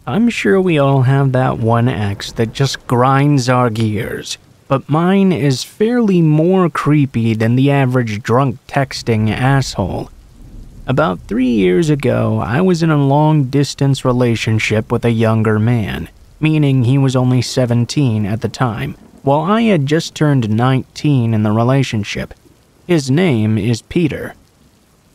I'm sure we all have that one ex that just grinds our gears, but mine is fairly more creepy than the average drunk texting asshole. About 3 years ago, I was in a long-distance relationship with a younger man, meaning he was only 17 at the time, while I had just turned 19 in the relationship. His name is Peter.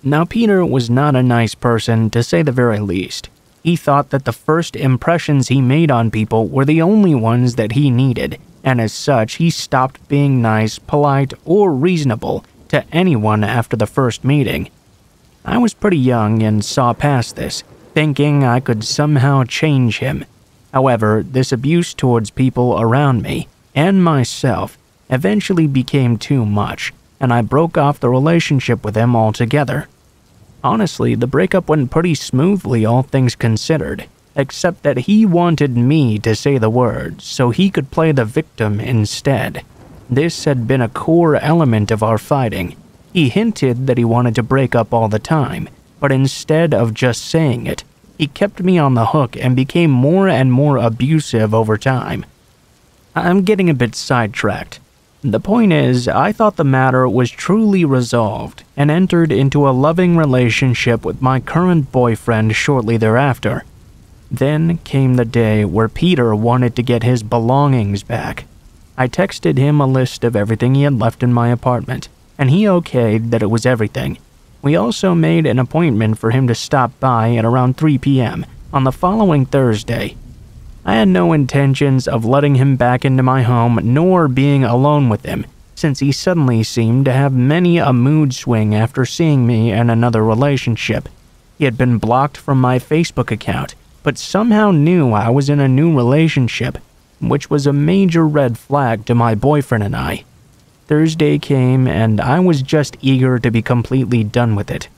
Now, Peter was not a nice person, to say the very least. He thought that the first impressions he made on people were the only ones that he needed, and as such, he stopped being nice, polite, or reasonable to anyone after the first meeting. I was pretty young and saw past this, thinking I could somehow change him. However, this abuse towards people around me, and myself, eventually became too much, and I broke off the relationship with him altogether. Honestly, the breakup went pretty smoothly, all things considered, except that he wanted me to say the words so he could play the victim instead. This had been a core element of our fighting. He hinted that he wanted to break up all the time, but instead of just saying it, he kept me on the hook and became more and more abusive over time. I'm getting a bit sidetracked. The point is, I thought the matter was truly resolved and entered into a loving relationship with my current boyfriend shortly thereafter. Then came the day where Peter wanted to get his belongings back. I texted him a list of everything he had left in my apartment, and he okayed that it was everything. We also made an appointment for him to stop by at around 3 p.m. on the following Thursday. I had no intentions of letting him back into my home nor being alone with him, since he suddenly seemed to have many a mood swing after seeing me in another relationship. He had been blocked from my Facebook account, but somehow knew I was in a new relationship, which was a major red flag to my boyfriend and I. Thursday came and I was just eager to be completely done with it.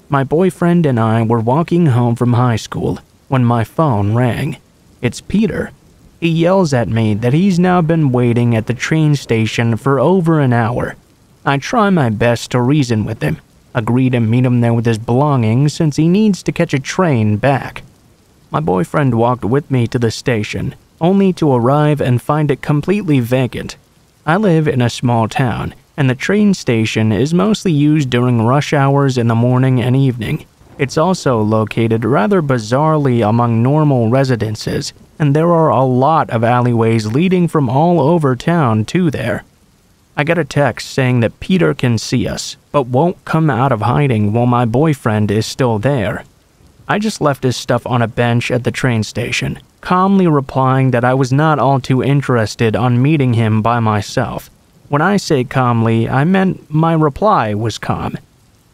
My boyfriend and I were walking home from high school when my phone rang. It's Peter. He yells at me that he's now been waiting at the train station for over an hour. I try my best to reason with him, agree to meet him there with his belongings since he needs to catch a train back. My boyfriend walked with me to the station, only to arrive and find it completely vacant. I live in a small town, and the train station is mostly used during rush hours in the morning and evening. It's also located rather bizarrely among normal residences, and there are a lot of alleyways leading from all over town to there. I get a text saying that Peter can see us, but won't come out of hiding while my boyfriend is still there. I just left his stuff on a bench at the train station, calmly replying that I was not all too interested on meeting him by myself. When I say calmly, I meant my reply was calm.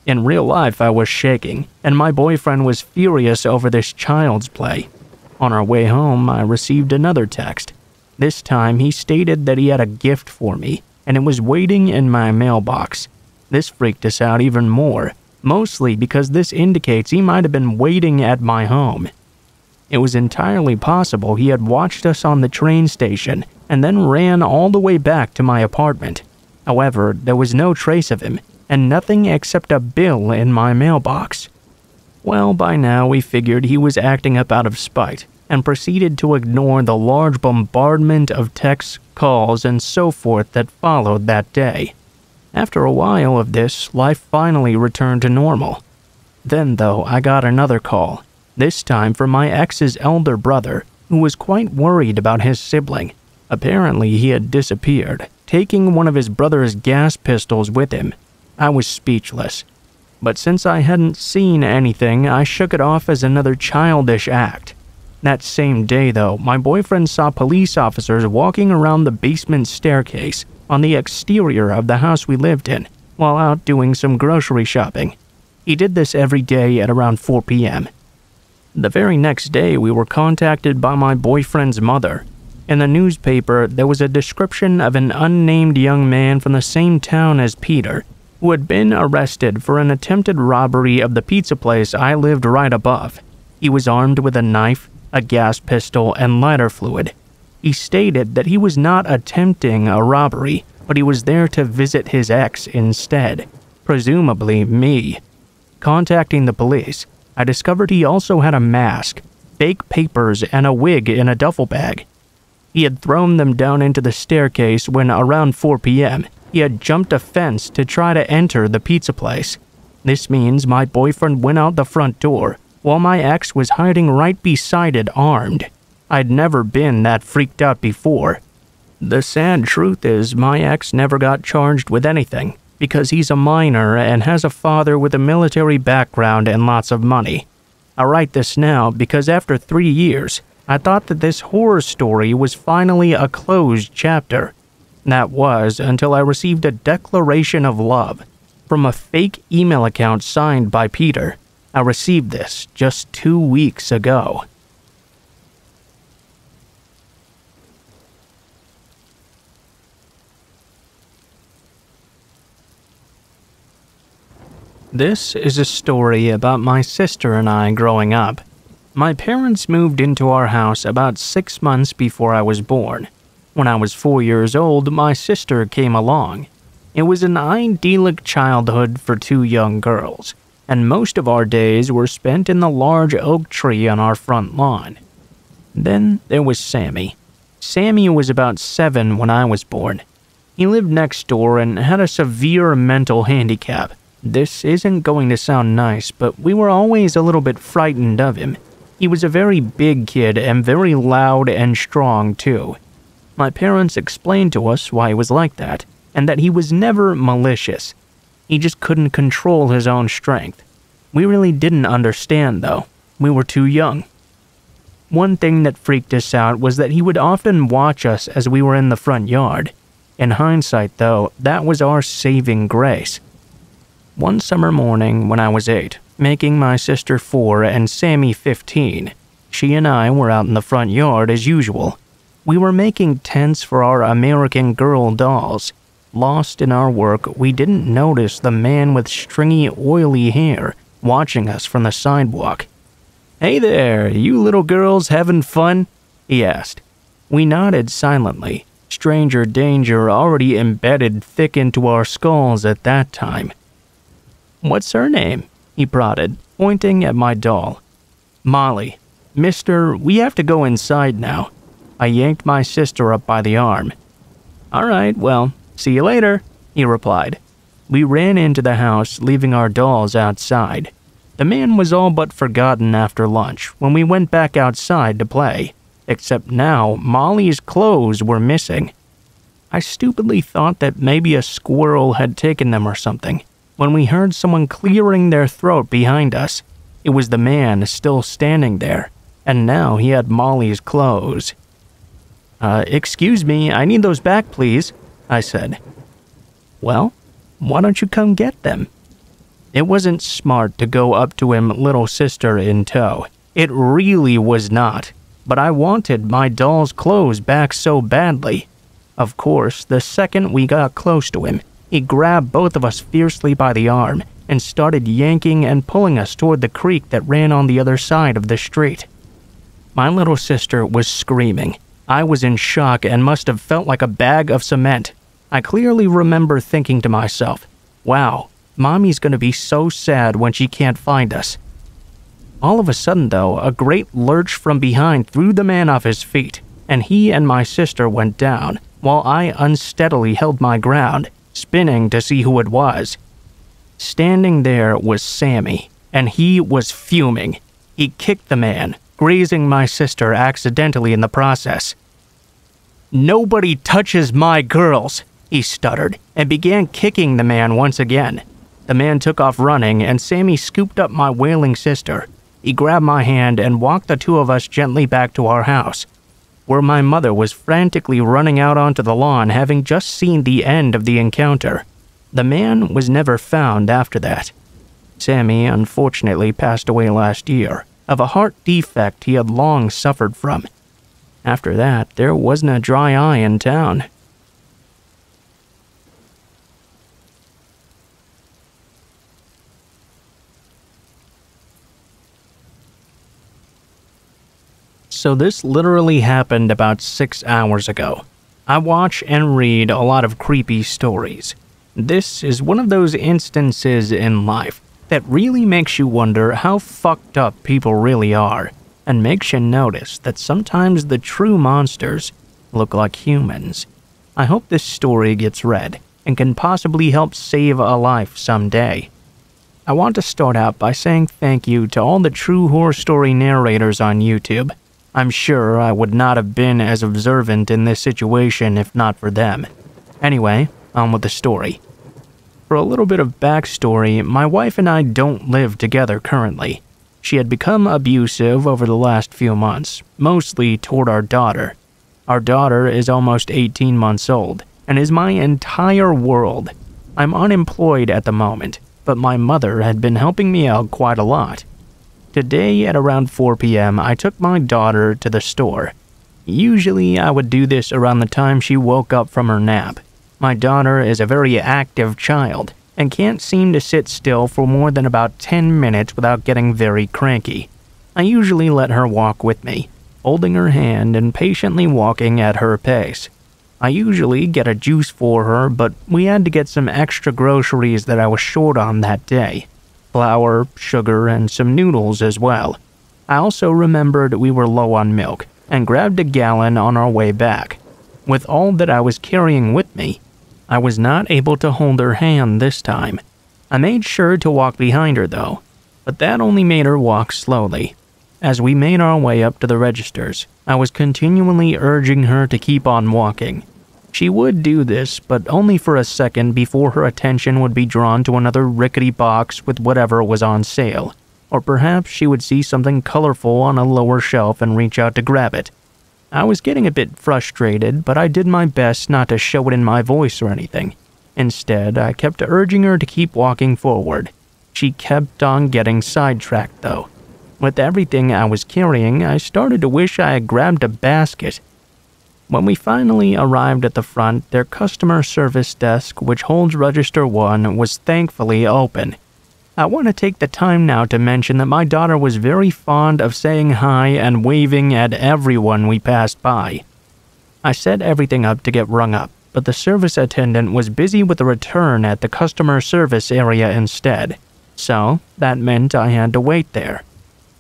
In real life, I was shaking, and my boyfriend was furious over this child's play. On our way home, I received another text. This time, he stated that he had a gift for me, and it was waiting in my mailbox. This freaked us out even more, mostly because this indicates he might have been waiting at my home. It was entirely possible he had watched us on the train station and then ran all the way back to my apartment. However, there was no trace of him, and nothing except a bill in my mailbox. Well, by now we figured he was acting up out of spite, and proceeded to ignore the large bombardment of texts, calls, and so forth that followed that day. After a while of this, life finally returned to normal. Then, though, I got another call, this time from my ex's elder brother, who was quite worried about his sibling. Apparently, he had disappeared, taking one of his brother's gas pistols with him. I was speechless. But since I hadn't seen anything, I shook it off as another childish act. That same day, though, my boyfriend saw police officers walking around the basement staircase on the exterior of the house we lived in, while out doing some grocery shopping. He did this every day at around 4 p.m. The very next day, we were contacted by my boyfriend's mother. In the newspaper, there was a description of an unnamed young man from the same town as Peter, who had been arrested for an attempted robbery of the pizza place I lived right above. He was armed with a knife, a gas pistol, and lighter fluid. He stated that he was not attempting a robbery, but he was there to visit his ex instead, presumably me. Contacting the police, I discovered he also had a mask. fake papers, and a wig in a duffel bag. He had thrown them down into the staircase when, around 4 p.m., he had jumped a fence to try to enter the pizza place. This means my boyfriend went out the front door, while my ex was hiding right beside it armed. I'd never been that freaked out before. The sad truth is my ex never got charged with anything, because he's a minor and has a father with a military background and lots of money. I write this now because after 3 years, I thought that this horror story was finally a closed chapter. That was until I received a declaration of love from a fake email account signed by Peter. I received this just 2 weeks ago. This is a story about my sister and I growing up. My parents moved into our house about 6 months before I was born. When I was 4 years old, my sister came along. It was an idyllic childhood for 2 young girls, and most of our days were spent in the large oak tree on our front lawn. Then there was Sammy. Sammy was about 7 when I was born. He lived next door and had a severe mental handicap. This isn't going to sound nice, but we were always a little bit frightened of him. He was a very big kid and very loud and strong too. My parents explained to us why he was like that, and that he was never malicious. He just couldn't control his own strength. We really didn't understand though. We were too young. One thing that freaked us out was that he would often watch us as we were in the front yard. In hindsight though, that was our saving grace. One summer morning when I was 8, making my sister 4 and Sammy 15, she and I were out in the front yard as usual. We were making tents for our American Girl dolls. Lost in our work, we didn't notice the man with stringy, oily hair watching us from the sidewalk. "Hey there, you little girls having fun?" he asked. We nodded silently, stranger danger already embedded thick into our skulls at that time. "What's her name?" he prodded, pointing at my doll. "Molly. Mister, we have to go inside now." I yanked my sister up by the arm. "All right, well, see you later," he replied. We ran into the house, leaving our dolls outside. The man was all but forgotten after lunch when we went back outside to play, except now Molly's clothes were missing. I stupidly thought that maybe a squirrel had taken them or something, when we heard someone clearing their throat behind us. It was the man still standing there, and now he had Molly's clothes. Excuse me, I need those back, please," I said. "Well, why don't you come get them?" It wasn't smart to go up to him, little sister in tow. It really was not. But I wanted my doll's clothes back so badly. Of course, the second we got close to him, he grabbed both of us fiercely by the arm and started yanking and pulling us toward the creek that ran on the other side of the street. My little sister was screaming. I was in shock and must have felt like a bag of cement. I clearly remember thinking to myself, wow, Mommy's gonna be so sad when she can't find us. All of a sudden though, a great lurch from behind threw the man off his feet, and he and my sister went down, while I unsteadily held my ground, spinning to see who it was. Standing there was Sammy, and he was fuming. He kicked the man, grazing my sister accidentally in the process. "Nobody touches my girls," he stuttered, and began kicking the man once again. The man took off running, and Sammy scooped up my wailing sister. He grabbed my hand and walked the two of us gently back to our house, where my mother was frantically running out onto the lawn, having just seen the end of the encounter. The man was never found after that. Sammy unfortunately passed away last year of a heart defect he had long suffered from. After that, there wasn't a dry eye in town. So this literally happened about 6 hours ago. I watch and read a lot of creepy stories. This is one of those instances in life that really makes you wonder how fucked up people really are, and makes you notice that sometimes the true monsters look like humans. I hope this story gets read and can possibly help save a life someday. I want to start out by saying thank you to all the true horror story narrators on YouTube. I'm sure I would not have been as observant in this situation if not for them. Anyway, on with the story. For a little bit of backstory, my wife and I don't live together currently. She had become abusive over the last few months, mostly toward our daughter. Our daughter is almost 18 months old and is my entire world. I'm unemployed at the moment, but my mother had been helping me out quite a lot. Today at around 4 p.m., I took my daughter to the store. Usually I would do this around the time she woke up from her nap. My daughter is a very active child and can't seem to sit still for more than about 10 minutes without getting very cranky. I usually let her walk with me, holding her hand and patiently walking at her pace. I usually get a juice for her, but we had to get some extra groceries that I was short on that day. Flour, sugar, and some noodles as well. I also remembered we were low on milk and grabbed a gallon on our way back. With all that I was carrying with me, I was not able to hold her hand this time. I made sure to walk behind her though, but that only made her walk slowly. As we made our way up to the registers, I was continually urging her to keep on walking. She would do this, but only for a second before her attention would be drawn to another rickety box with whatever was on sale, or perhaps she would see something colorful on a lower shelf and reach out to grab it. I was getting a bit frustrated, but I did my best not to show it in my voice or anything. Instead, I kept urging her to keep walking forward. She kept on getting sidetracked though. With everything I was carrying, I started to wish I had grabbed a basket. When we finally arrived at the front, their customer service desk, which holds Register 1, was thankfully open. I want to take the time now to mention that my daughter was very fond of saying hi and waving at everyone we passed by. I set everything up to get rung up, but the service attendant was busy with a return at the customer service area instead, so that meant I had to wait there.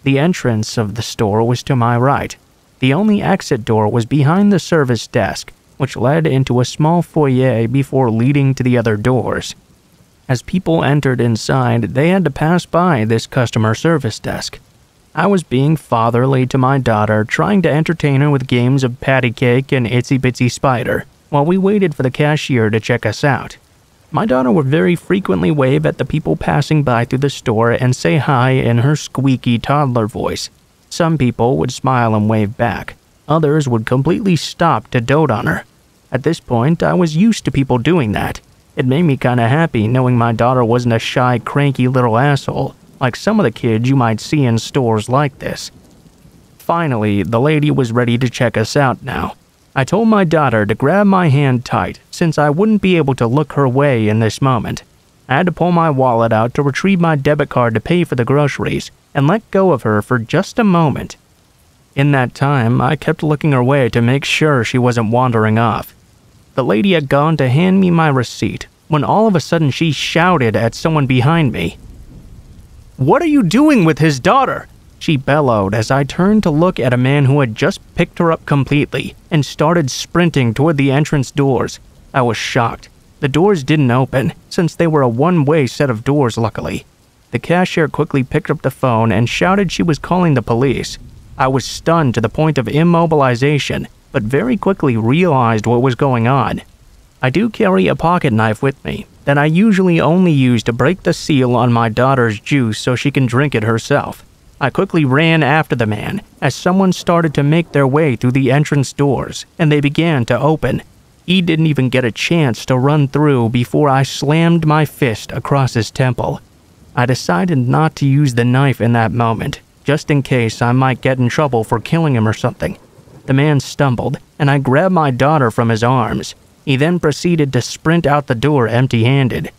The entrance of the store was to my right. The only exit door was behind the service desk, which led into a small foyer before leading to the other doors. As people entered inside, they had to pass by this customer service desk. I was being fatherly to my daughter, trying to entertain her with games of patty cake and itsy bitsy spider, while we waited for the cashier to check us out. My daughter would very frequently wave at the people passing by through the store and say hi in her squeaky toddler voice. Some people would smile and wave back. Others would completely stop to dote on her. At this point, I was used to people doing that. It made me kinda happy knowing my daughter wasn't a shy, cranky little asshole, like some of the kids you might see in stores like this. Finally, the lady was ready to check us out now. I told my daughter to grab my hand tight, since I wouldn't be able to look her way in this moment. I had to pull my wallet out to retrieve my debit card to pay for the groceries, and let go of her for just a moment. In that time, I kept looking her way to make sure she wasn't wandering off. The lady had gone to hand me my receipt, when all of a sudden she shouted at someone behind me. "What are you doing with his daughter?" she bellowed as I turned to look at a man who had just picked her up completely and started sprinting toward the entrance doors. I was shocked. The doors didn't open, since they were a one-way set of doors luckily. The cashier quickly picked up the phone and shouted she was calling the police. I was stunned to the point of immobilization, but very quickly realized what was going on. I do carry a pocket knife with me that I usually only use to break the seal on my daughter's juice so she can drink it herself. I quickly ran after the man as someone started to make their way through the entrance doors and they began to open. He didn't even get a chance to run through before I slammed my fist across his temple. I decided not to use the knife in that moment, just in case I might get in trouble for killing him or something. The man stumbled, and I grabbed my daughter from his arms. He then proceeded to sprint out the door empty-handed.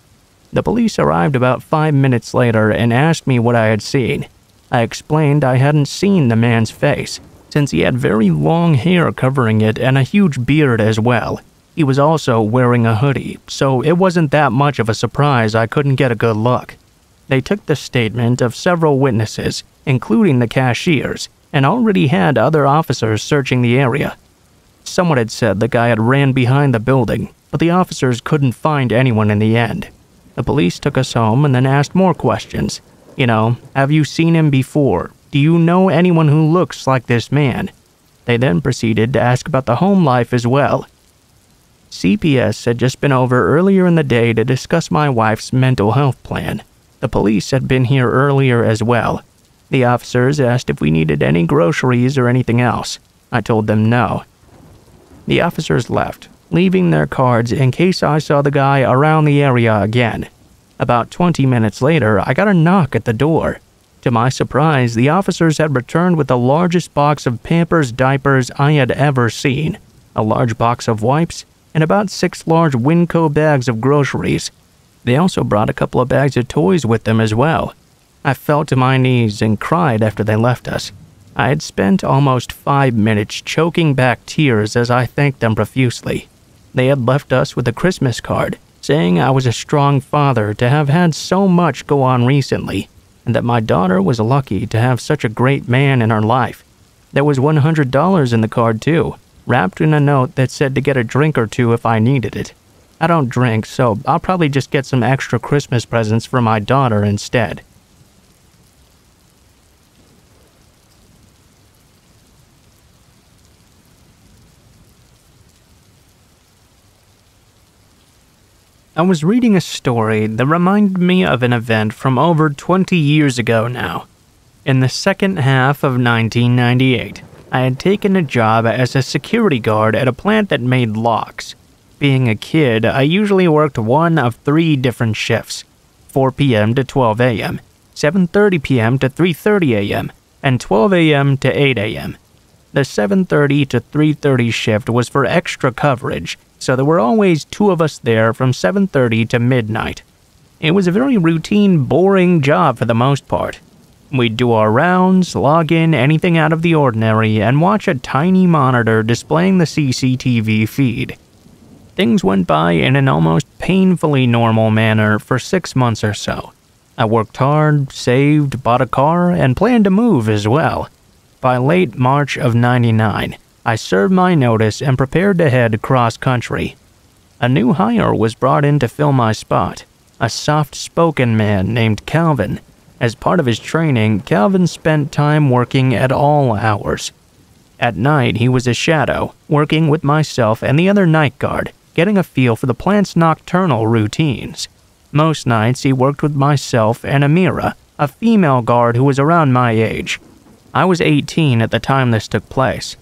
The police arrived about 5 minutes later and asked me what I had seen. I explained I hadn't seen the man's face, since he had very long hair covering it and a huge beard as well. He was also wearing a hoodie, so it wasn't that much of a surprise I couldn't get a good look. They took the statement of several witnesses, including the cashiers, and already had other officers searching the area. Someone had said the guy had ran behind the building, but the officers couldn't find anyone in the end. The police took us home and then asked more questions. Have you seen him before? Do you know anyone who looks like this man? They then proceeded to ask about the home life as well. CPS had just been over earlier in the day to discuss my wife's mental health plan. The police had been here earlier as well. The officers asked if we needed any groceries or anything else. I told them no. The officers left, leaving their cards in case I saw the guy around the area again. About 20 minutes later, I got a knock at the door. To my surprise, the officers had returned with the largest box of Pampers diapers I had ever seen, a large box of wipes, and about 6 large Winco bags of groceries. They also brought a couple of bags of toys with them as well. I fell to my knees and cried after they left us. I had spent almost 5 minutes choking back tears as I thanked them profusely. They had left us with a Christmas card, saying I was a strong father to have had so much go on recently, and that my daughter was lucky to have such a great man in her life. There was $100 in the card too, wrapped in a note that said to get a drink or two if I needed it. I don't drink, so I'll probably just get some extra Christmas presents for my daughter instead. I was reading a story that reminded me of an event from over 20 years ago now. In the second half of 1998, I had taken a job as a security guard at a plant that made locks. Being a kid, I usually worked one of 3 different shifts: 4 p.m. to 12 a.m., 7:30 p.m. to 3:30 a.m., and 12 a.m. to 8 a.m. The 7:30 to 3:30 shift was for extra coverage, so there were always 2 of us there from 7:30 to midnight. It was a very routine, boring job for the most part. We'd do our rounds, log in anything out of the ordinary, and watch a tiny monitor displaying the CCTV feed. Things went by in an almost painfully normal manner for 6 months or so. I worked hard, saved, bought a car, and planned to move as well. By late March of '99, I served my notice and prepared to head cross-country. A new hire was brought in to fill my spot, a soft-spoken man named Calvin. As part of his training, Calvin spent time working at all hours. At night, he was a shadow, working with myself and the other night guard, getting a feel for the plant's nocturnal routines. Most nights, he worked with myself and Amira, a female guard who was around my age. I was 18 at the time this took place.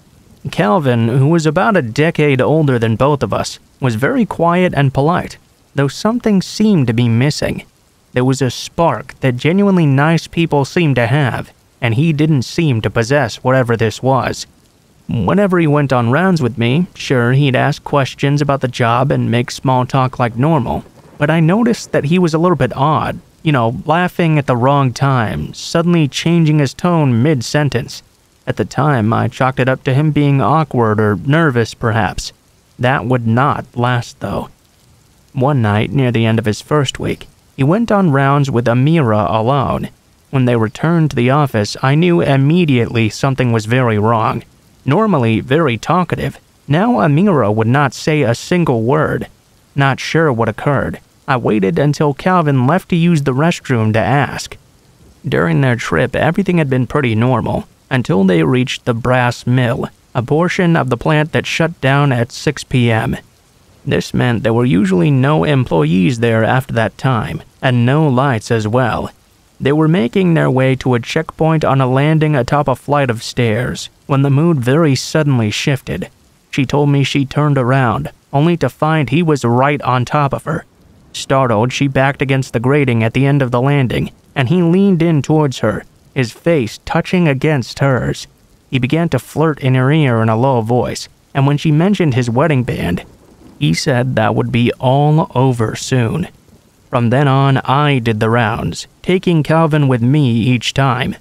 Calvin, who was about a decade older than both of us, was very quiet and polite, though something seemed to be missing. There was a spark that genuinely nice people seemed to have, and he didn't seem to possess whatever this was. Whenever he went on rounds with me, sure, he'd ask questions about the job and make small talk like normal, but I noticed that he was a little bit odd. Laughing at the wrong time, suddenly changing his tone mid-sentence. At the time, I chalked it up to him being awkward or nervous, perhaps. That would not last, though. One night, near the end of his first week, he went on rounds with Amira alone. When they returned to the office, I knew immediately something was very wrong. Normally very talkative, now Amira would not say a single word. Not sure what occurred. I waited until Calvin left to use the restroom to ask. During their trip, everything had been pretty normal, until they reached the brass mill, a portion of the plant that shut down at 6 p.m. This meant there were usually no employees there after that time, and no lights as well. They were making their way to a checkpoint on a landing atop a flight of stairs, when the mood very suddenly shifted. She told me she turned around, only to find he was right on top of her. Startled, she backed against the grating at the end of the landing, and he leaned in towards her, his face touching against hers. He began to flirt in her ear in a low voice, and when she mentioned his wedding band, he said that would be all over soon. From then on, I did the rounds, taking Calvin with me each time.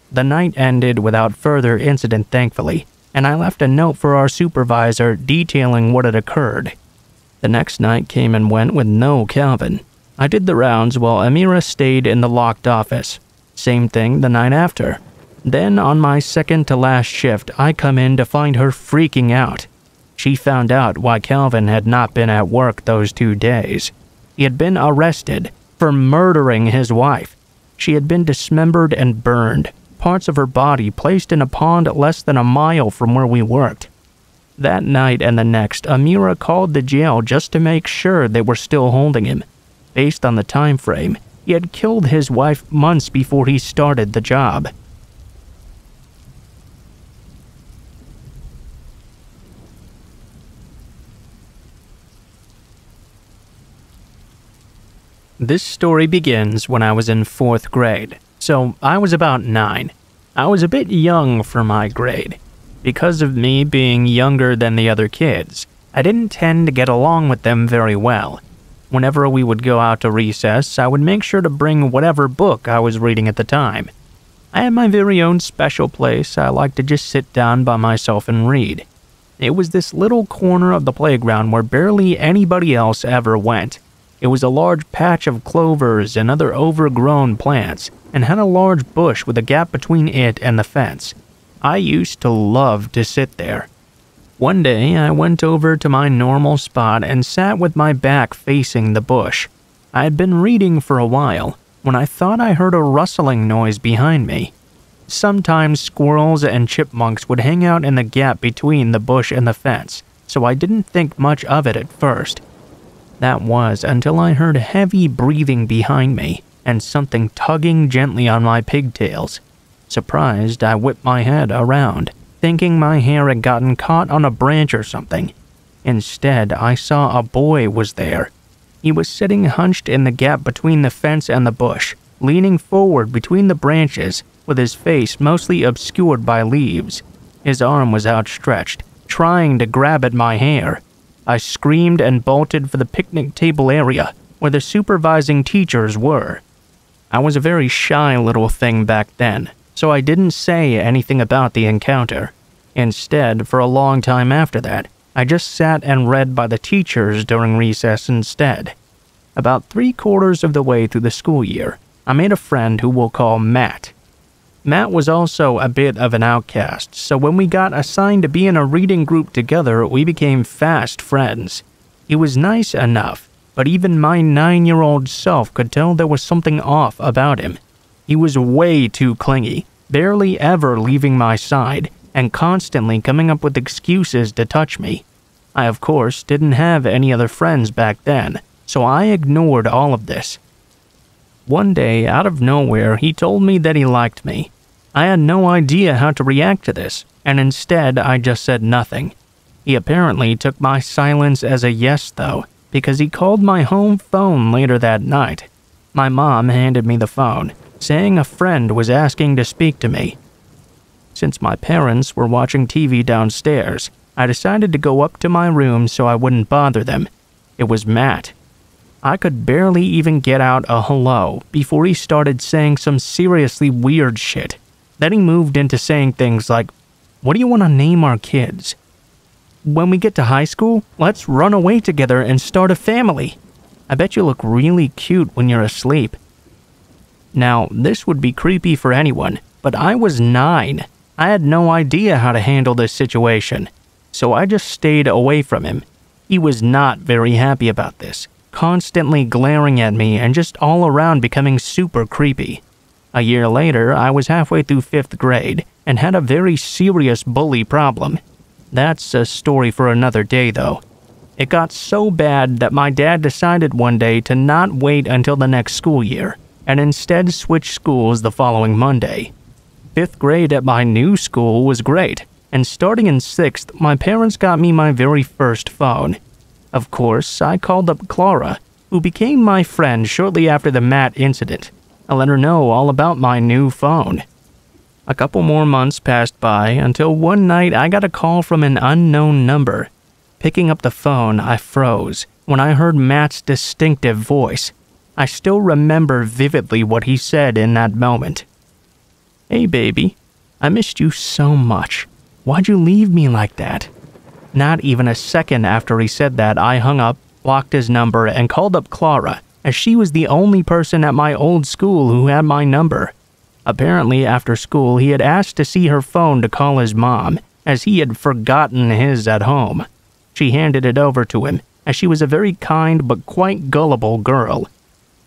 The night ended without further incident, thankfully, and I left a note for our supervisor detailing what had occurred. The next night came and went with no Calvin. I did the rounds while Amira stayed in the locked office. Same thing the night after. Then, on my second to last shift, I come in to find her freaking out. She found out why Calvin had not been at work those 2 days. He had been arrested for murdering his wife. She had been dismembered and burned, parts of her body placed in a pond less than a mile from where we worked. That night and the next, Amira called the jail just to make sure they were still holding him. Based on the time frame, he had killed his wife months before he started the job. This story begins when I was in 4th grade, so I was about 9. I was a bit young for my grade. Because of me being younger than the other kids, I didn't tend to get along with them very well. Whenever we would go out to recess, I would make sure to bring whatever book I was reading at the time. I had my very own special place I liked to just sit down by myself and read. It was this little corner of the playground where barely anybody else ever went. It was a large patch of clovers and other overgrown plants, and had a large bush with a gap between it and the fence. I used to love to sit there. One day, I went over to my normal spot and sat with my back facing the bush. I had been reading for a while, when I thought I heard a rustling noise behind me. Sometimes squirrels and chipmunks would hang out in the gap between the bush and the fence, so I didn't think much of it at first. That was until I heard heavy breathing behind me and something tugging gently on my pigtails. Surprised, I whipped my head around, thinking my hair had gotten caught on a branch or something. Instead, I saw a boy was there. He was sitting hunched in the gap between the fence and the bush, leaning forward between the branches, with his face mostly obscured by leaves. His arm was outstretched, trying to grab at my hair. I screamed and bolted for the picnic table area, where the supervising teachers were. I was a very shy little thing back then, so I didn't say anything about the encounter. Instead, for a long time after that, I just sat and read by the teachers during recess instead. About 3/4 of the way through the school year, I made a friend who we'll call Matt. Matt was also a bit of an outcast, so when we got assigned to be in a reading group together, we became fast friends. He was nice enough, but even my 9-year-old self could tell there was something off about him. He was way too clingy, barely ever leaving my side, and constantly coming up with excuses to touch me. I, of course, didn't have any other friends back then, so I ignored all of this. One day, out of nowhere, he told me that he liked me. I had no idea how to react to this, and instead I just said nothing. He apparently took my silence as a yes, though, because he called my home phone later that night. My mom handed me the phone, saying a friend was asking to speak to me. Since my parents were watching TV downstairs, I decided to go up to my room so I wouldn't bother them. It was Matt. I could barely even get out a hello before he started saying some seriously weird shit. Then he moved into saying things like, "What do you want to name our kids? When we get to high school, let's run away together and start a family. I bet you look really cute when you're asleep." Now, this would be creepy for anyone, but I was 9. I had no idea how to handle this situation, so I just stayed away from him. He was not very happy about this, constantly glaring at me and just all around becoming super creepy. A year later, I was halfway through 5th grade and had a very serious bully problem. That's a story for another day, though. It got so bad that my dad decided one day to not wait until the next school year, and instead switch schools the following Monday. 5th grade at my new school was great, and starting in 6th, my parents got me my very first phone. Of course, I called up Clara, who became my friend shortly after the Matt incident. I let her know all about my new phone. A couple more months passed by until one night I got a call from an unknown number. Picking up the phone, I froze when I heard Matt's distinctive voice. I still remember vividly what he said in that moment. "Hey baby, I missed you so much. Why'd you leave me like that?" Not even a second after he said that, I hung up, blocked his number, and called up Clara, as she was the only person at my old school who had my number. Apparently, after school, he had asked to see her phone to call his mom, as he had forgotten his at home. She handed it over to him, as she was a very kind but quite gullible girl.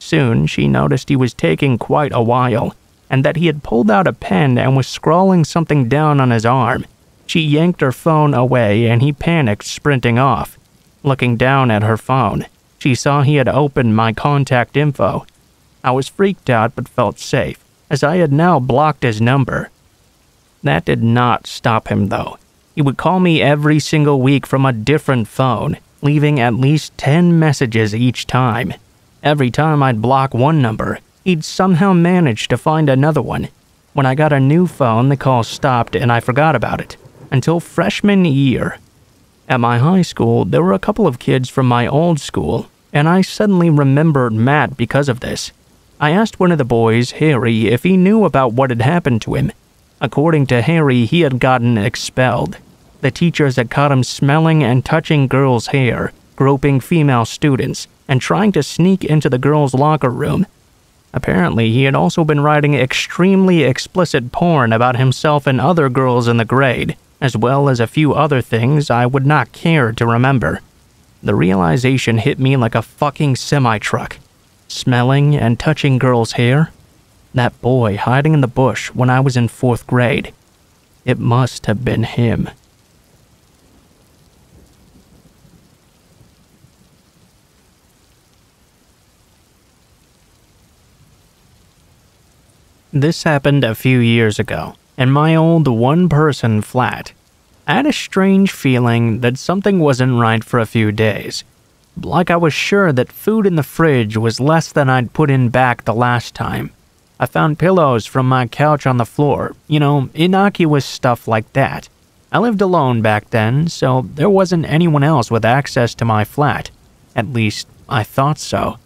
Soon, she noticed he was taking quite a while, and that he had pulled out a pen and was scrawling something down on his arm. She yanked her phone away and he panicked, sprinting off. Looking down at her phone, she saw he had opened my contact info. I was freaked out but felt safe, as I had now blocked his number. That did not stop him though. He would call me every single week from a different phone, leaving at least 10 messages each time. Every time I'd block one number, he'd somehow manage to find another one. When I got a new phone, the calls stopped and I forgot about it, until freshman year. At my high school, there were a couple of kids from my old school, and I suddenly remembered Matt because of this. I asked one of the boys, Harry, if he knew about what had happened to him. According to Harry, he had gotten expelled. The teachers had caught him smelling and touching girls' hair, groping female students, and trying to sneak into the girls' locker room. Apparently, he had also been writing extremely explicit porn about himself and other girls in the grade, as well as a few other things I would not care to remember. The realization hit me like a fucking semi-truck. Smelling and touching girls' hair? That boy hiding in the bush when I was in 4th grade. It must have been him. This happened a few years ago, in my old one-person flat. I had a strange feeling that something wasn't right for a few days. Like I was sure that food in the fridge was less than I'd put in back the last time. I found pillows from my couch on the floor, innocuous stuff like that. I lived alone back then, so there wasn't anyone else with access to my flat. At least, I thought so.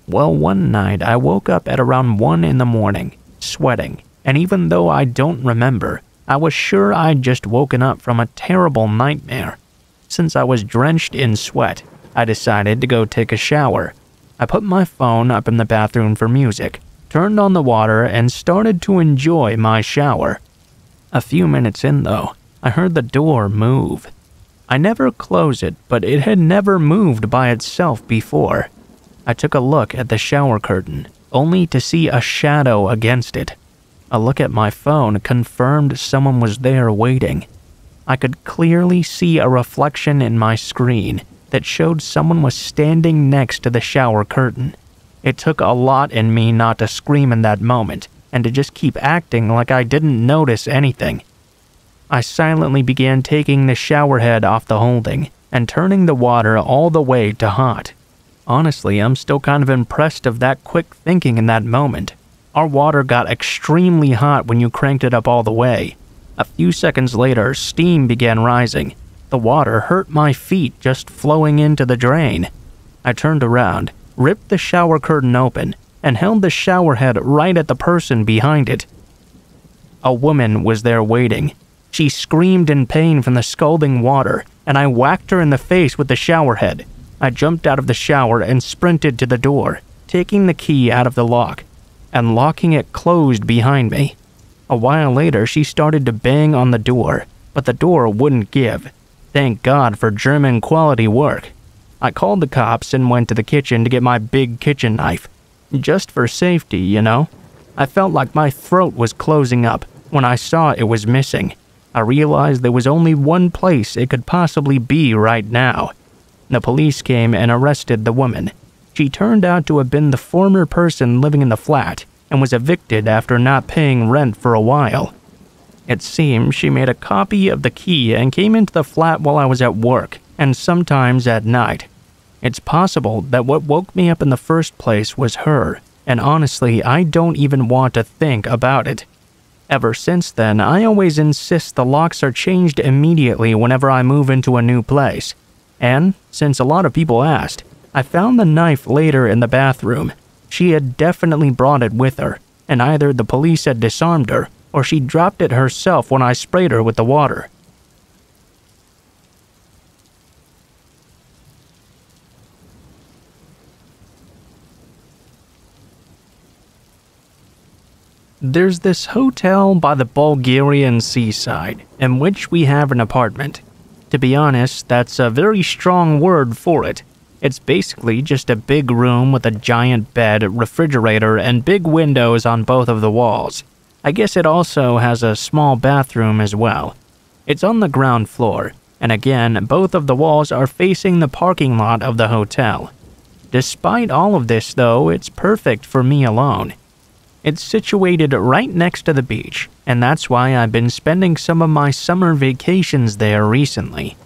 Well, one night I woke up at around 1 in the morning, sweating, and even though I don't remember, I was sure I'd just woken up from a terrible nightmare. Since I was drenched in sweat, I decided to go take a shower. I put my phone up in the bathroom for music, turned on the water, and started to enjoy my shower. A few minutes in, though, I heard the door move. I never closed it, but it had never moved by itself before. I took a look at the shower curtain, only to see a shadow against it. A look at my phone confirmed someone was there waiting. I could clearly see a reflection in my screen that showed someone was standing next to the shower curtain. It took a lot in me not to scream in that moment, and to just keep acting like I didn't notice anything. I silently began taking the shower head off the holding, and turning the water all the way to hot. Honestly, I'm still kind of impressed of that quick thinking in that moment. Our water got extremely hot when you cranked it up all the way. A few seconds later, steam began rising. The water hurt my feet just flowing into the drain. I turned around, ripped the shower curtain open, and held the shower head right at the person behind it. A woman was there waiting. She screamed in pain from the scalding water, and I whacked her in the face with the shower head. I jumped out of the shower and sprinted to the door, taking the key out of the lock, and locking it closed behind me. A while later, she started to bang on the door, but the door wouldn't give. Thank God for German quality work. I called the cops and went to the kitchen to get my big kitchen knife. Just for safety, I felt like my throat was closing up when I saw it was missing. I realized there was only one place it could possibly be right now. The police came and arrested the woman. She turned out to have been the former person living in the flat and was evicted after not paying rent for a while. It seems she made a copy of the key and came into the flat while I was at work, and sometimes at night. It's possible that what woke me up in the first place was her, and honestly, I don't even want to think about it. Ever since then, I always insist the locks are changed immediately whenever I move into a new place. And, since a lot of people asked, I found the knife later in the bathroom. She had definitely brought it with her, and either the police had disarmed her, or she dropped it herself when I sprayed her with the water. There's this hotel by the Bulgarian seaside, in which we have an apartment. To be honest, that's a very strong word for it. It's basically just a big room with a giant bed, refrigerator, and big windows on both of the walls. I guess it also has a small bathroom as well. It's on the ground floor, and again, both of the walls are facing the parking lot of the hotel. Despite all of this though, it's perfect for me alone. It's situated right next to the beach, and that's why I've been spending some of my summer vacations there recently.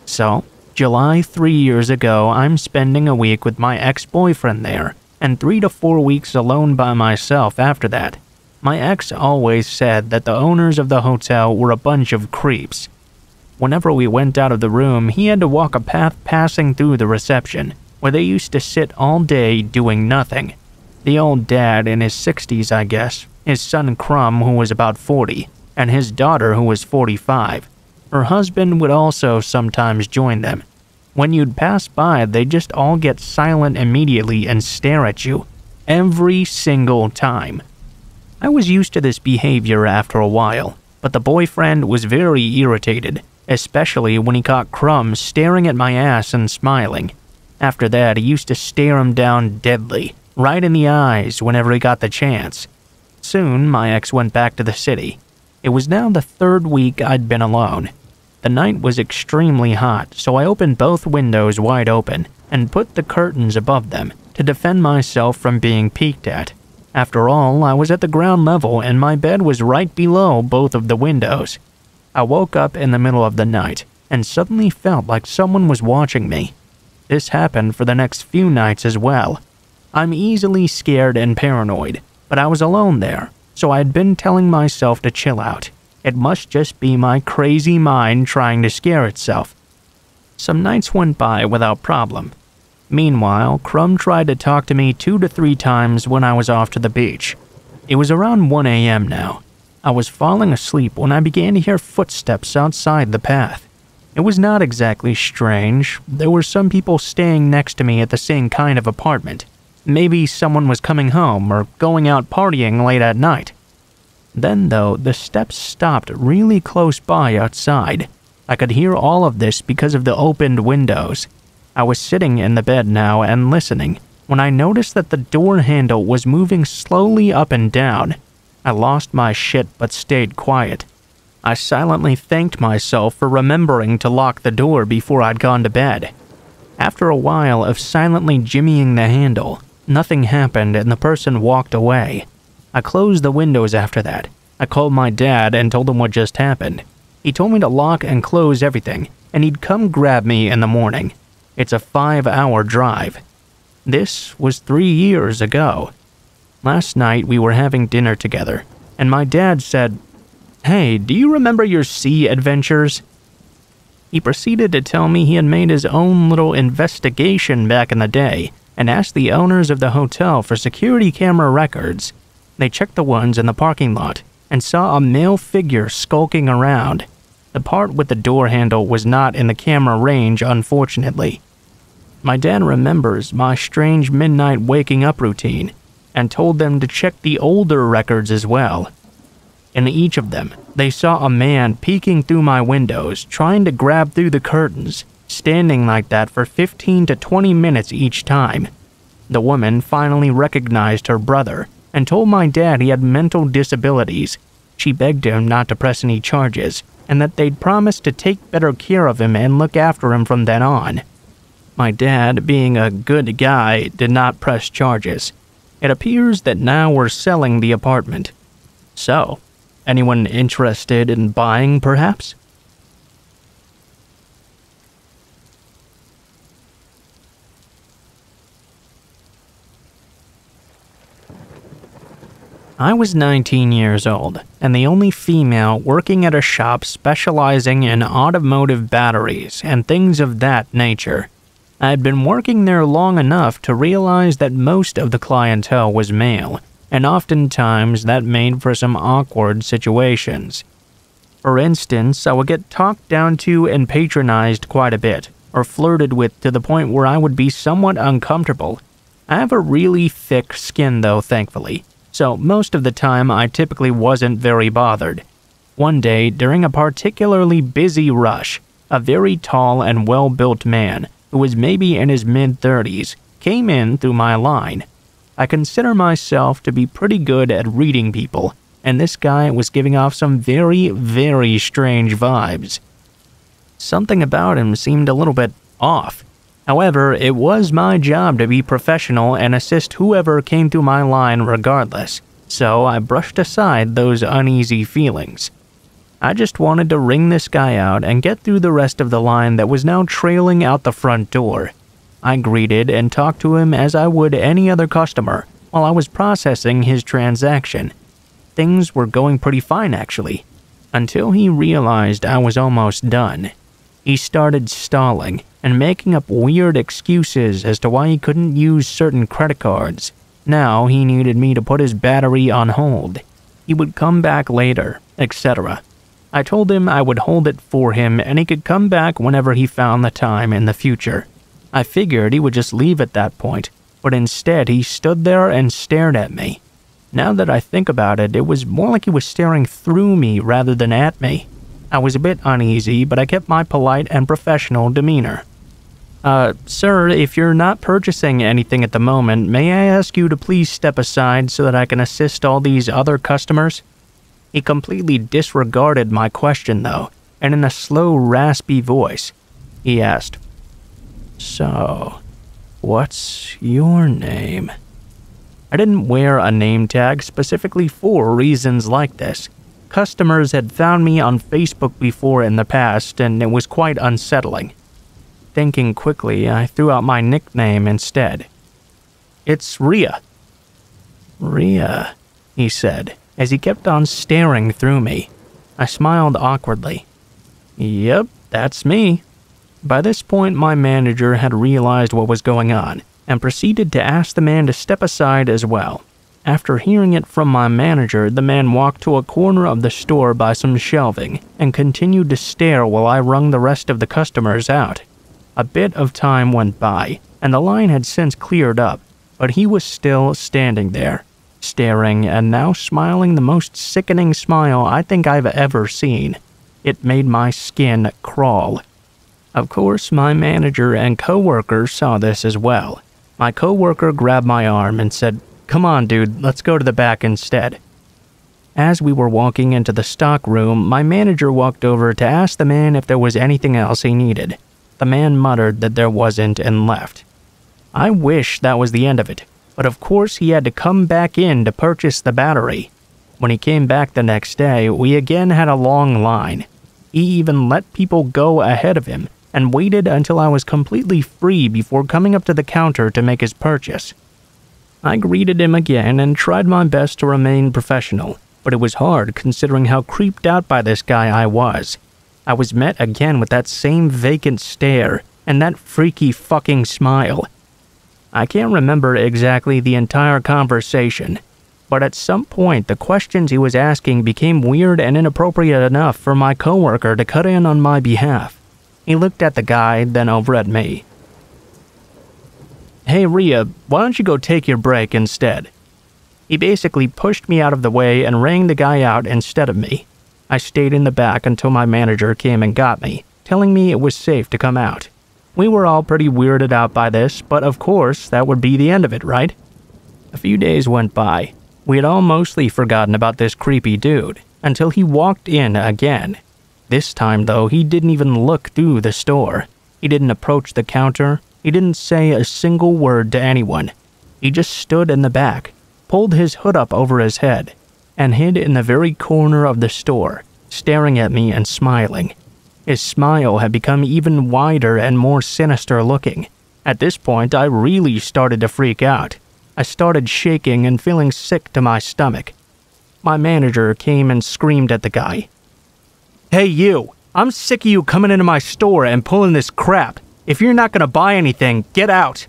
So, July 3 years ago, I'm spending a week with my ex-boyfriend there, and 3 to 4 weeks alone by myself after that. My ex always said that the owners of the hotel were a bunch of creeps. Whenever we went out of the room, he had to walk a path passing through the reception, where they used to sit all day doing nothing. The old dad in his 60s, I guess, his son Crumb, who was about 40, and his daughter, who was 45. Her husband would also sometimes join them. When you'd pass by, they'd just all get silent immediately and stare at you. Every single time. I was used to this behavior after a while, but the boyfriend was very irritated, especially when he caught Crumb staring at my ass and smiling. After that, he used to stare him down deadly, right in the eyes whenever he got the chance. Soon, my ex went back to the city. It was now the 3rd week I'd been alone. The night was extremely hot, so I opened both windows wide open and put the curtains above them to defend myself from being peeked at. After all, I was at the ground level and my bed was right below both of the windows. I woke up in the middle of the night and suddenly felt like someone was watching me. This happened for the next few nights as well. I'm easily scared and paranoid, but I was alone there, so I had been telling myself to chill out. It must just be my crazy mind trying to scare itself. Some nights went by without problem. Meanwhile, Crumb tried to talk to me 2 to 3 times when I was off to the beach. It was around 1 a.m. now. I was falling asleep when I began to hear footsteps outside the path. It was not exactly strange. There were some people staying next to me at the same kind of apartment. Maybe someone was coming home or going out partying late at night. Then, though, the steps stopped really close by outside. I could hear all of this because of the opened windows. I was sitting in the bed now and listening when I noticed that the door handle was moving slowly up and down. I lost my shit but stayed quiet. I silently thanked myself for remembering to lock the door before I'd gone to bed. After a while of silently jimmying the handle, nothing happened and the person walked away. I closed the windows after that. I called my dad and told him what just happened. He told me to lock and close everything, and he'd come grab me in the morning. It's a 5-hour drive. This was 3 years ago. Last night we were having dinner together, and my dad said, "Hey, do you remember your sea adventures?" He proceeded to tell me he had made his own little investigation back in the day and asked the owners of the hotel for security camera records. They checked the ones in the parking lot and saw a male figure skulking around. The part with the door handle was not in the camera range, unfortunately. My dad remembers my strange midnight waking up routine and told them to check the older records as well. In each of them, they saw a man peeking through my windows, trying to grab through the curtains, standing like that for 15 to 20 minutes each time. The woman finally recognized her brother and told my dad he had mental disabilities. She begged him not to press any charges and that they'd promise to take better care of him and look after him from then on. My dad, being a good guy, did not press charges. It appears that now we're selling the apartment. So, anyone interested in buying, perhaps? I was 19 years old, and the only female working at a shop specializing in automotive batteries and things of that nature. I had been working there long enough to realize that most of the clientele was male, and oftentimes that made for some awkward situations. For instance, I would get talked down to and patronized quite a bit, or flirted with to the point where I would be somewhat uncomfortable. I have a really thick skin though, thankfully, so most of the time I typically wasn't very bothered. One day, during a particularly busy rush, a very tall and well-built man, who was maybe in his mid-30s, came in through my line. I consider myself to be pretty good at reading people, and this guy was giving off some very, very strange vibes. Something about him seemed a little bit off. However, it was my job to be professional and assist whoever came through my line regardless, so I brushed aside those uneasy feelings. I just wanted to ring this guy out and get through the rest of the line that was now trailing out the front door. I greeted and talked to him as I would any other customer while I was processing his transaction. Things were going pretty fine actually, until he realized I was almost done. He started stalling and making up weird excuses as to why he couldn't use certain credit cards. Now he needed me to put his battery on hold. He would come back later, etc. I told him I would hold it for him and he could come back whenever he found the time in the future. I figured he would just leave at that point, but instead he stood there and stared at me. Now that I think about it, it was more like he was staring through me rather than at me. I was a bit uneasy, but I kept my polite and professional demeanor. Sir, if you're not purchasing anything at the moment, may I ask you to please step aside so that I can assist all these other customers? He completely disregarded my question though, and in a slow, raspy voice, he asked, "So, what's your name?" I didn't wear a name tag specifically for reasons like this. Customers had found me on Facebook before in the past, and it was quite unsettling. Thinking quickly, I threw out my nickname instead. "It's Rhea." "Rhea," he said, as he kept on staring through me. I smiled awkwardly. "Yep, that's me." By this point, my manager had realized what was going on, and proceeded to ask the man to step aside as well. After hearing it from my manager, the man walked to a corner of the store by some shelving, and continued to stare while I wrung the rest of the customers out. A bit of time went by, and the line had since cleared up, but he was still standing there, staring and now smiling the most sickening smile I think I've ever seen. It made my skin crawl. Of course, my manager and coworker saw this as well. My coworker grabbed my arm and said, "Come on, dude, let's go to the back instead." As we were walking into the stock room, my manager walked over to ask the man if there was anything else he needed. The man muttered that there wasn't and left. I wish that was the end of it, but of course he had to come back in to purchase the battery. When he came back the next day, we again had a long line. He even let people go ahead of him and waited until I was completely free before coming up to the counter to make his purchase. I greeted him again and tried my best to remain professional, but it was hard considering how creeped out by this guy I was. I was met again with that same vacant stare and that freaky fucking smile. I can't remember exactly the entire conversation, but at some point the questions he was asking became weird and inappropriate enough for my coworker to cut in on my behalf. He looked at the guy, then over at me. "Hey Rhea, why don't you go take your break instead?" He basically pushed me out of the way and rang the guy out instead of me. I stayed in the back until my manager came and got me, telling me it was safe to come out. We were all pretty weirded out by this, but of course that would be the end of it, right? A few days went by. We had all mostly forgotten about this creepy dude, until he walked in again. This time though, he didn't even look through the store. He didn't approach the counter. He didn't say a single word to anyone. He just stood in the back, pulled his hood up over his head, and hid in the very corner of the store, staring at me and smiling. His smile had become even wider and more sinister looking. At this point, I really started to freak out. I started shaking and feeling sick to my stomach. My manager came and screamed at the guy. "Hey you, I'm sick of you coming into my store and pulling this crap. If you're not gonna buy anything, get out."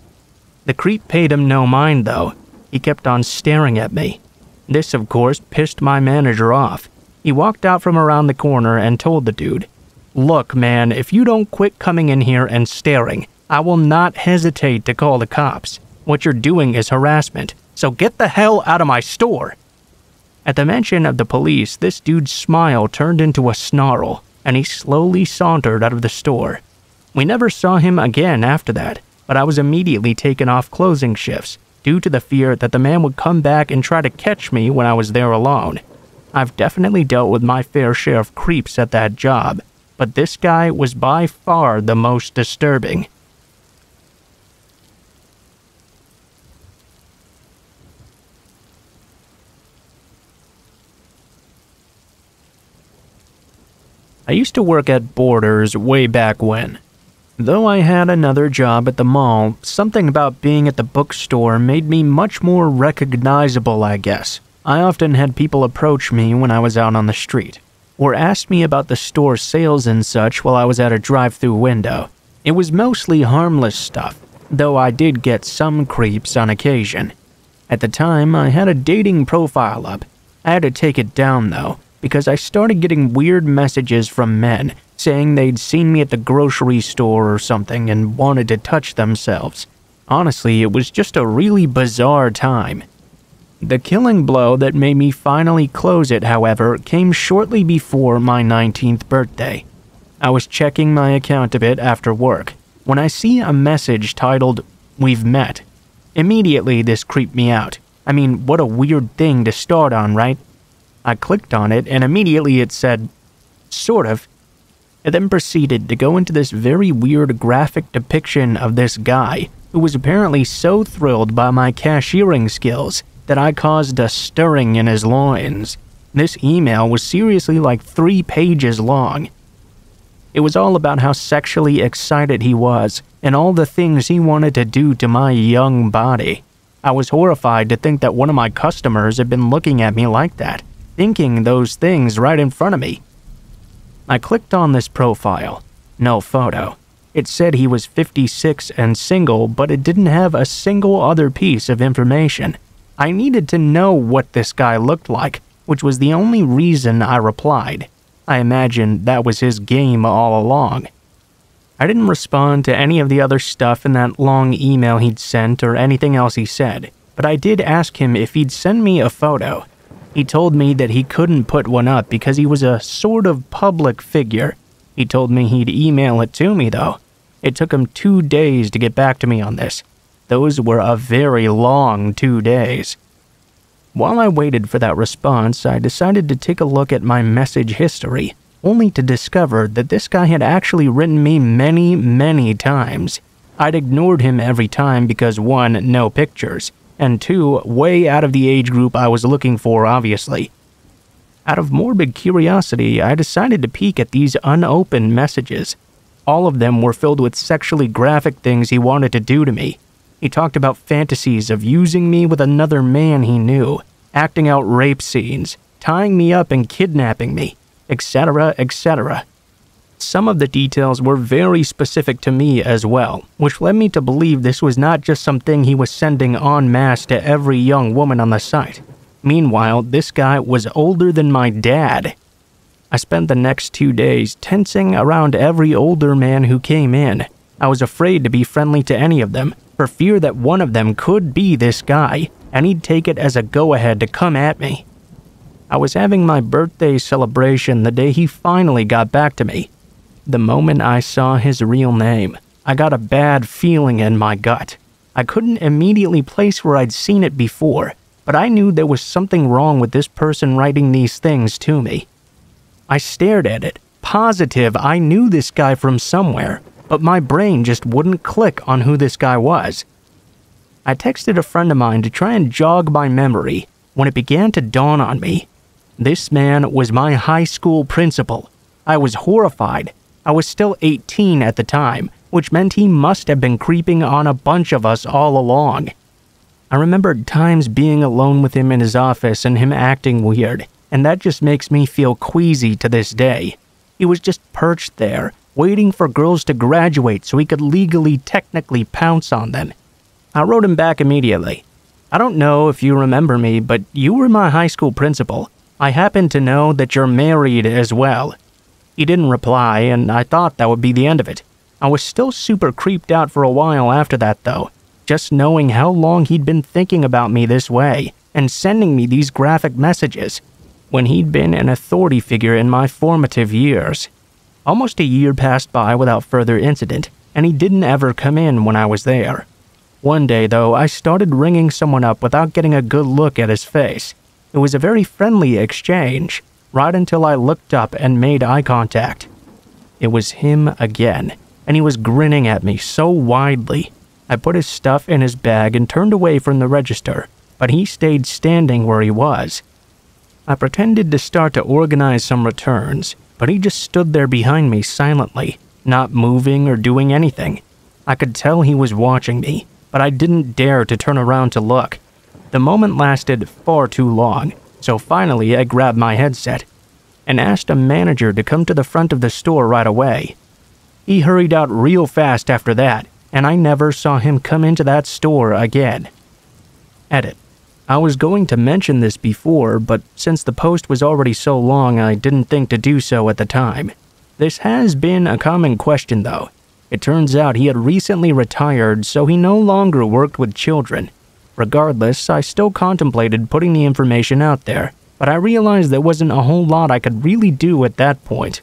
The creep paid him no mind though. He kept on staring at me. This, of course, pissed my manager off. He walked out from around the corner and told the dude, "Look, man, if you don't quit coming in here and staring, I will not hesitate to call the cops. What you're doing is harassment, so get the hell out of my store." At the mention of the police, this dude's smile turned into a snarl, and he slowly sauntered out of the store. We never saw him again after that, but I was immediately taken off closing shifts due to the fear that the man would come back and try to catch me when I was there alone. I've definitely dealt with my fair share of creeps at that job, but this guy was by far the most disturbing. I used to work at Borders way back when. Though I had another job at the mall, something about being at the bookstore made me much more recognizable, I guess. I often had people approach me when I was out on the street, or ask me about the store sales and such while I was at a drive-through window. It was mostly harmless stuff, though I did get some creeps on occasion. At the time, I had a dating profile up. I had to take it down though, because I started getting weird messages from men saying they'd seen me at the grocery store or something and wanted to touch themselves. Honestly, it was just a really bizarre time. The killing blow that made me finally close it, however, came shortly before my 19th birthday. I was checking my account a bit after work when I see a message titled, "We've met." Immediately, this creeped me out. I mean, what a weird thing to start on, right? I clicked on it and immediately it said, "Sort of." It then proceeded to go into this very weird graphic depiction of this guy who was apparently so thrilled by my cashiering skills that I caused a stirring in his loins. This email was seriously like 3 pages long. It was all about how sexually excited he was and all the things he wanted to do to my young body. I was horrified to think that one of my customers had been looking at me like that, thinking those things right in front of me. I clicked on this profile. No photo. It said he was 56 and single, but it didn't have a single other piece of information. I needed to know what this guy looked like, which was the only reason I replied. I imagined that was his game all along. I didn't respond to any of the other stuff in that long email he'd sent or anything else he said, but I did ask him if he'd send me a photo. He told me that he couldn't put one up because he was a sort of public figure. He told me he'd email it to me though. It took him 2 days to get back to me on this. Those were a very long 2 days. While I waited for that response, I decided to take a look at my message history, only to discover that this guy had actually written me many times. I'd ignored him every time because 1, no pictures, and 2, way out of the age group I was looking for, obviously. Out of morbid curiosity, I decided to peek at these unopened messages. All of them were filled with sexually graphic things he wanted to do to me. He talked about fantasies of using me with another man he knew, acting out rape scenes, tying me up and kidnapping me, etc., etc. Some of the details were very specific to me as well, which led me to believe this was not just something he was sending en masse to every young woman on the site. Meanwhile, this guy was older than my dad. I spent the next 2 days tensing around every older man who came in. I was afraid to be friendly to any of them, for fear that one of them could be this guy, and he'd take it as a go-ahead to come at me. I was having my birthday celebration the day he finally got back to me. The moment I saw his real name, I got a bad feeling in my gut. I couldn't immediately place where I'd seen it before, but I knew there was something wrong with this person writing these things to me. I stared at it, positive I knew this guy from somewhere, but my brain just wouldn't click on who this guy was. I texted a friend of mine to try and jog my memory when it began to dawn on me. This man was my high school principal. I was horrified. I was still 18 at the time, which meant he must have been creeping on a bunch of us all along. I remembered times being alone with him in his office and him acting weird, and that just makes me feel queasy to this day. He was just perched there, waiting for girls to graduate so he could legally, technically pounce on them. I wrote him back immediately. "I don't know if you remember me, but you were my high school principal. I happen to know that you're married as well." He didn't reply, and I thought that would be the end of it. I was still super creeped out for a while after that, though. just knowing how long he'd been thinking about me this way and sending me these graphic messages when he'd been an authority figure in my formative years. Almost a year passed by without further incident, and he didn't ever come in when I was there. One day, though, I started ringing someone up without getting a good look at his face. It was a very friendly exchange, right until I looked up and made eye contact. It was him again, and he was grinning at me so widely. I put his stuff in his bag and turned away from the register, but he stayed standing where he was. I pretended to start to organize some returns, but he just stood there behind me silently, not moving or doing anything. I could tell he was watching me, but I didn't dare to turn around to look. The moment lasted far too long, so finally I grabbed my headset and asked a manager to come to the front of the store right away. He hurried out real fast after that, and I never saw him come into that store again. Edit. I was going to mention this before, but since the post was already so long, I didn't think to do so at the time. This has been a common question, though. It turns out he had recently retired, so he no longer worked with children. Regardless, I still contemplated putting the information out there, but I realized there wasn't a whole lot I could really do at that point.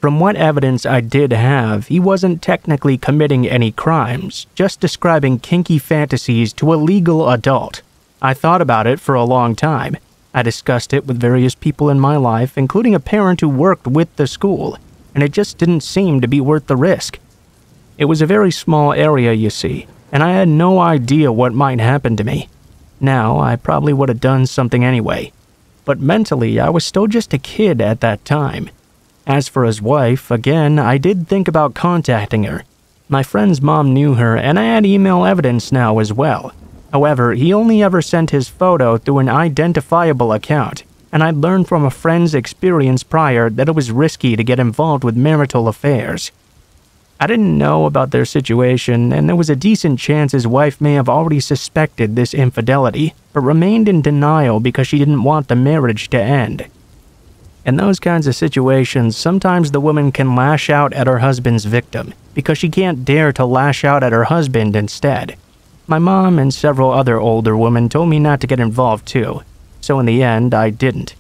From what evidence I did have, he wasn't technically committing any crimes, just describing kinky fantasies to a legal adult. I thought about it for a long time. I discussed it with various people in my life, including a parent who worked with the school, and it just didn't seem to be worth the risk. It was a very small area, you see, and I had no idea what might happen to me. Now, I probably would have done something anyway, but mentally, I was still just a kid at that time. As for his wife, again, I did think about contacting her. My friend's mom knew her, and I had email evidence now as well. However, he only ever sent his photo through an identifiable account, and I'd learned from a friend's experience prior that it was risky to get involved with marital affairs. I didn't know about their situation, and there was a decent chance his wife may have already suspected this infidelity, but remained in denial because she didn't want the marriage to end. In those kinds of situations, sometimes the woman can lash out at her husband's victim because she can't dare to lash out at her husband instead. My mom and several other older women told me not to get involved too, so in the end, I didn't.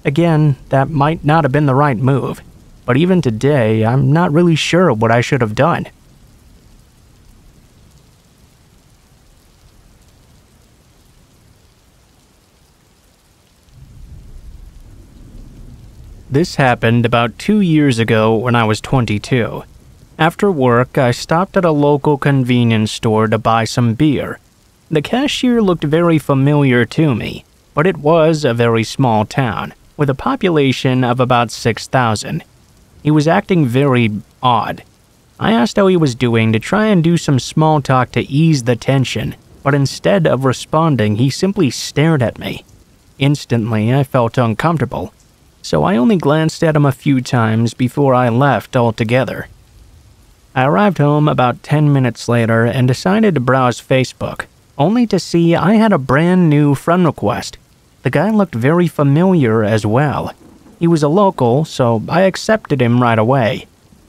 Again, that might not have been the right move, but even today, I'm not really sure what I should have done. This happened about 2 years ago when I was 22. After work, I stopped at a local convenience store to buy some beer. The cashier looked very familiar to me, but it was a very small town, with a population of about 6,000. He was acting very odd. I asked how he was doing to try and do some small talk to ease the tension, but instead of responding, he simply stared at me. Instantly, I felt uncomfortable, so I only glanced at him a few times before I left altogether. I arrived home about 10 minutes later and decided to browse Facebook, only to see I had a brand new friend request. The guy looked very familiar as well. He was a local, so I accepted him right away.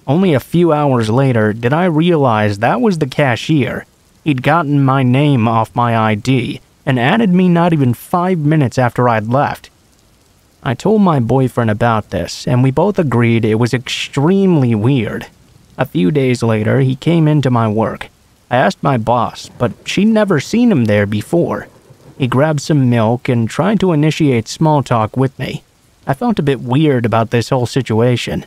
Only a few hours later did I realize that was the cashier. He'd gotten my name off my ID and added me not even 5 minutes after I'd left. I told my boyfriend about this, and we both agreed it was extremely weird. A few days later, he came into my work. I asked my boss, but she'd never seen him there before. He grabbed some milk and tried to initiate small talk with me. I felt a bit weird about this whole situation.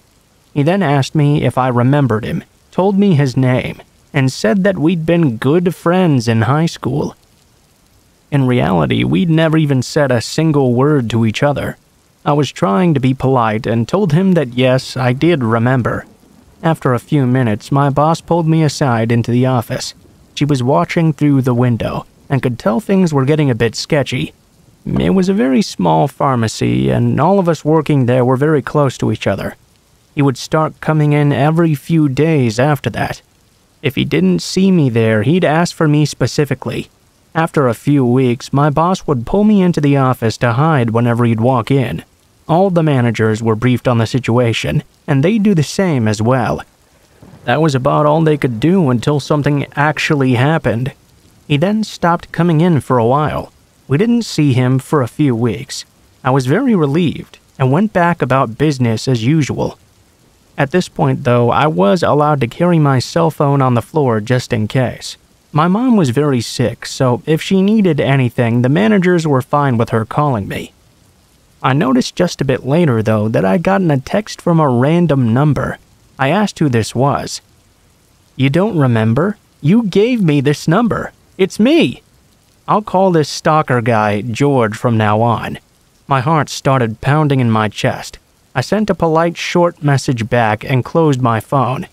He then asked me if I remembered him, told me his name, and said that we'd been good friends in high school. In reality, we'd never even said a single word to each other. I was trying to be polite and told him that yes, I did remember. After a few minutes, my boss pulled me aside into the office. She was watching through the window and could tell things were getting a bit sketchy. It was a very small pharmacy, and all of us working there were very close to each other. He would start coming in every few days after that. If he didn't see me there, he'd ask for me specifically. After a few weeks, my boss would pull me into the office to hide whenever he'd walk in. All the managers were briefed on the situation, and they'd do the same as well. That was about all they could do until something actually happened. He then stopped coming in for a while. We didn't see him for a few weeks. I was very relieved and went back about business as usual. At this point, though, I was allowed to carry my cell phone on the floor just in case. My mom was very sick, so if she needed anything, the managers were fine with her calling me. I noticed just a bit later, though, that I'd gotten a text from a random number. I asked who this was. "You don't remember? You gave me this number. It's me." I'll call this stalker guy George from now on. My heart started pounding in my chest. I sent a polite short message back and closed my phone.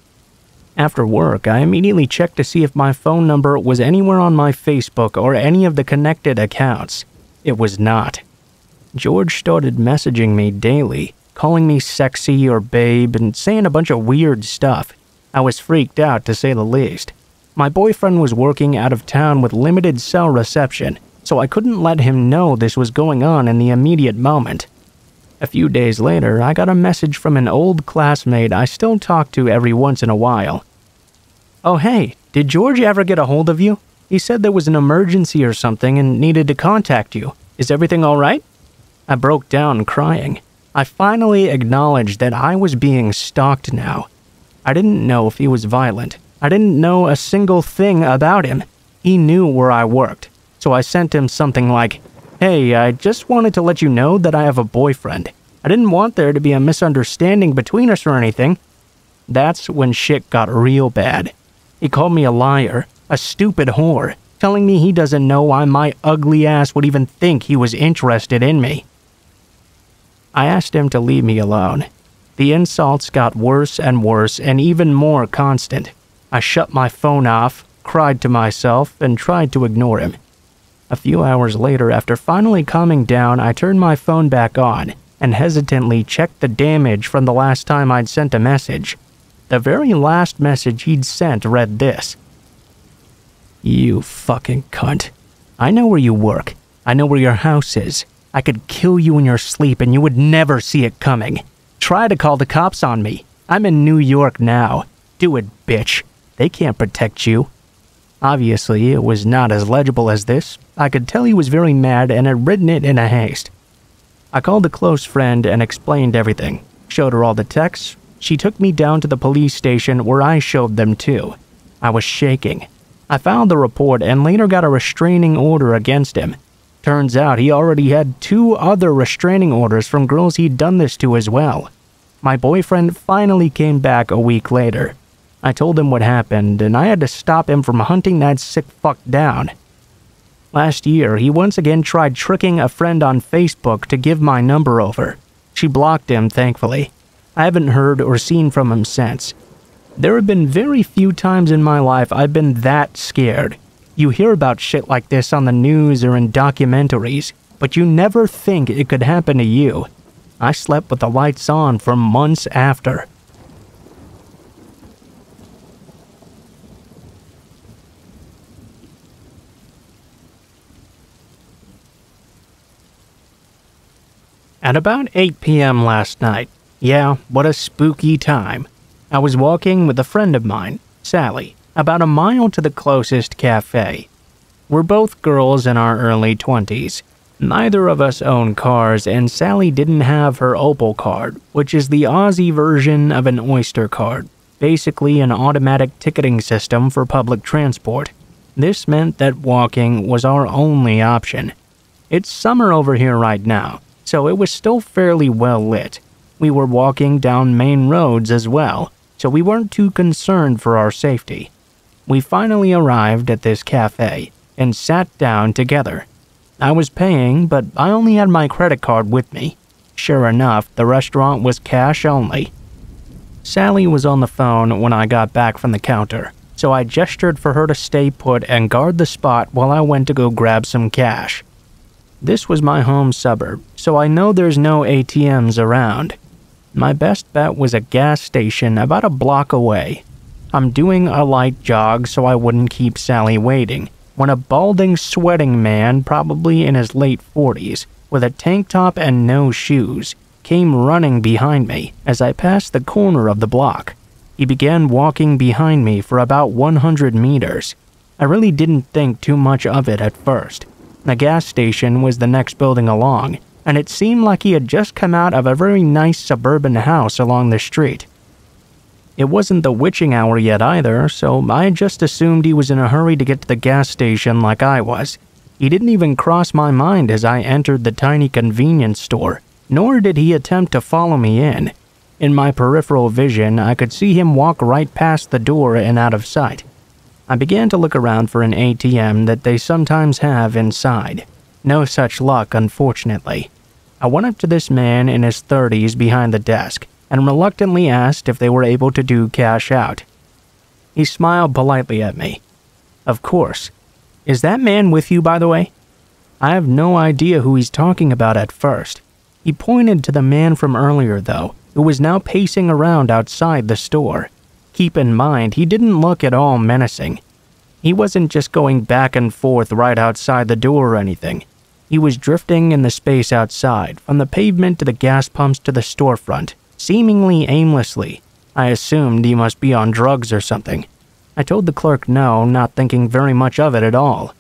After work, I immediately checked to see if my phone number was anywhere on my Facebook or any of the connected accounts. It was not. George started messaging me daily, calling me sexy or babe and saying a bunch of weird stuff. I was freaked out, to say the least. My boyfriend was working out of town with limited cell reception, so I couldn't let him know this was going on in the immediate moment. A few days later, I got a message from an old classmate I still talk to every once in a while. "Oh hey, did George ever get a hold of you? He said there was an emergency or something and needed to contact you. Is everything alright?" I broke down crying. I finally acknowledged that I was being stalked now. I didn't know if he was violent. I didn't know a single thing about him. He knew where I worked, so I sent him something like, "Hey, I just wanted to let you know that I have a boyfriend. I didn't want there to be a misunderstanding between us or anything." That's when shit got real bad. He called me a liar, a stupid whore, telling me he doesn't know why my ugly ass would even think he was interested in me. I asked him to leave me alone. The insults got worse and even more constant. I shut my phone off, cried to myself, and tried to ignore him. A few hours later, after finally calming down, I turned my phone back on and hesitantly checked the damage from the last time I'd sent a message. The very last message he'd sent read this: "You fucking cunt. I know where you work. I know where your house is. I could kill you in your sleep and you would never see it coming. Try to call the cops on me. I'm in New York now. Do it, bitch. They can't protect you." Obviously, it was not as legible as this. I could tell he was very mad and had written it in a haste. I called a close friend and explained everything. Showed her all the texts. She took me down to the police station where I showed them too. I was shaking. I filed the report and later got a restraining order against him. Turns out he already had 2 other restraining orders from girls he'd done this to as well. My boyfriend finally came back a week later. I told him what happened, and I had to stop him from hunting that sick fuck down. Last year, he once again tried tricking a friend on Facebook to give my number over. She blocked him, thankfully. I haven't heard or seen from him since. There have been very few times in my life I've been that scared. You hear about shit like this on the news or in documentaries, but you never think it could happen to you. I slept with the lights on for months after. At about 8 p.m. last night, yeah, what a spooky time, I was walking with a friend of mine, Sally, about a mile to the closest cafe. We're both girls in our early 20s. Neither of us own cars, and Sally didn't have her Opal card, which is the Aussie version of an Oyster card, basically an automatic ticketing system for public transport. This meant that walking was our only option. It's summer over here right now, so it was still fairly well lit. We were walking down main roads as well, so we weren't too concerned for our safety. We finally arrived at this cafe and sat down together. I was paying, but I only had my credit card with me. Sure enough, the restaurant was cash only. Sally was on the phone when I got back from the counter, so I gestured for her to stay put and guard the spot while I went to go grab some cash. This was my home suburb, so I know there's no ATMs around. My best bet was a gas station about a block away. I'm doing a light jog so I wouldn't keep Sally waiting, when a balding, sweating man, probably in his late 40s, with a tank top and no shoes, came running behind me as I passed the corner of the block. He began walking behind me for about 100 meters. I really didn't think too much of it at first. The gas station was the next building along, and it seemed like he had just come out of a very nice suburban house along the street. It wasn't the witching hour yet either, so I just assumed he was in a hurry to get to the gas station like I was. He didn't even cross my mind as I entered the tiny convenience store, nor did he attempt to follow me in. In my peripheral vision, I could see him walk right past the door and out of sight. I began to look around for an ATM that they sometimes have inside. No such luck, unfortunately. I went up to this man in his 30s behind the desk and reluctantly asked if they were able to do cash out. He smiled politely at me. Of course. Is that man with you, by the way? I have no idea who he's talking about at first. He pointed to the man from earlier, though, who was now pacing around outside the store. Keep in mind, he didn't look at all menacing. He wasn't just going back and forth right outside the door or anything. He was drifting in the space outside, from the pavement to the gas pumps to the storefront, seemingly aimlessly. I assumed he must be on drugs or something. I told the clerk no, not thinking very much of it at all.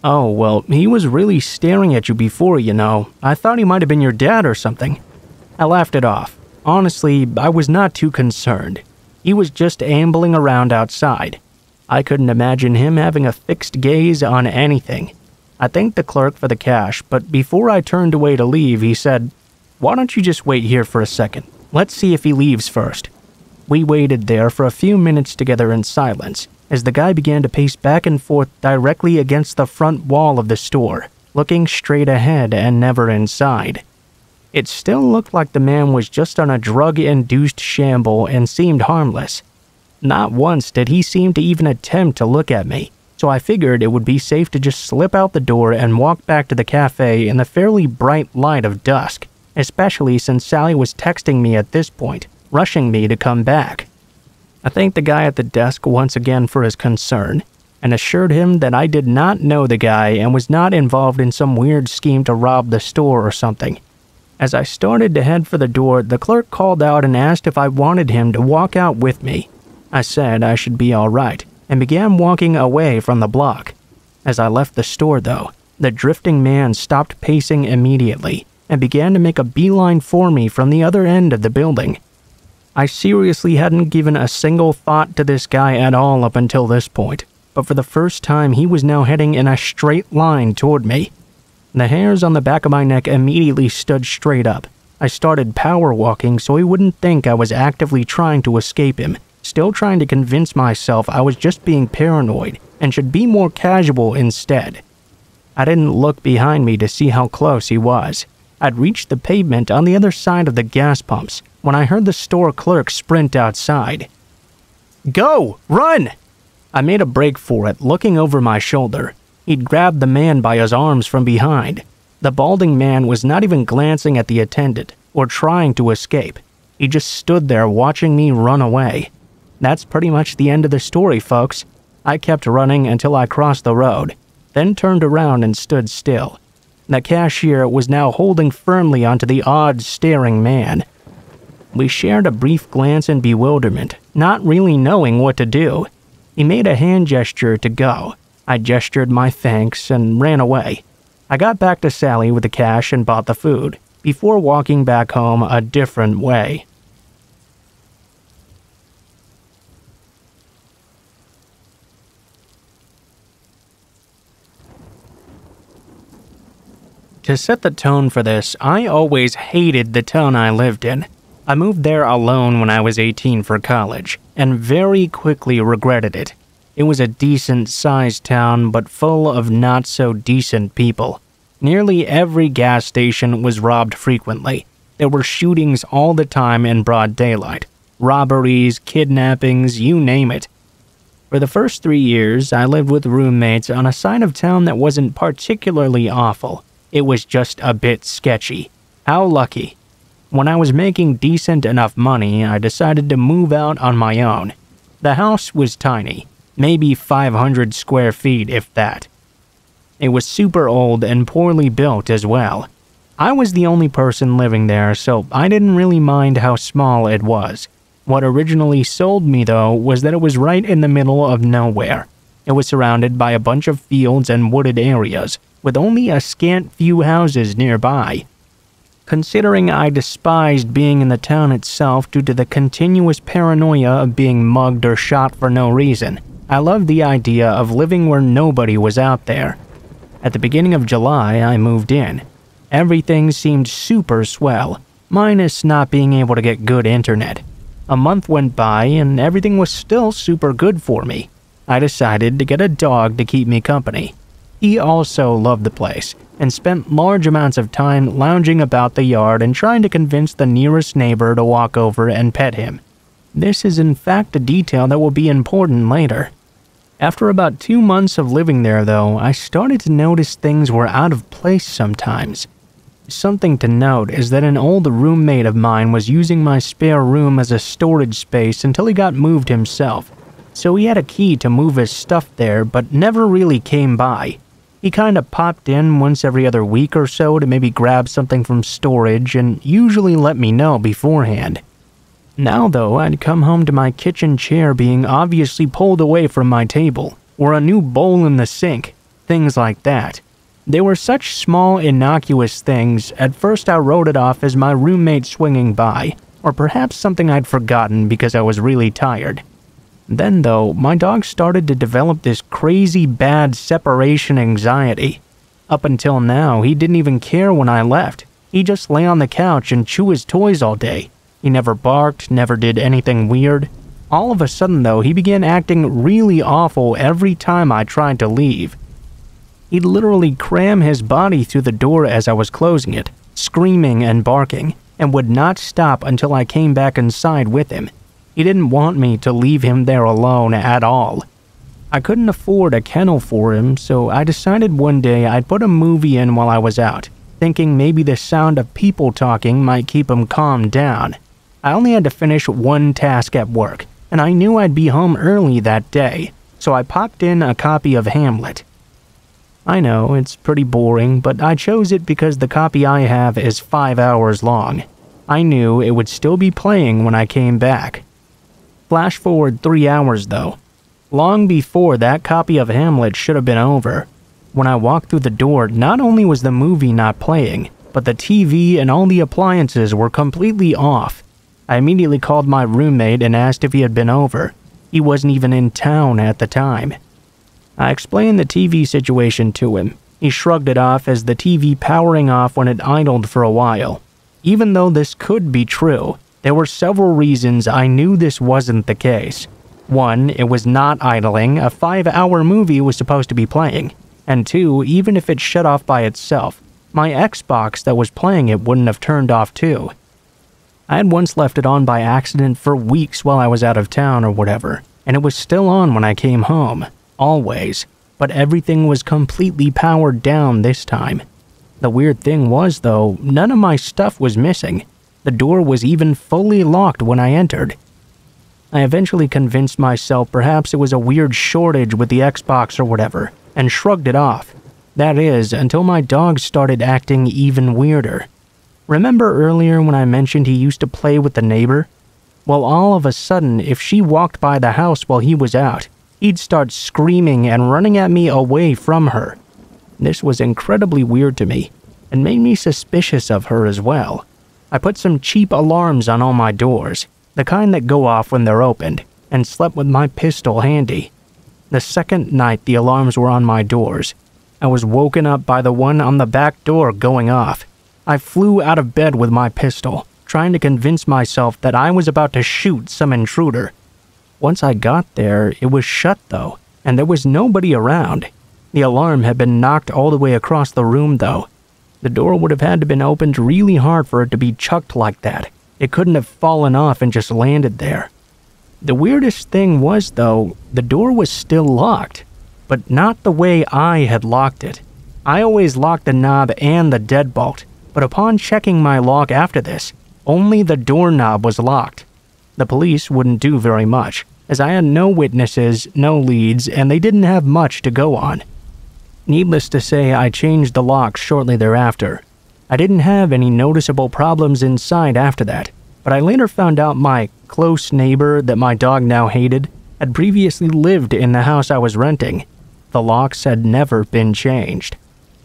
Oh, well, he was really staring at you before, you know. I thought he might have been your dad or something. I laughed it off. Honestly, I was not too concerned. He was just ambling around outside. I couldn't imagine him having a fixed gaze on anything. I thanked the clerk for the cash, but before I turned away to leave, he said, "Why don't you just wait here for a second? Let's see if he leaves first." We waited there for a few minutes together in silence, as the guy began to pace back and forth directly against the front wall of the store, looking straight ahead and never inside. It still looked like the man was just on a drug-induced shamble and seemed harmless. Not once did he seem to even attempt to look at me, so I figured it would be safe to just slip out the door and walk back to the cafe in the fairly bright light of dusk, especially since Sally was texting me at this point, rushing me to come back. I thanked the guy at the desk once again for his concern, and assured him that I did not know the guy and was not involved in some weird scheme to rob the store or something. As I started to head for the door, the clerk called out and asked if I wanted him to walk out with me. I said I should be all right, and began walking away from the block. As I left the store, though, the drifting man stopped pacing immediately and began to make a beeline for me from the other end of the building. I seriously hadn't given a single thought to this guy at all up until this point, but for the first time he was now heading in a straight line toward me. The hairs on the back of my neck immediately stood straight up. I started power walking so he wouldn't think I was actively trying to escape him, still trying to convince myself I was just being paranoid and should be more casual instead. I didn't look behind me to see how close he was. I'd reached the pavement on the other side of the gas pumps when I heard the store clerk sprint outside. "Go! Run!" I made a break for it, looking over my shoulder. He'd grabbed the man by his arms from behind. The balding man was not even glancing at the attendant or trying to escape. He just stood there watching me run away. That's pretty much the end of the story, folks. I kept running until I crossed the road, then turned around and stood still. The cashier was now holding firmly onto the odd, staring man. We shared a brief glance in bewilderment, not really knowing what to do. He made a hand gesture to go. I gestured my thanks and ran away. I got back to Sally with the cash and bought the food, before walking back home a different way. To set the tone for this, I always hated the town I lived in. I moved there alone when I was 18 for college, and very quickly regretted it. It was a decent-sized town, but full of not-so-decent people. Nearly every gas station was robbed frequently. There were shootings all the time in broad daylight. Robberies, kidnappings, you name it. For the first 3 years, I lived with roommates on a side of town that wasn't particularly awful. It was just a bit sketchy. How lucky. When I was making decent enough money, I decided to move out on my own. The house was tiny. Maybe 500 square feet, if that. It was super old and poorly built as well. I was the only person living there, so I didn't really mind how small it was. What originally sold me, though, was that it was right in the middle of nowhere. It was surrounded by a bunch of fields and wooded areas, with only a scant few houses nearby. Considering I despised being in the town itself due to the continuous paranoia of being mugged or shot for no reason, I loved the idea of living where nobody was out there. At the beginning of July, I moved in. Everything seemed super swell, minus not being able to get good internet. A month went by and everything was still super good for me. I decided to get a dog to keep me company. He also loved the place and spent large amounts of time lounging about the yard and trying to convince the nearest neighbor to walk over and pet him. This is in fact a detail that will be important later. After about 2 months of living there though, I started to notice things were out of place sometimes. Something to note is that an old roommate of mine was using my spare room as a storage space until he got moved himself, so he had a key to move his stuff there but never really came by. He kinda popped in once every other week or so to maybe grab something from storage and usually let me know beforehand. Now though, I'd come home to my kitchen chair being obviously pulled away from my table, or a new bowl in the sink, things like that. They were such small, innocuous things, at first I wrote it off as my roommate swinging by, or perhaps something I'd forgotten because I was really tired. Then though, my dog started to develop this crazy bad separation anxiety. Up until now, he didn't even care when I left. He'd just lay on the couch and chew his toys all day. He never barked, never did anything weird. All of a sudden though, he began acting really awful every time I tried to leave. He'd literally cram his body through the door as I was closing it, screaming and barking, and would not stop until I came back inside with him. He didn't want me to leave him there alone at all. I couldn't afford a kennel for him, so I decided one day I'd put a movie in while I was out, thinking maybe the sound of people talking might keep him calmed down. I only had to finish one task at work, and I knew I'd be home early that day, so I popped in a copy of Hamlet. I know, it's pretty boring, but I chose it because the copy I have is 5 hours long. I knew it would still be playing when I came back. Flash forward 3 hours though. Long before that copy of Hamlet should have been over. When I walked through the door, not only was the movie not playing, but the TV and all the appliances were completely off. I immediately called my roommate and asked if he had been over. He wasn't even in town at the time. I explained the TV situation to him. He shrugged it off as the TV powering off when it idled for a while. Even though this could be true, there were several reasons I knew this wasn't the case. 1, it was not idling, a 5-hour movie was supposed to be playing. And 2, even if it shut off by itself, my Xbox that was playing it wouldn't have turned off too. I had once left it on by accident for weeks while I was out of town or whatever, and it was still on when I came home, always, but everything was completely powered down this time. The weird thing was though, none of my stuff was missing. The door was even fully locked when I entered. I eventually convinced myself perhaps it was a weird shortage with the Xbox or whatever, and shrugged it off. That is, until my dog started acting even weirder. Remember earlier when I mentioned he used to play with the neighbor? Well, all of a sudden, if she walked by the house while he was out, he'd start screaming and running at me away from her. This was incredibly weird to me, and made me suspicious of her as well. I put some cheap alarms on all my doors, the kind that go off when they're opened, and slept with my pistol handy. The second night the alarms were on my doors, I was woken up by the one on the back door going off. I flew out of bed with my pistol, trying to convince myself that I was about to shoot some intruder. Once I got there, it was shut though, and there was nobody around. The alarm had been knocked all the way across the room though. The door would have had to have been opened really hard for it to be chucked like that. It couldn't have fallen off and just landed there. The weirdest thing was though, the door was still locked, but not the way I had locked it. I always locked the knob and the deadbolt, but upon checking my lock after this, only the doorknob was locked. The police wouldn't do very much, as I had no witnesses, no leads, and they didn't have much to go on. Needless to say, I changed the lock shortly thereafter. I didn't have any noticeable problems inside after that, but I later found out my close neighbor that my dog now hated had previously lived in the house I was renting. The locks had never been changed.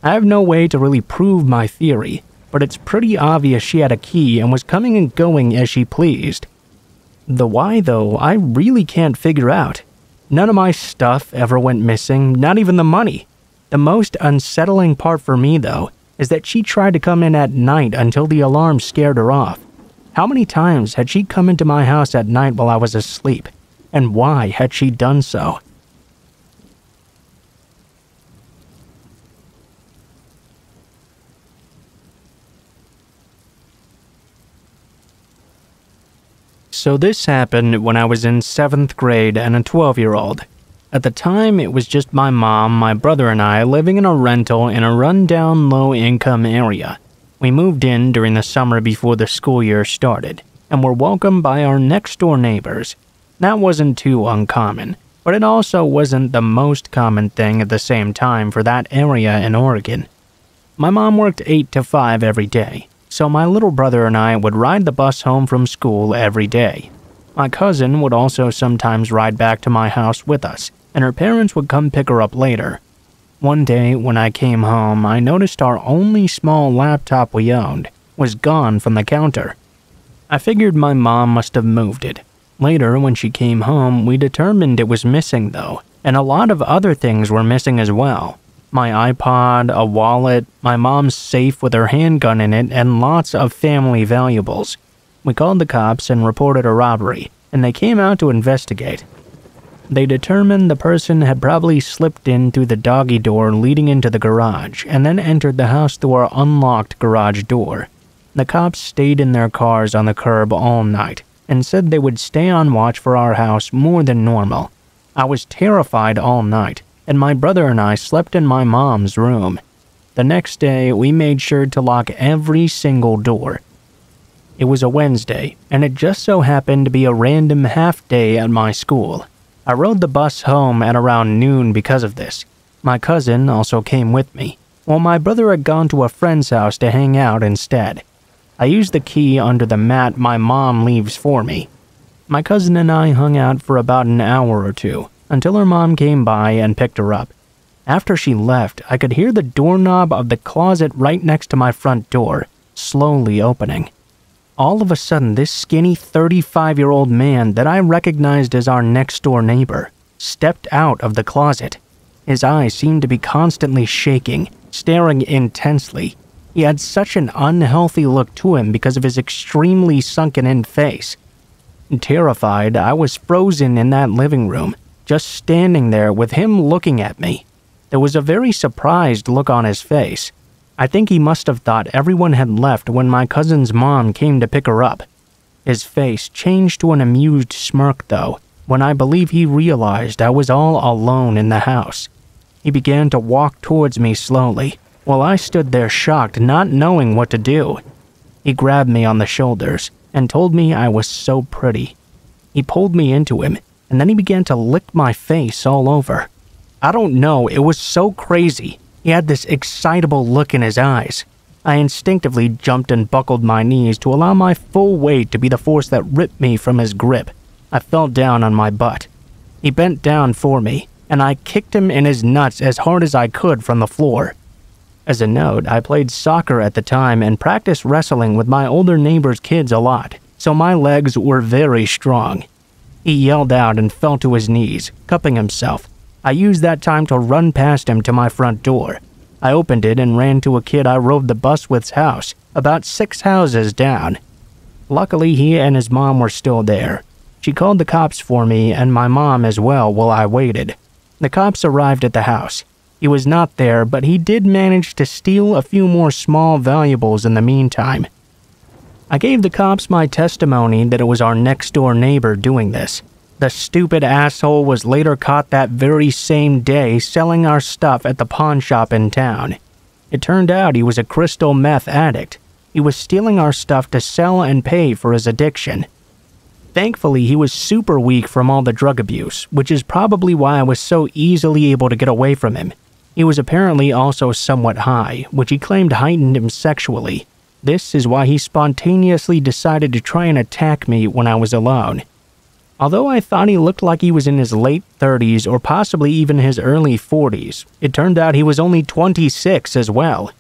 I have no way to really prove my theory, but it's pretty obvious she had a key and was coming and going as she pleased. The why, though, I really can't figure out. None of my stuff ever went missing, not even the money. The most unsettling part for me, though, is that she tried to come in at night until the alarm scared her off. How many times had she come into my house at night while I was asleep? And why had she done so? So this happened when I was in 7th grade and a 12-year-old. At the time, it was just my mom, my brother, and I living in a rental in a rundown low-income area. We moved in during the summer before the school year started, and were welcomed by our next-door neighbors. That wasn't too uncommon, but it also wasn't the most common thing at the same time for that area in Oregon. My mom worked 8 to 5 every day, so my little brother and I would ride the bus home from school every day. My cousin would also sometimes ride back to my house with us, and her parents would come pick her up later. One day when I came home, I noticed our only small laptop we owned was gone from the counter. I figured my mom must have moved it. Later, when she came home, we determined it was missing though, and a lot of other things were missing as well. My iPod, a wallet, my mom's safe with her handgun in it, and lots of family valuables. We called the cops and reported a robbery, and they came out to investigate. They determined the person had probably slipped in through the doggy door leading into the garage, and then entered the house through our unlocked garage door. The cops stayed in their cars on the curb all night, and said they would stay on watch for our house more than normal. I was terrified all night, and my brother and I slept in my mom's room. The next day, we made sure to lock every single door. It was a Wednesday, and it just so happened to be a random half-day at my school. I rode the bus home at around noon because of this. My cousin also came with me, while my brother had gone to a friend's house to hang out instead. I used the key under the mat my mom leaves for me. My cousin and I hung out for about an hour or two, until her mom came by and picked her up. After she left, I could hear the doorknob of the closet right next to my front door slowly opening. All of a sudden, this skinny 35-year-old man that I recognized as our next-door neighbor stepped out of the closet. His eyes seemed to be constantly shaking, staring intensely. He had such an unhealthy look to him because of his extremely sunken-in face. Terrified, I was frozen in that living room, just standing there with him looking at me. There was a very surprised look on his face. I think he must have thought everyone had left when my cousin's mom came to pick her up. His face changed to an amused smirk, though, when I believe he realized I was all alone in the house. He began to walk towards me slowly, while I stood there shocked, not knowing what to do. He grabbed me on the shoulders and told me I was so pretty. He pulled me into him, and then he began to lick my face all over. I don't know, it was so crazy. He had this excitable look in his eyes. I instinctively jumped and buckled my knees to allow my full weight to be the force that ripped me from his grip. I fell down on my butt. He bent down for me, and I kicked him in his nuts as hard as I could from the floor. As a note, I played soccer at the time and practiced wrestling with my older neighbor's kids a lot, so my legs were very strong. He yelled out and fell to his knees, cupping himself. I used that time to run past him to my front door. I opened it and ran to a kid I rode the bus with's house, about 6 houses down. Luckily, he and his mom were still there. She called the cops for me and my mom as well while I waited. The cops arrived at the house. He was not there, but he did manage to steal a few more small valuables in the meantime. I gave the cops my testimony that it was our next-door neighbor doing this. The stupid asshole was later caught that very same day selling our stuff at the pawn shop in town. It turned out he was a crystal meth addict. He was stealing our stuff to sell and pay for his addiction. Thankfully, he was super weak from all the drug abuse, which is probably why I was so easily able to get away from him. He was apparently also somewhat high, which he claimed heightened him sexually. This is why he spontaneously decided to try and attack me when I was alone. Although I thought he looked like he was in his late 30s or possibly even his early 40s, it turned out he was only 26 as well.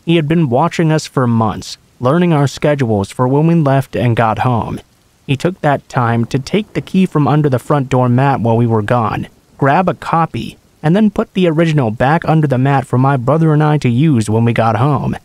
He had been watching us for months, learning our schedules for when we left and got home. He took that time to take the key from under the front door mat while we were gone, grab a copy, and then put the original back under the mat for my brother and I to use when we got home.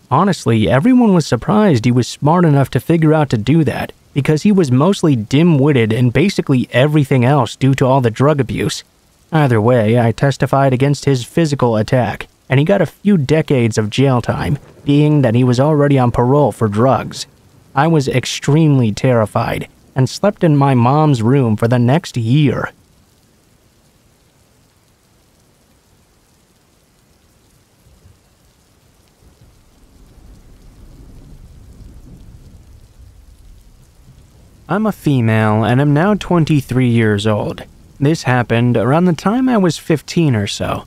Honestly, everyone was surprised he was smart enough to figure out to do that, because he was mostly dim-witted and basically everything else due to all the drug abuse. Either way, I testified against his physical attack, and he got a few decades of jail time, being that he was already on parole for drugs. I was extremely terrified, and slept in my mom's room for the next year. I'm a female and am now 23 years old. This happened around the time I was 15 or so.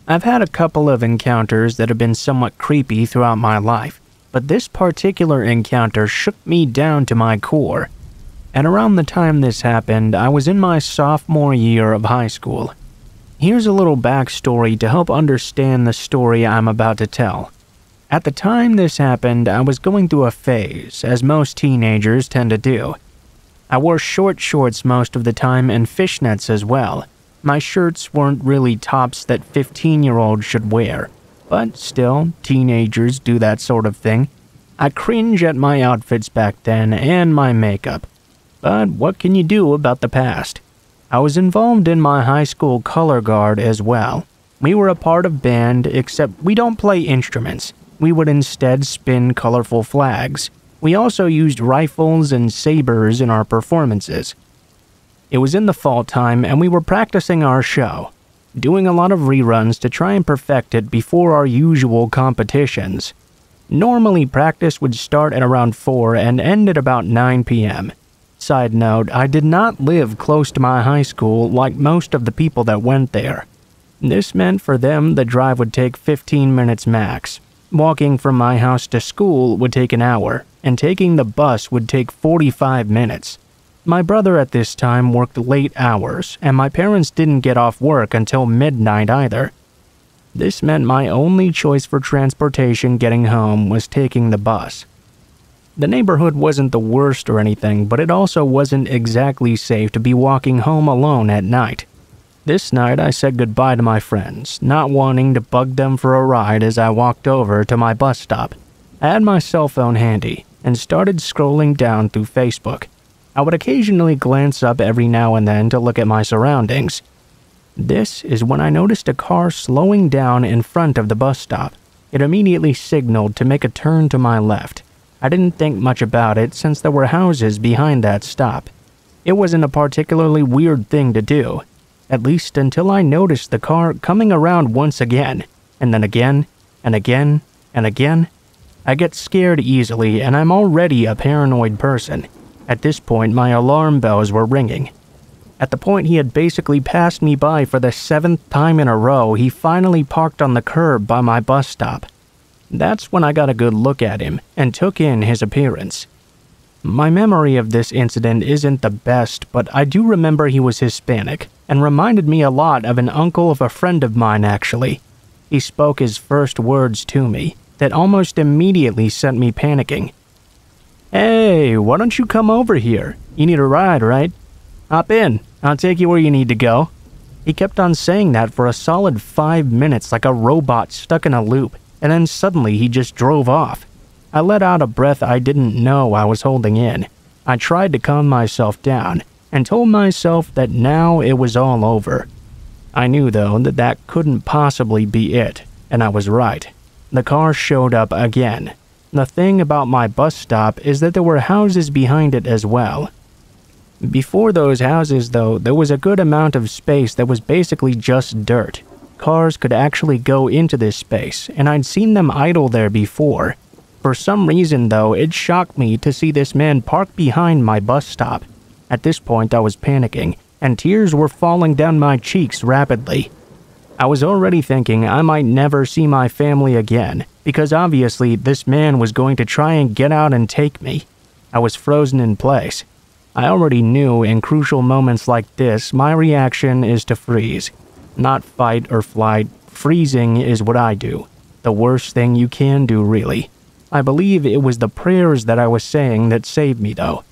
I've had a couple of encounters that have been somewhat creepy throughout my life, but this particular encounter shook me down to my core. And around the time this happened, I was in my sophomore year of high school. Here's a little backstory to help understand the story I'm about to tell. At the time this happened, I was going through a phase, as most teenagers tend to do. I wore short shorts most of the time and fishnets as well. My shirts weren't really tops that 15-year-olds should wear, but still, teenagers do that sort of thing. I cringe at my outfits back then and my makeup. But what can you do about the past? I was involved in my high school color guard as well. We were a part of band, except we don't play instruments. We would instead spin colorful flags. We also used rifles and sabers in our performances. It was in the fall time and we were practicing our show, doing a lot of reruns to try and perfect it before our usual competitions. Normally practice would start at around 4 and end at about 9 p.m. Side note, I did not live close to my high school like most of the people that went there. This meant for them the drive would take 15 minutes max. Walking from my house to school would take an hour, and taking the bus would take 45 minutes. My brother at this time worked late hours, and my parents didn't get off work until midnight either. This meant my only choice for transportation getting home was taking the bus. The neighborhood wasn't the worst or anything, but it also wasn't exactly safe to be walking home alone at night. This night I said goodbye to my friends, not wanting to bug them for a ride as I walked over to my bus stop. I had my cell phone handy and started scrolling down through Facebook. I would occasionally glance up every now and then to look at my surroundings. This is when I noticed a car slowing down in front of the bus stop. It immediately signaled to make a turn to my left. I didn't think much about it since there were houses behind that stop. It wasn't a particularly weird thing to do, at least until I noticed the car coming around once again, and then again, and again, and again. I get scared easily, and I'm already a paranoid person. At this point, my alarm bells were ringing. At the point he had basically passed me by for the 7th time in a row, he finally parked on the curb by my bus stop. That's when I got a good look at him and took in his appearance. My memory of this incident isn't the best, but I do remember he was Hispanic and reminded me a lot of an uncle of a friend of mine actually. He spoke his first words to me that almost immediately sent me panicking. "Hey, why don't you come over here? You need a ride, right? Hop in, I'll take you where you need to go." He kept on saying that for a solid 5 minutes like a robot stuck in a loop, and then suddenly he just drove off. I let out a breath I didn't know I was holding in. I tried to calm myself down and told myself that now it was all over. I knew though that that couldn't possibly be it, and I was right. The car showed up again. The thing about my bus stop is that there were houses behind it as well. Before those houses though, there was a good amount of space that was basically just dirt. Cars could actually go into this space, and I'd seen them idle there before. For some reason though, it shocked me to see this man park behind my bus stop. At this point I was panicking, and tears were falling down my cheeks rapidly. I was already thinking I might never see my family again, because obviously this man was going to try and get out and take me. I was frozen in place. I already knew in crucial moments like this, my reaction is to freeze. Not fight or flight. Freezing is what I do. The worst thing you can do, really. I believe it was the prayers that I was saying that saved me, though.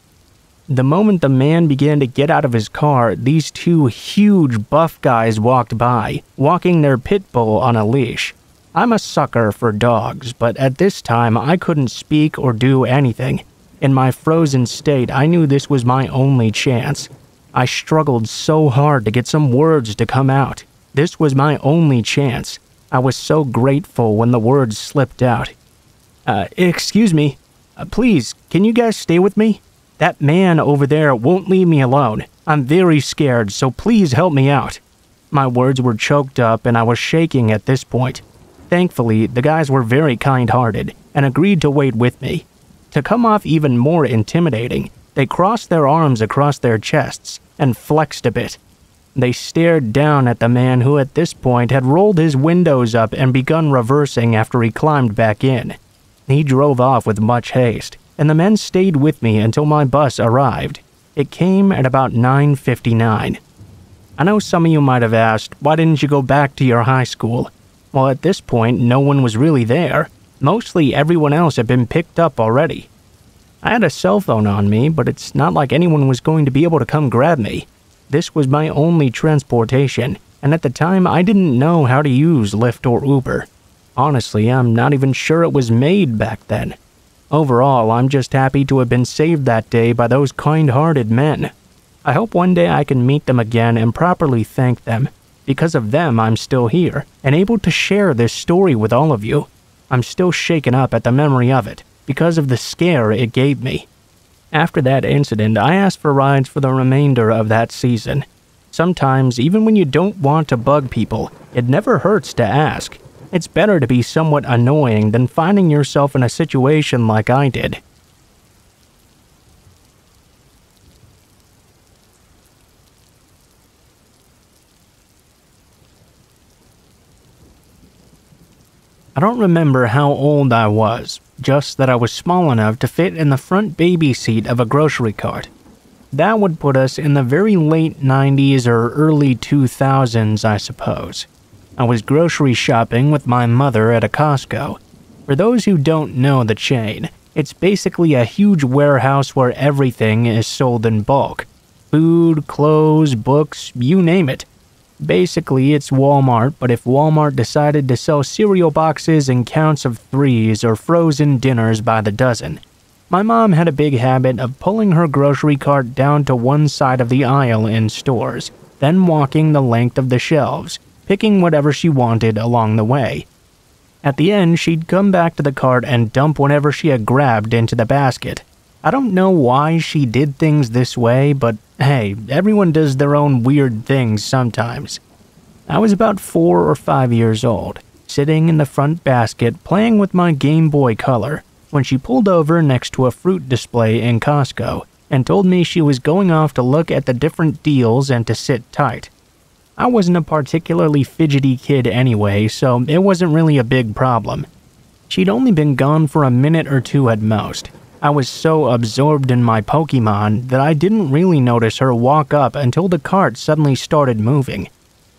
The moment the man began to get out of his car, these two huge buff guys walked by, walking their pit bull on a leash. I'm a sucker for dogs, but at this time I couldn't speak or do anything. In my frozen state, I knew this was my only chance. I struggled so hard to get some words to come out. This was my only chance. I was so grateful when the words slipped out. Excuse me. Please, can you guys stay with me? That man over there won't leave me alone. I'm very scared, so please help me out. My words were choked up and I was shaking at this point. Thankfully, the guys were very kind-hearted and agreed to wait with me. To come off even more intimidating, they crossed their arms across their chests and flexed a bit. They stared down at the man who at this point had rolled his windows up and begun reversing after he climbed back in. He drove off with much haste, and the men stayed with me until my bus arrived. It came at about 9:59. I know some of you might have asked, why didn't you go back to your high school? Well, at this point, no one was really there. Mostly everyone else had been picked up already. I had a cell phone on me, but it's not like anyone was going to be able to come grab me. This was my only transportation, and at the time I didn't know how to use Lyft or Uber. Honestly, I'm not even sure it was made back then. Overall, I'm just happy to have been saved that day by those kind-hearted men. I hope one day I can meet them again and properly thank them. Because of them, I'm still here, and able to share this story with all of you. I'm still shaken up at the memory of it, because of the scare it gave me. After that incident, I asked for rides for the remainder of that season. Sometimes, even when you don't want to bug people, it never hurts to ask. It's better to be somewhat annoying than finding yourself in a situation like I did. I don't remember how old I was, just that I was small enough to fit in the front baby seat of a grocery cart. That would put us in the very late 90s or early 2000s, I suppose. I was grocery shopping with my mother at a Costco. For those who don't know the chain, it's basically a huge warehouse where everything is sold in bulk. Food, clothes, books, you name it. Basically, it's Walmart, but if Walmart decided to sell cereal boxes in counts of 3s or frozen dinners by the dozen. My mom had a big habit of pulling her grocery cart down to one side of the aisle in stores, then walking the length of the shelves, picking whatever she wanted along the way. At the end, she'd come back to the cart and dump whatever she had grabbed into the basket. I don't know why she did things this way, but hey, everyone does their own weird things sometimes. I was about 4 or 5 years old, sitting in the front basket playing with my Game Boy Color, when she pulled over next to a fruit display in Costco and told me she was going off to look at the different deals and to sit tight. I wasn't a particularly fidgety kid anyway, so it wasn't really a big problem. She'd only been gone for a minute or two at most. I was so absorbed in my Pokemon that I didn't really notice her walk up until the cart suddenly started moving.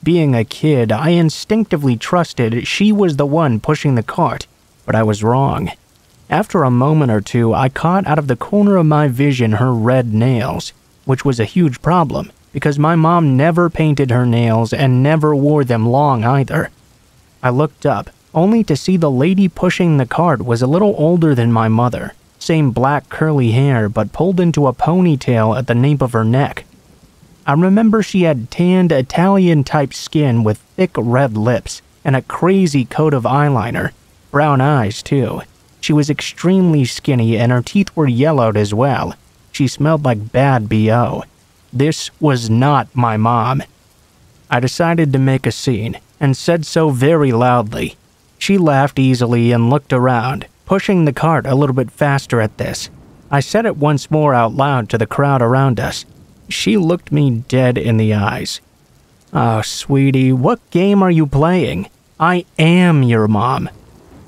Being a kid, I instinctively trusted she was the one pushing the cart, but I was wrong. After a moment or two, I caught out of the corner of my vision her red nails, which was a huge problem because my mom never painted her nails and never wore them long either. I looked up, only to see the lady pushing the cart was a little older than my mother. Same black curly hair, but pulled into a ponytail at the nape of her neck. I remember she had tanned Italian-type skin with thick red lips and a crazy coat of eyeliner. Brown eyes, too. She was extremely skinny and her teeth were yellowed as well. She smelled like bad BO. This was not my mom. I decided to make a scene and said so very loudly. She laughed easily and looked around, pushing the cart a little bit faster at this. I said it once more out loud to the crowd around us. She looked me dead in the eyes. "Oh, sweetie, what game are you playing? I am your mom."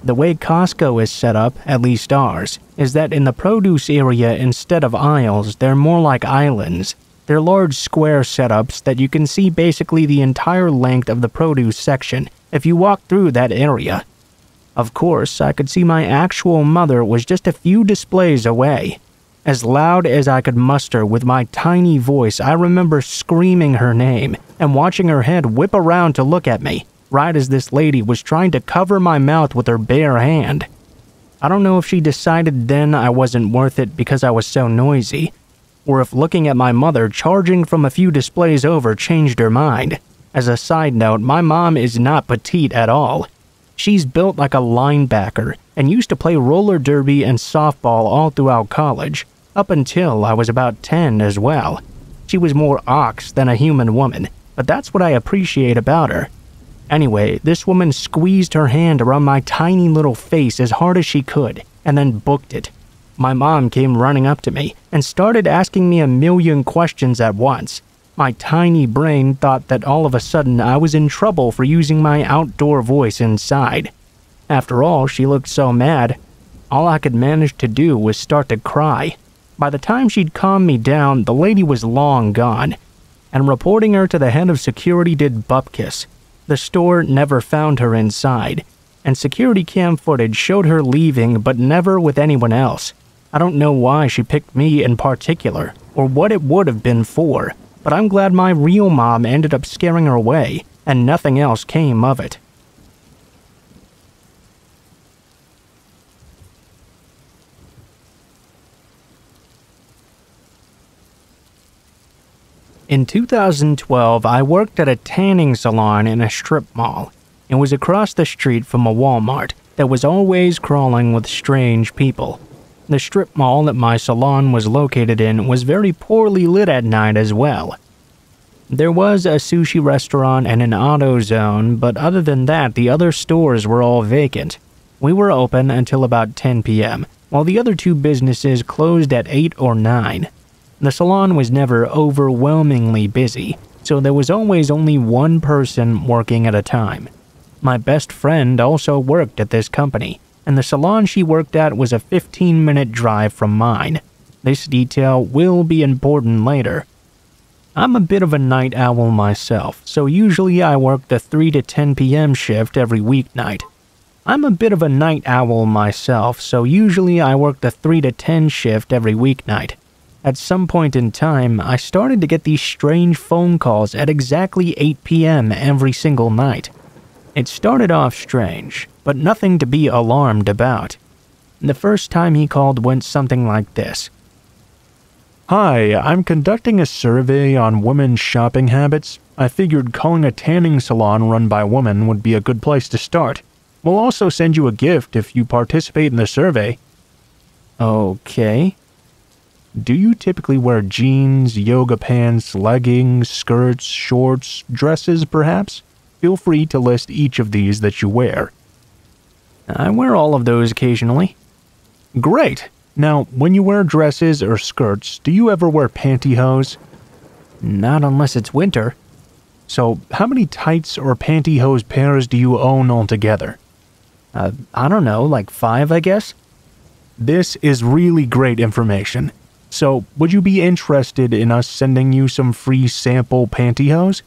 The way Costco is set up, at least ours, is that in the produce area instead of aisles, they're more like islands. They're large square setups that you can see basically the entire length of the produce section if you walk through that area. Of course, I could see my actual mother was just a few displays away. As loud as I could muster with my tiny voice, I remember screaming her name and watching her head whip around to look at me, right as this lady was trying to cover my mouth with her bare hand. I don't know if she decided then I wasn't worth it because I was so noisy, or if looking at my mother charging from a few displays over changed her mind. As a side note, my mom is not petite at all. She's built like a linebacker and used to play roller derby and softball all throughout college, up until I was about 10 as well. She was more ox than a human woman, but that's what I appreciate about her. Anyway, this woman squeezed her hand around my tiny little face as hard as she could, and then booked it. My mom came running up to me and started asking me a million questions at once. My tiny brain thought that all of a sudden I was in trouble for using my outdoor voice inside. After all, she looked so mad. All I could manage to do was start to cry. By the time she'd calmed me down, the lady was long gone, and reporting her to the head of security did bupkis. The store never found her inside, and security cam footage showed her leaving but never with anyone else. I don't know why she picked me in particular, or what it would have been for, but I'm glad my real mom ended up scaring her away, and nothing else came of it. In 2012, I worked at a tanning salon in a strip mall. It was across the street from a Walmart that was always crawling with strange people. The strip mall that my salon was located in was very poorly lit at night as well. There was a sushi restaurant and an auto zone, but other than that, the other stores were all vacant. We were open until about 10 p.m., while the other two businesses closed at 8 or 9. The salon was never overwhelmingly busy, so there was always only one person working at a time. My best friend also worked at this company, and the salon she worked at was a 15-minute drive from mine. This detail will be important later. I'm a bit of a night owl myself, so usually I work the 3 to 10 p.m. shift every weeknight. At some point in time, I started to get these strange phone calls at exactly 8 p.m. every single night. It started off strange, but nothing to be alarmed about. The first time he called went something like this. Hi, I'm conducting a survey on women's shopping habits. I figured calling a tanning salon run by women would be a good place to start. We'll also send you a gift if you participate in the survey. Okay. Do you typically wear jeans, yoga pants, leggings, skirts, shorts, dresses perhaps? Feel free to list each of these that you wear. I wear all of those occasionally. Great! Now, when you wear dresses or skirts, do you ever wear pantyhose? Not unless it's winter. So, how many tights or pantyhose pairs do you own altogether? I don't know, like 5, I guess? This is really great information. So, would you be interested in us sending you some free sample pantyhose?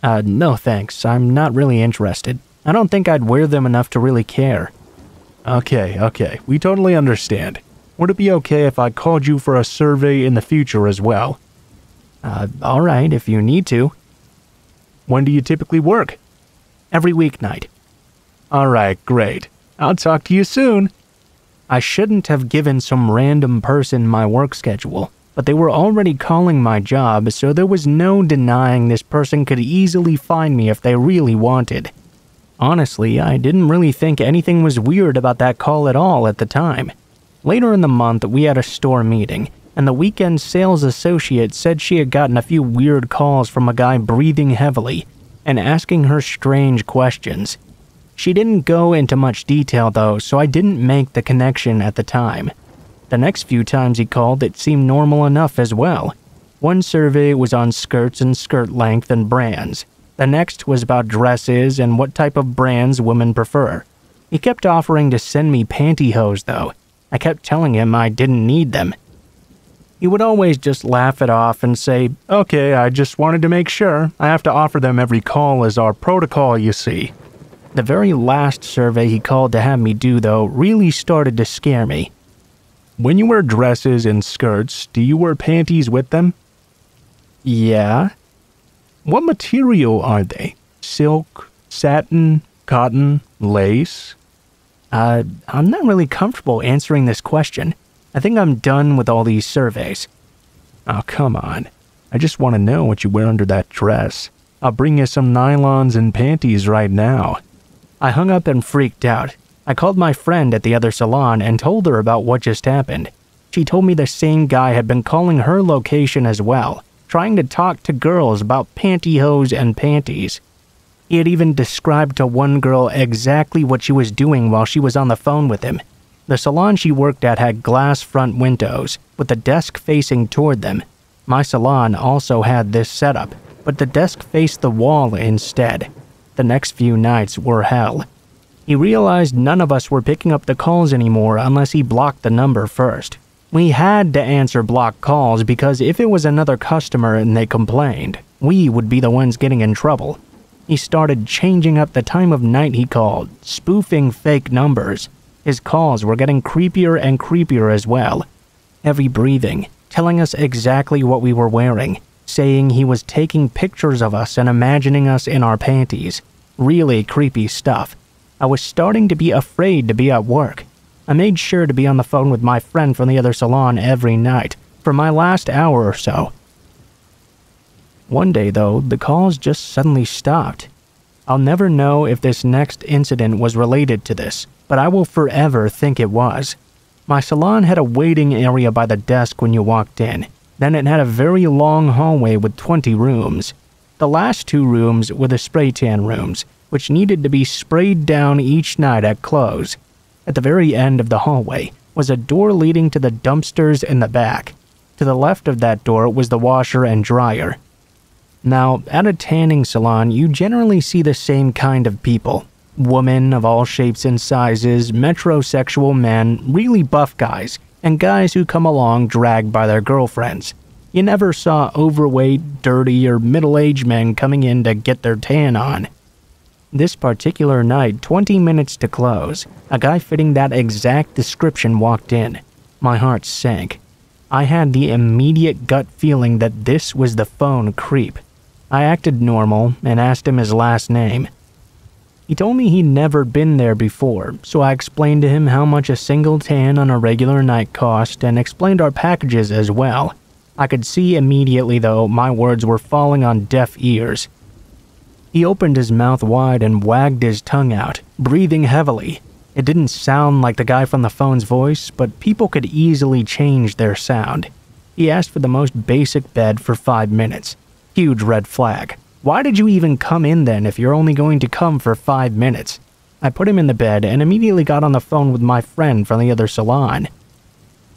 No thanks, I'm not really interested. I don't think I'd wear them enough to really care. Okay, we totally understand. Would it be okay if I called you for a survey in the future as well? Alright, if you need to. When do you typically work? Every weeknight. Alright, great. I'll talk to you soon. I shouldn't have given some random person my work schedule, but they were already calling my job, so there was no denying this person could easily find me if they really wanted. Honestly, I didn't really think anything was weird about that call at all at the time. Later in the month, we had a store meeting, and the weekend sales associate said she had gotten a few weird calls from a guy breathing heavily and asking her strange questions. She didn't go into much detail though, so I didn't make the connection at the time. The next few times he called, it seemed normal enough as well. One survey was on skirts and skirt length and brands. The next was about dresses and what type of brands women prefer. He kept offering to send me pantyhose though. I kept telling him I didn't need them. He would always just laugh it off and say, "Okay, I just wanted to make sure. I have to offer them every call as our protocol, you see." The very last survey he called to have me do, though, really started to scare me. When you wear dresses and skirts, do you wear panties with them? Yeah. What material are they? Silk, satin, cotton, lace? I'm not really comfortable answering this question. I think I'm done with all these surveys. Oh, come on. I just want to know what you wear under that dress. I'll bring you some nylons and panties right now. I hung up and freaked out. I called my friend at the other salon and told her about what just happened. She told me the same guy had been calling her location as well, trying to talk to girls about pantyhose and panties. He had even described to one girl exactly what she was doing while she was on the phone with him. The salon she worked at had glass front windows, with the desk facing toward them. My salon also had this setup, but the desk faced the wall instead. The next few nights were hell. He realized none of us were picking up the calls anymore unless he blocked the number first. We had to answer blocked calls because if it was another customer and they complained, we would be the ones getting in trouble. He started changing up the time of night he called, spoofing fake numbers. His calls were getting creepier and creepier as well. Heavy breathing, telling us exactly what we were wearing, saying he was taking pictures of us and imagining us in our panties. Really creepy stuff. I was starting to be afraid to be at work. I made sure to be on the phone with my friend from the other salon every night, for my last hour or so. One day, though, the calls just suddenly stopped. I'll never know if this next incident was related to this, but I will forever think it was. My salon had a waiting area by the desk when you walked in. Then it had a very long hallway with 20 rooms. The last 2 rooms were the spray tan rooms, which needed to be sprayed down each night at close. At the very end of the hallway was a door leading to the dumpsters in the back. To the left of that door was the washer and dryer. Now, at a tanning salon, you generally see the same kind of people. Women of all shapes and sizes, metrosexual men, really buff guys, and guys who come along dragged by their girlfriends. You never saw overweight, dirty, or middle-aged men coming in to get their tan on. This particular night, 20 minutes to close, a guy fitting that exact description walked in. My heart sank. I had the immediate gut feeling that this was the phone creep. I acted normal and asked him his last name. He told me he'd never been there before, so I explained to him how much a single tan on a regular night cost and explained our packages as well. I could see immediately, though, my words were falling on deaf ears. He opened his mouth wide and wagged his tongue out, breathing heavily. It didn't sound like the guy from the phone's voice, but people could easily change their sound. He asked for the most basic bed for 5 minutes. Huge red flag. Why did you even come in then if you're only going to come for 5 minutes? I put him in the bed and immediately got on the phone with my friend from the other salon.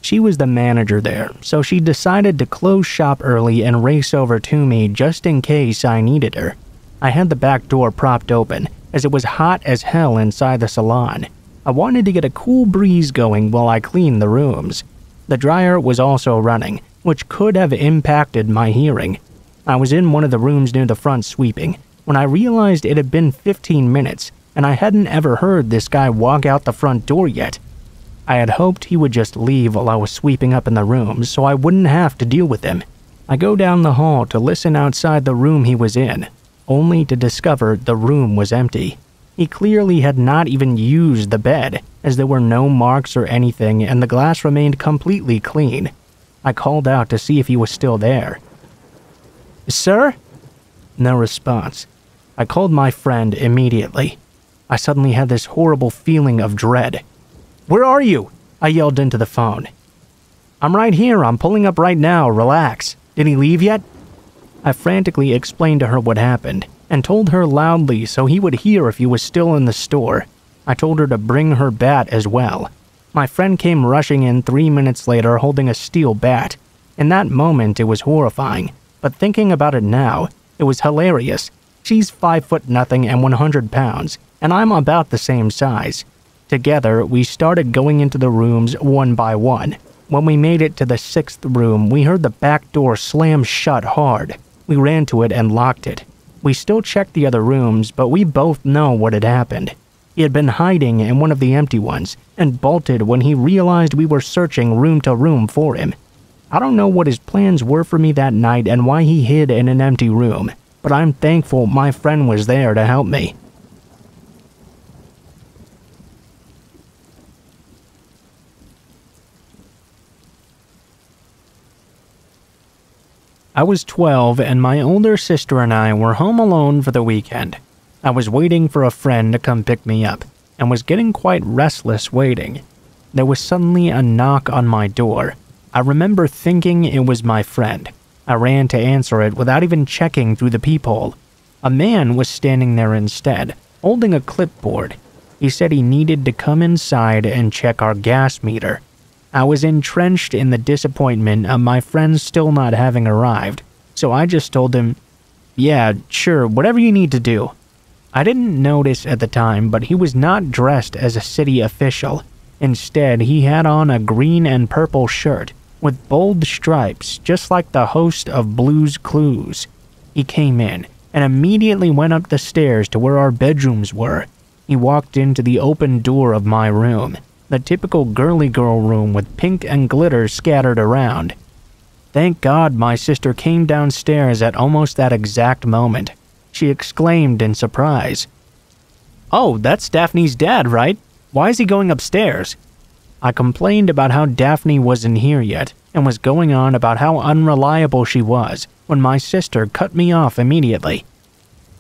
She was the manager there, so she decided to close shop early and race over to me just in case I needed her. I had the back door propped open, as it was hot as hell inside the salon. I wanted to get a cool breeze going while I cleaned the rooms. The dryer was also running, which could have impacted my hearing. I was in one of the rooms near the front sweeping, when I realized it had been 15 minutes, and I hadn't ever heard this guy walk out the front door yet. I had hoped he would just leave while I was sweeping up in the rooms so I wouldn't have to deal with him. I go down the hall to listen outside the room he was in, only to discover the room was empty. He clearly had not even used the bed, as there were no marks or anything and the glass remained completely clean. I called out to see if he was still there. "Sir?" No response. I called my friend immediately. I suddenly had this horrible feeling of dread. "Where are you?" I yelled into the phone. "I'm right here. I'm pulling up right now. Relax. Did he leave yet?" I frantically explained to her what happened and told her loudly so he would hear if he was still in the store. I told her to bring her bat as well. My friend came rushing in 3 minutes later holding a steel bat. In that moment, it was horrifying. But thinking about it now, it was hilarious. She's 5'0" and 100 pounds, and I'm about the same size. Together, we started going into the rooms one by one. When we made it to the 6th room, we heard the back door slam shut hard. We ran to it and locked it. We still checked the other rooms, but we both know what had happened. He had been hiding in one of the empty ones and bolted when he realized we were searching room to room for him. I don't know what his plans were for me that night and why he hid in an empty room, but I'm thankful my friend was there to help me. I was 12 and my older sister and I were home alone for the weekend. I was waiting for a friend to come pick me up and was getting quite restless waiting. There was suddenly a knock on my door. I remember thinking it was my friend. I ran to answer it without even checking through the peephole. A man was standing there instead, holding a clipboard. He said he needed to come inside and check our gas meter. I was entrenched in the disappointment of my friend still not having arrived, so I just told him, "Yeah, sure, whatever you need to do." I didn't notice at the time, but he was not dressed as a city official. Instead, he had on a green and purple shirt with bold stripes, just like the host of Blue's Clues. He came in and immediately went up the stairs to where our bedrooms were. He walked into the open door of my room, the typical girly girl room with pink and glitter scattered around. Thank God my sister came downstairs at almost that exact moment. She exclaimed in surprise, "Oh, that's Daphne's dad, right? Why is he going upstairs?" I complained about how Daphne wasn't here yet and was going on about how unreliable she was when my sister cut me off immediately.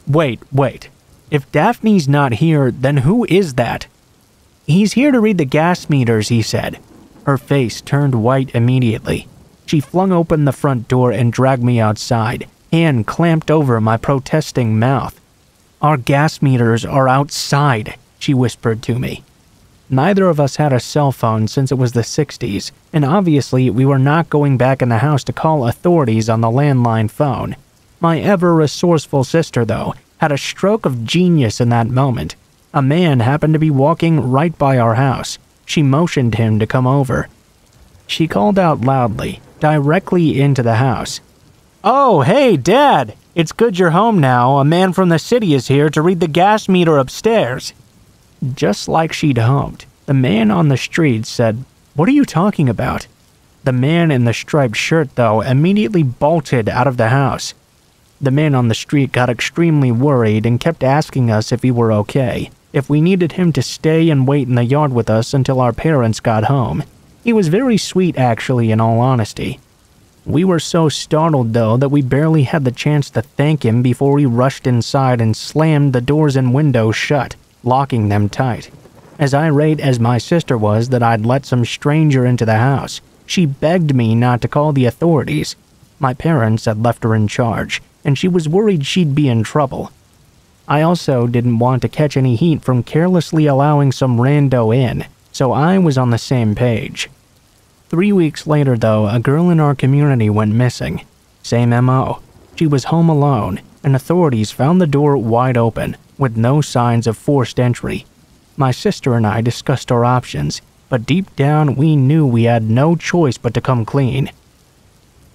Wait. If Daphne's not here, then who is that?" "He's here to read the gas meters," he said. Her face turned white immediately. She flung open the front door and dragged me outside, hand clamped over my protesting mouth. "Our gas meters are outside," she whispered to me. Neither of us had a cell phone since it was the 60s, and obviously we were not going back in the house to call authorities on the landline phone. My ever-resourceful sister, though, had a stroke of genius in that moment. A man happened to be walking right by our house. She motioned him to come over. She called out loudly, directly into the house. "Oh, hey, Dad! It's good you're home now. A man from the city is here to read the gas meter upstairs." Just like she'd hoped, the man on the street said, "What are you talking about?" The man in the striped shirt, though, immediately bolted out of the house. The man on the street got extremely worried and kept asking us if we were okay, if we needed him to stay and wait in the yard with us until our parents got home. He was very sweet, actually, in all honesty. We were so startled, though, that we barely had the chance to thank him before he rushed inside and slammed the doors and windows shut, locking them tight. As irate as my sister was that I'd let some stranger into the house, she begged me not to call the authorities. My parents had left her in charge, and she was worried she'd be in trouble. I also didn't want to catch any heat from carelessly allowing some rando in, so I was on the same page. 3 weeks later, though, a girl in our community went missing. Same MO. She was home alone, and authorities found the door wide open, with no signs of forced entry. My sister and I discussed our options, but deep down we knew we had no choice but to come clean.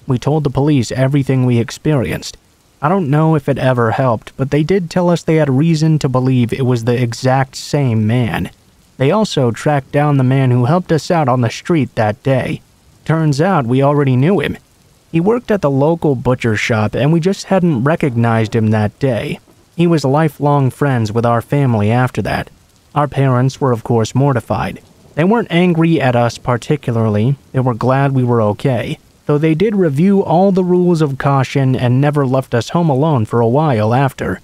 We told the police everything we experienced. I don't know if it ever helped, but they did tell us they had reason to believe it was the exact same man. They also tracked down the man who helped us out on the street that day. Turns out we already knew him. He worked at the local butcher shop and we just hadn't recognized him that day. He was lifelong friends with our family after that. Our parents were of course mortified. They weren't angry at us particularly, they were glad we were okay, though they did review all the rules of caution and never left us home alone for a while after.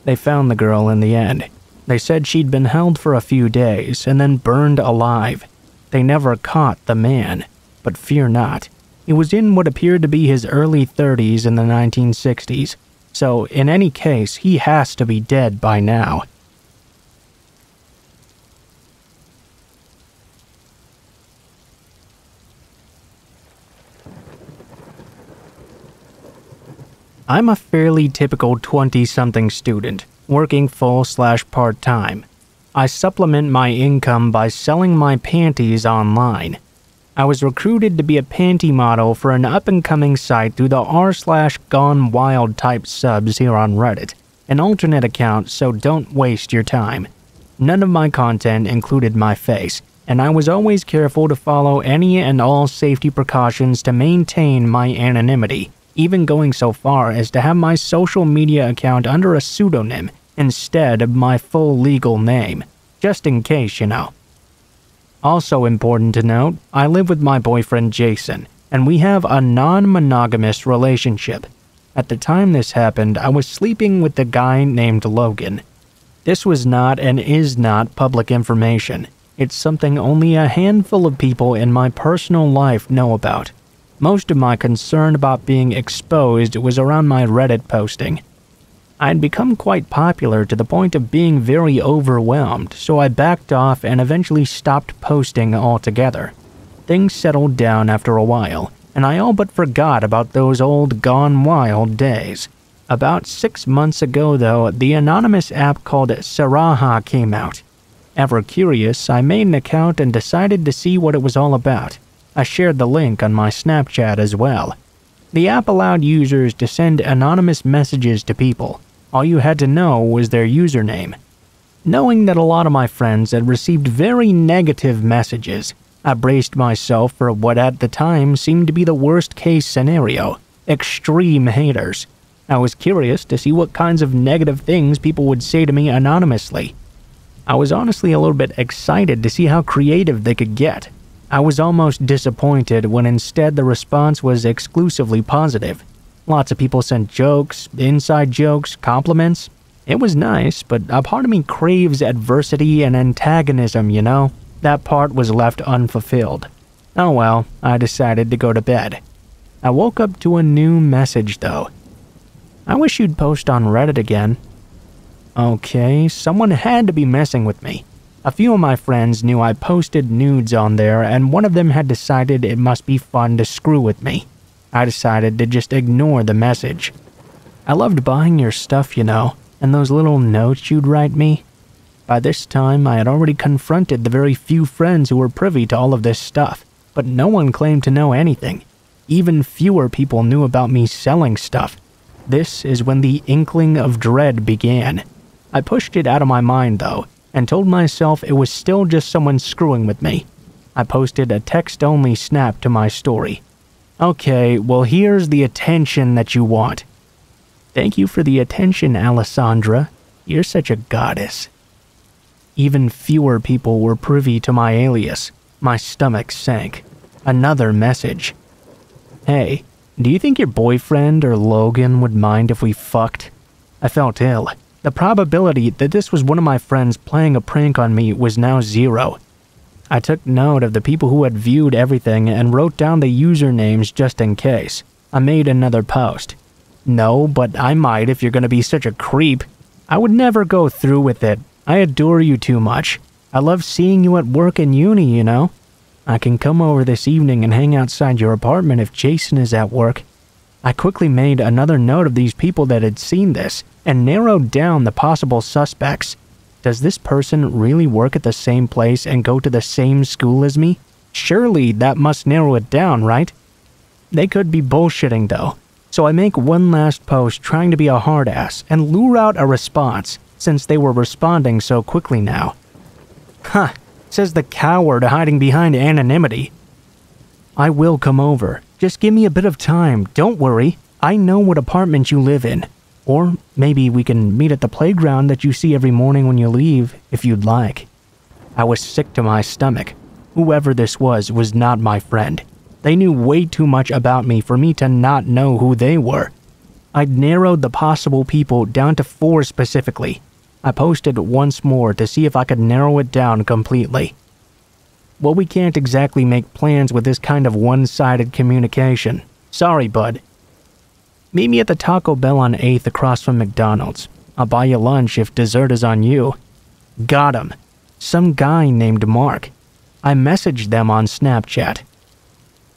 They found the girl in the end. They said she'd been held for a few days and then burned alive. They never caught the man, but fear not. He was in what appeared to be his early 30s in the 1960s, so in any case, he has to be dead by now. I'm a fairly typical 20-something student, working full/part-time. I supplement my income by selling my panties online. I was recruited to be a panty model for an up-and-coming site through the r/Gone Wild type subs here on Reddit, an alternate account, so don't waste your time. None of my content included my face, and I was always careful to follow any and all safety precautions to maintain my anonymity, even going so far as to have my social media account under a pseudonym instead of my full legal name, just in case, you know. Also important to note, I live with my boyfriend Jason, and we have a non-monogamous relationship. At the time this happened, I was sleeping with a guy named Logan. This was not and is not public information. It's something only a handful of people in my personal life know about. Most of my concern about being exposed was around my Reddit posting. I had become quite popular to the point of being very overwhelmed, so I backed off and eventually stopped posting altogether. Things settled down after a while, and I all but forgot about those old Gone Wild days. About 6 months ago, though, the anonymous app called Saraha came out. Ever curious, I made an account and decided to see what it was all about. I shared the link on my Snapchat as well. The app allowed users to send anonymous messages to people. All you had to know was their username. Knowing that a lot of my friends had received very negative messages, I braced myself for what at the time seemed to be the worst case scenario: extreme haters. I was curious to see what kinds of negative things people would say to me anonymously. I was honestly a little bit excited to see how creative they could get. I was almost disappointed when instead the response was exclusively positive. Lots of people sent jokes, inside jokes, compliments. It was nice, but a part of me craves adversity and antagonism, you know? That part was left unfulfilled. Oh well, I decided to go to bed. I woke up to a new message though. I wish you'd post on Reddit again. Okay, someone had to be messing with me. A few of my friends knew I posted nudes on there, and one of them had decided it must be fun to screw with me. I decided to just ignore the message. I loved buying your stuff, you know, and those little notes you'd write me. By this time, I had already confronted the very few friends who were privy to all of this stuff, but no one claimed to know anything. Even fewer people knew about me selling stuff. This is when the inkling of dread began. I pushed it out of my mind, though, and told myself it was still just someone screwing with me. I posted a text-only snap to my story. Okay, well here's the attention that you want. Thank you for the attention, Alessandra. You're such a goddess. Even fewer people were privy to my alias. My stomach sank. Another message. Hey, do you think your boyfriend or Logan would mind if we fucked? I felt ill. The probability that this was one of my friends playing a prank on me was now 0. I took note of the people who had viewed everything and wrote down the usernames just in case. I made another post. No, but I might if you're gonna be such a creep. I would never go through with it. I adore you too much. I love seeing you at work and uni, you know? I can come over this evening and hang outside your apartment if Jason is at work. I quickly made another note of these people that had seen this and narrowed down the possible suspects. Does this person really work at the same place and go to the same school as me? Surely that must narrow it down, right? They could be bullshitting though, so I make one last post trying to be a hard ass and lure out a response since they were responding so quickly now. Huh, says the coward hiding behind anonymity. I will come over. Just give me a bit of time, don't worry. I know what apartment you live in. Or maybe we can meet at the playground that you see every morning when you leave, if you'd like. I was sick to my stomach. Whoever this was not my friend. They knew way too much about me for me to not know who they were. I'd narrowed the possible people down to 4 specifically. I posted once more to see if I could narrow it down completely. Well, we can't exactly make plans with this kind of one-sided communication. Sorry, bud. Meet me at the Taco Bell on 8th across from McDonald's. I'll buy you lunch if dessert is on you. Got him. Some guy named Mark. I messaged them on Snapchat.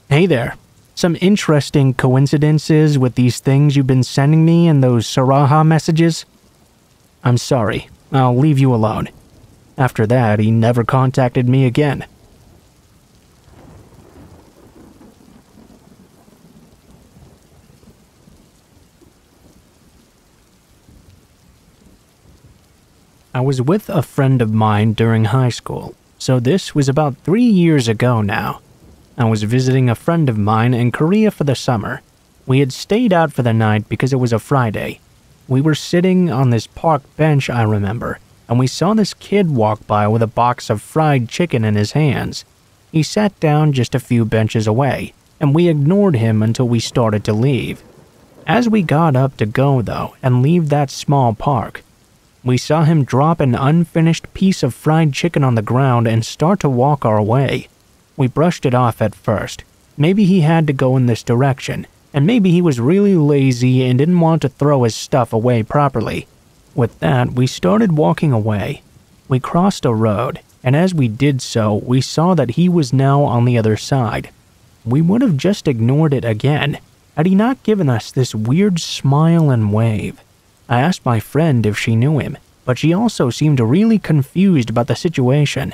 Hey there. Some interesting coincidences with these things you've been sending me and those Saraha messages? I'm sorry. I'll leave you alone. After that, he never contacted me again. I was with a friend of mine during high school, so this was about 3 years ago now. I was visiting a friend of mine in Korea for the summer. We had stayed out for the night because it was a Friday. We were sitting on this park bench, I remember, and we saw this kid walk by with a box of fried chicken in his hands. He sat down just a few benches away, and we ignored him until we started to leave. As we got up to go, though, and leave that small park, we saw him drop an unfinished piece of fried chicken on the ground and start to walk our way. We brushed it off at first. Maybe he had to go in this direction, and maybe he was really lazy and didn't want to throw his stuff away properly. With that, we started walking away. We crossed a road, and as we did so, we saw that he was now on the other side. We would have just ignored it again, had he not given us this weird smile and wave. I asked my friend if she knew him, but she also seemed really confused about the situation.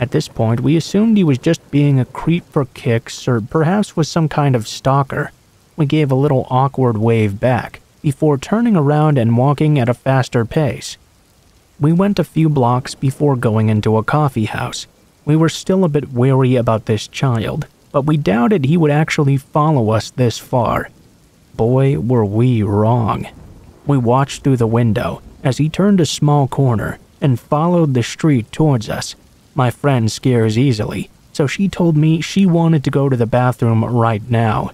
At this point, we assumed he was just being a creep for kicks or perhaps was some kind of stalker. We gave a little awkward wave back before turning around and walking at a faster pace. We went a few blocks before going into a coffee house. We were still a bit wary about this child, but we doubted he would actually follow us this far. Boy, were we wrong. We watched through the window as he turned a small corner and followed the street towards us. My friend scares easily, so she told me she wanted to go to the bathroom right now.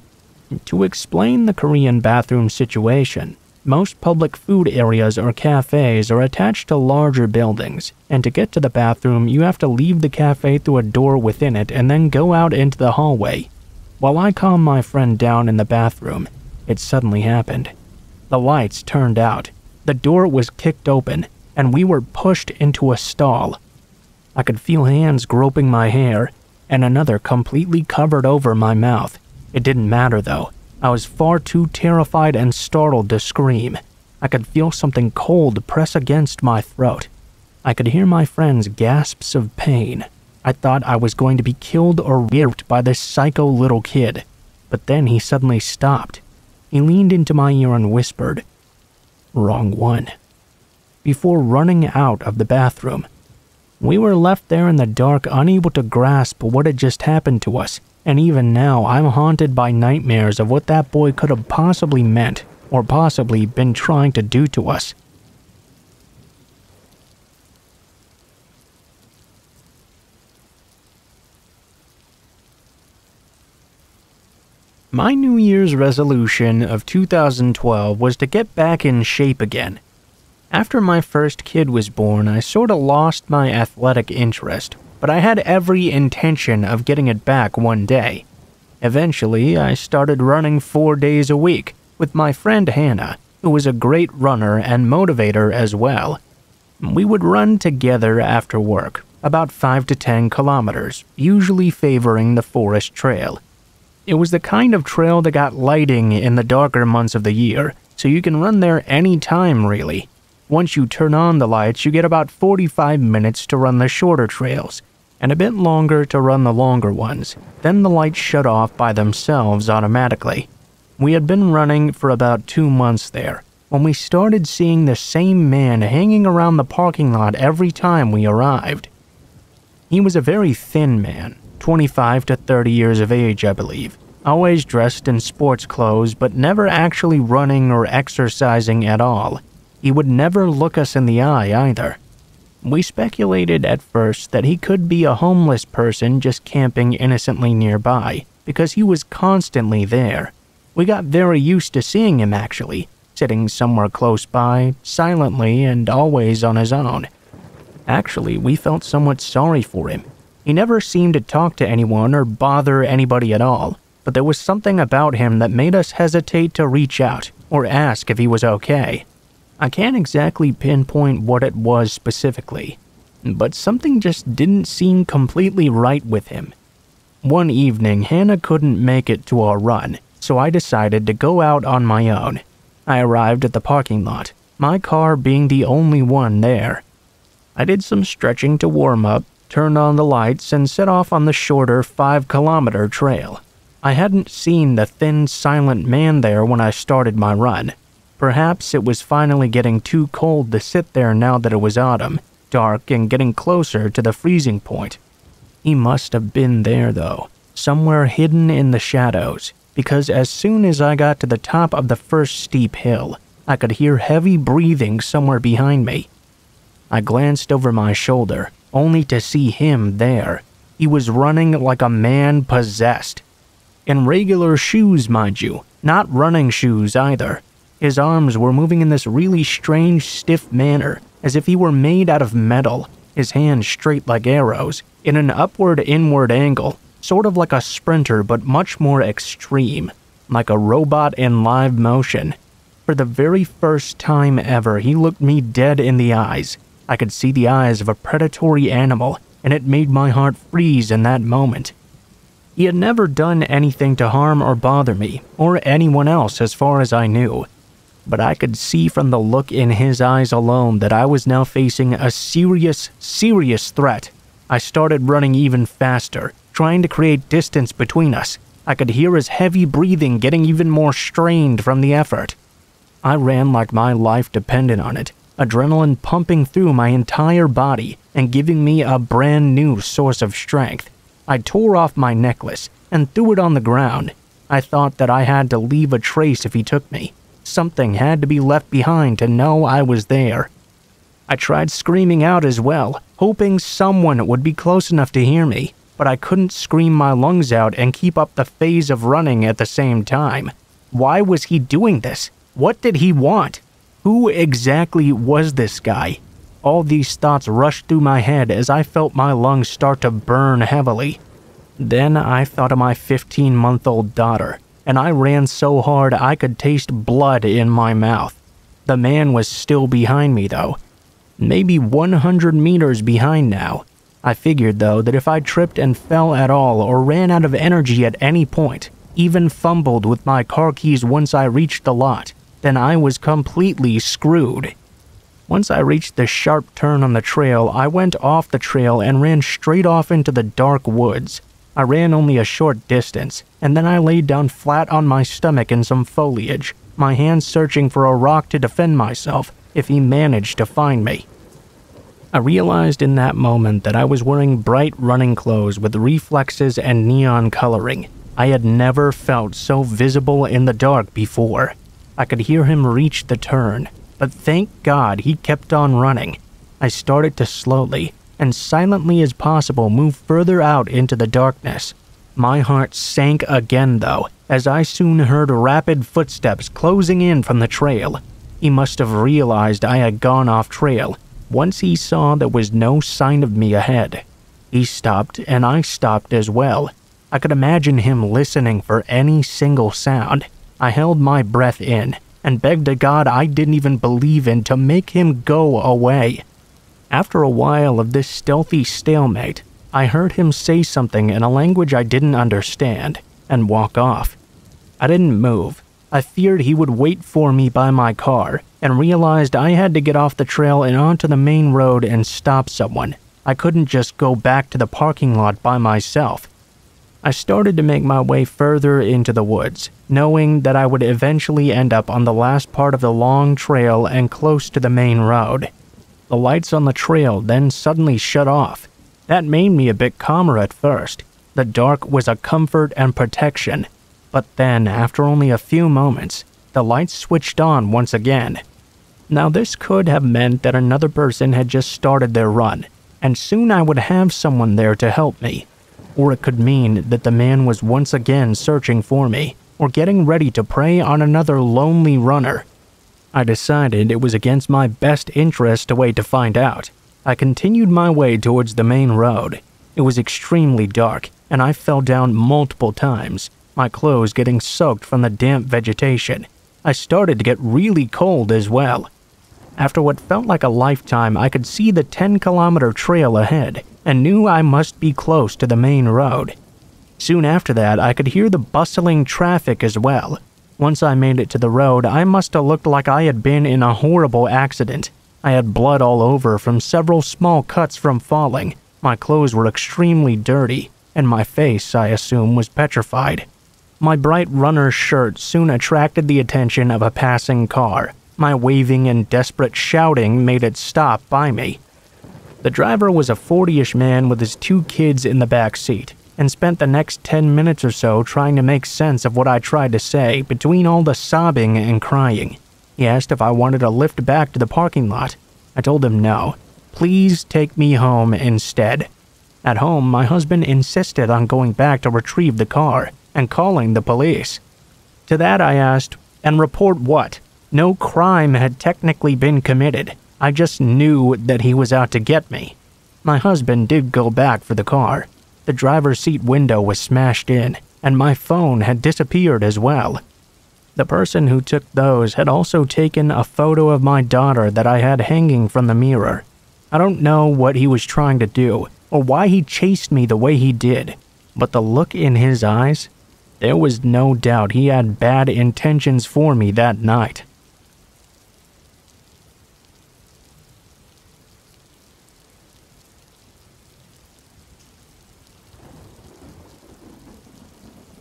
To explain the Korean bathroom situation, most public food areas or cafes are attached to larger buildings, and to get to the bathroom you have to leave the cafe through a door within it and then go out into the hallway. While I calmed my friend down in the bathroom, it suddenly happened. The lights turned out, the door was kicked open, and we were pushed into a stall. I could feel hands groping my hair, and another completely covered over my mouth. It didn't matter though. I was far too terrified and startled to scream. I could feel something cold press against my throat. I could hear my friend's gasps of pain. I thought I was going to be killed or raped by this psycho little kid. But then he suddenly stopped. He leaned into my ear and whispered, "Wrong one," before running out of the bathroom. We were left there in the dark, unable to grasp what had just happened to us, and even now I'm haunted by nightmares of what that boy could have possibly meant, or possibly been trying to do to us. My New Year's resolution of 2012 was to get back in shape again. After my first kid was born, I sorta lost my athletic interest, but I had every intention of getting it back one day. Eventually, I started running 4 days a week with my friend Hannah, who was a great runner and motivator as well. We would run together after work, about 5 to 10 kilometers, usually favoring the forest trail. It was the kind of trail that got lighting in the darker months of the year, so you can run there any time really. Once you turn on the lights, you get about 45 minutes to run the shorter trails, and a bit longer to run the longer ones. Then the lights shut off by themselves automatically. We had been running for about 2 months there, when we started seeing the same man hanging around the parking lot every time we arrived. He was a very thin man, 25 to 30 years of age, I believe, always dressed in sports clothes but never actually running or exercising at all. He would never look us in the eye either. We speculated at first that he could be a homeless person just camping innocently nearby, because he was constantly there. We got very used to seeing him actually, sitting somewhere close by, silently and always on his own. Actually, we felt somewhat sorry for him. He never seemed to talk to anyone or bother anybody at all, but there was something about him that made us hesitate to reach out or ask if he was okay. I can't exactly pinpoint what it was specifically, but something just didn't seem completely right with him. One evening, Hannah couldn't make it to our run, so I decided to go out on my own. I arrived at the parking lot, my car being the only one there. I did some stretching to warm up, turned on the lights, and set off on the shorter 5-kilometer trail. I hadn't seen the thin, silent man there when I started my run. Perhaps it was finally getting too cold to sit there now that it was autumn, dark, and getting closer to the freezing point. He must have been there, though, somewhere hidden in the shadows, because as soon as I got to the top of the first steep hill, I could hear heavy breathing somewhere behind me. I glanced over my shoulder, only to see him there. He was running like a man possessed. In regular shoes, mind you, not running shoes either. His arms were moving in this really strange, stiff manner, as if he were made out of metal, his hands straight like arrows, in an upward-inward angle, sort of like a sprinter but much more extreme, like a robot in live motion. For the very first time ever, he looked me dead in the eyes. I could see the eyes of a predatory animal, and it made my heart freeze in that moment. He had never done anything to harm or bother me, or anyone else as far as I knew. But I could see from the look in his eyes alone that I was now facing a serious threat. I started running even faster, trying to create distance between us. I could hear his heavy breathing getting even more strained from the effort. I ran like my life depended on it, adrenaline pumping through my entire body and giving me a brand new source of strength. I tore off my necklace and threw it on the ground. I thought that I had to leave a trace if he took me. Something had to be left behind to know I was there. I tried screaming out as well, hoping someone would be close enough to hear me, but I couldn't scream my lungs out and keep up the phase of running at the same time. Why was he doing this? What did he want? Who exactly was this guy? All these thoughts rushed through my head as I felt my lungs start to burn heavily. Then I thought of my 15-month-old daughter, and I ran so hard I could taste blood in my mouth. The man was still behind me, though. Maybe 100 meters behind now. I figured, though, that if I tripped and fell at all or ran out of energy at any point, even fumbled with my car keys once I reached the lot, then I was completely screwed. Once I reached the sharp turn on the trail, I went off the trail and ran straight off into the dark woods. I ran only a short distance, and then I laid down flat on my stomach in some foliage, my hands searching for a rock to defend myself if he managed to find me. I realized in that moment that I was wearing bright running clothes with reflexes and neon coloring. I had never felt so visible in the dark before. I could hear him reach the turn, but thank God he kept on running. I started to slowly and silently as possible move further out into the darkness. My heart sank again, though, as I soon heard rapid footsteps closing in from the trail. He must have realized I had gone off trail once he saw there was no sign of me ahead. He stopped, and I stopped as well. I could imagine him listening for any single sound. I held my breath in and begged to God I didn't even believe in to make him go away. After a while of this stealthy stalemate, I heard him say something in a language I didn't understand and walk off. I didn't move. I feared he would wait for me by my car and realized I had to get off the trail and onto the main road and stop someone. I couldn't just go back to the parking lot by myself. I started to make my way further into the woods, knowing that I would eventually end up on the last part of the long trail and close to the main road. The lights on the trail then suddenly shut off. That made me a bit calmer at first. The dark was a comfort and protection. But then, after only a few moments, the lights switched on once again. Now this could have meant that another person had just started their run, and soon I would have someone there to help me. Or it could mean that the man was once again searching for me, or getting ready to prey on another lonely runner. I decided it was against my best interest to wait to find out. I continued my way towards the main road. It was extremely dark, and I fell down multiple times, my clothes getting soaked from the damp vegetation. I started to get really cold as well. After what felt like a lifetime, I could see the 10-kilometer trail ahead and knew I must be close to the main road. Soon after that, I could hear the bustling traffic as well. Once I made it to the road, I must have looked like I had been in a horrible accident. I had blood all over from several small cuts from falling. My clothes were extremely dirty, and my face, I assume, was petrified. My bright runner's shirt soon attracted the attention of a passing car. My waving and desperate shouting made it stop by me. The driver was a 40-ish man with his 2 kids in the back seat, and spent the next 10 minutes or so trying to make sense of what I tried to say between all the sobbing and crying. He asked if I wanted a lift back to the parking lot. I told him no. Please take me home instead. At home, my husband insisted on going back to retrieve the car and calling the police. To that I asked, and report what? No crime had technically been committed. I just knew that he was out to get me. My husband did go back for the car. The driver's seat window was smashed in, and my phone had disappeared as well. The person who took those had also taken a photo of my daughter that I had hanging from the mirror. I don't know what he was trying to do, or why he chased me the way he did, but the look in his eyes, there was no doubt he had bad intentions for me that night.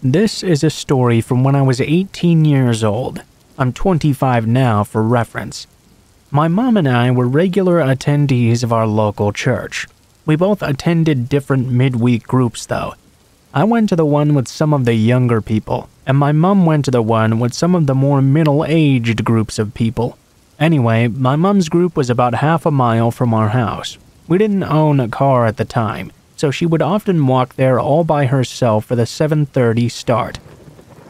This is a story from when I was 18 years old. I'm 25 now for reference. My mom and I were regular attendees of our local church. We both attended different midweek groups though. I went to the one with some of the younger people, and my mom went to the one with some of the more middle-aged groups of people. Anyway, my mom's group was about half a mile from our house. We didn't own a car at the time, so she would often walk there all by herself for the 7:30 start.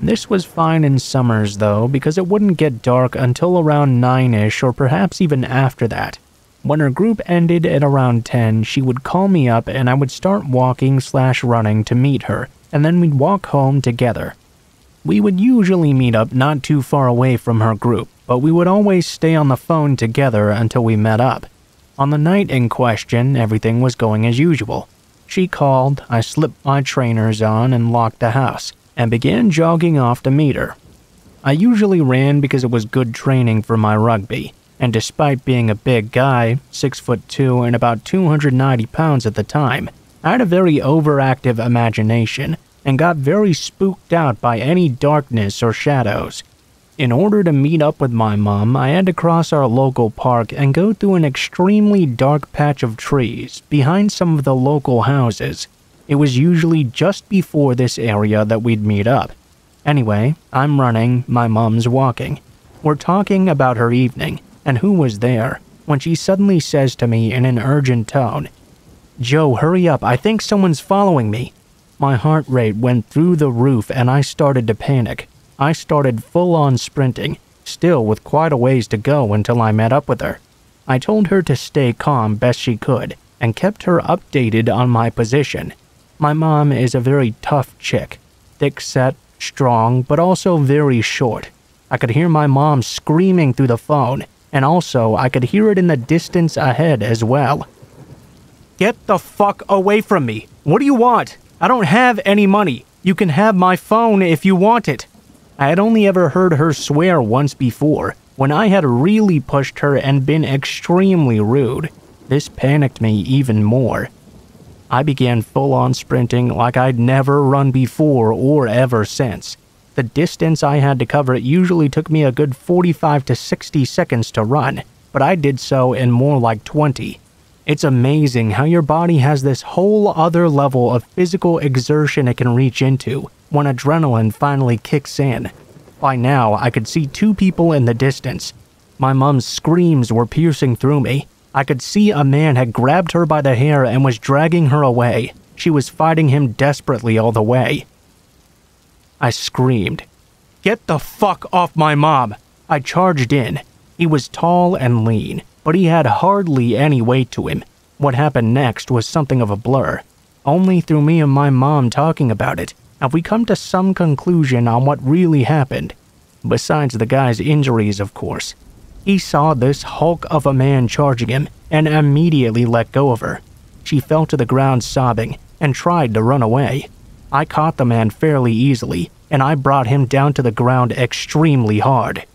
This was fine in summers though, because it wouldn't get dark until around 9-ish or perhaps even after that. When her group ended at around 10, she would call me up and I would start walking/running to meet her, and then we'd walk home together. We would usually meet up not too far away from her group, but we would always stay on the phone together until we met up. On the night in question, everything was going as usual. She called, I slipped my trainers on and locked the house, and began jogging off to meet her. I usually ran because it was good training for my rugby, and despite being a big guy, 6'2" and about 290 pounds at the time, I had a very overactive imagination and got very spooked out by any darkness or shadows. In order to meet up with my mom, I had to cross our local park and go through an extremely dark patch of trees behind some of the local houses. It was usually just before this area that we'd meet up. Anyway, I'm running, my mom's walking. We're talking about her evening and who was there, when she suddenly says to me in an urgent tone, "Joe, hurry up, I think someone's following me." My heart rate went through the roof and I started to panic. I started full-on sprinting, still with quite a ways to go until I met up with her. I told her to stay calm best she could, and kept her updated on my position. My mom is a very tough chick, thick-set, strong, but also very short. I could hear my mom screaming through the phone, and also I could hear it in the distance ahead as well. "Get the fuck away from me! What do you want? I don't have any money. You can have my phone if you want it." I had only ever heard her swear once before, when I had really pushed her and been extremely rude. This panicked me even more. I began full-on sprinting like I'd never run before or ever since. The distance I had to cover usually took me a good 45 to 60 seconds to run, but I did so in more like 20. It's amazing how your body has this whole other level of physical exertion it can reach into when adrenaline finally kicks in. By now, I could see 2 people in the distance. My mom's screams were piercing through me. I could see a man had grabbed her by the hair and was dragging her away. She was fighting him desperately all the way. I screamed, "Get the fuck off my mom!" I charged in. He was tall and lean, but he had hardly any weight to him. What happened next was something of a blur. Only through me and my mom talking about it have we come to some conclusion on what really happened. Besides the guy's injuries, of course. He saw this hulk of a man charging him and immediately let go of her. She fell to the ground sobbing and tried to run away. I caught the man fairly easily, and I brought him down to the ground extremely hard.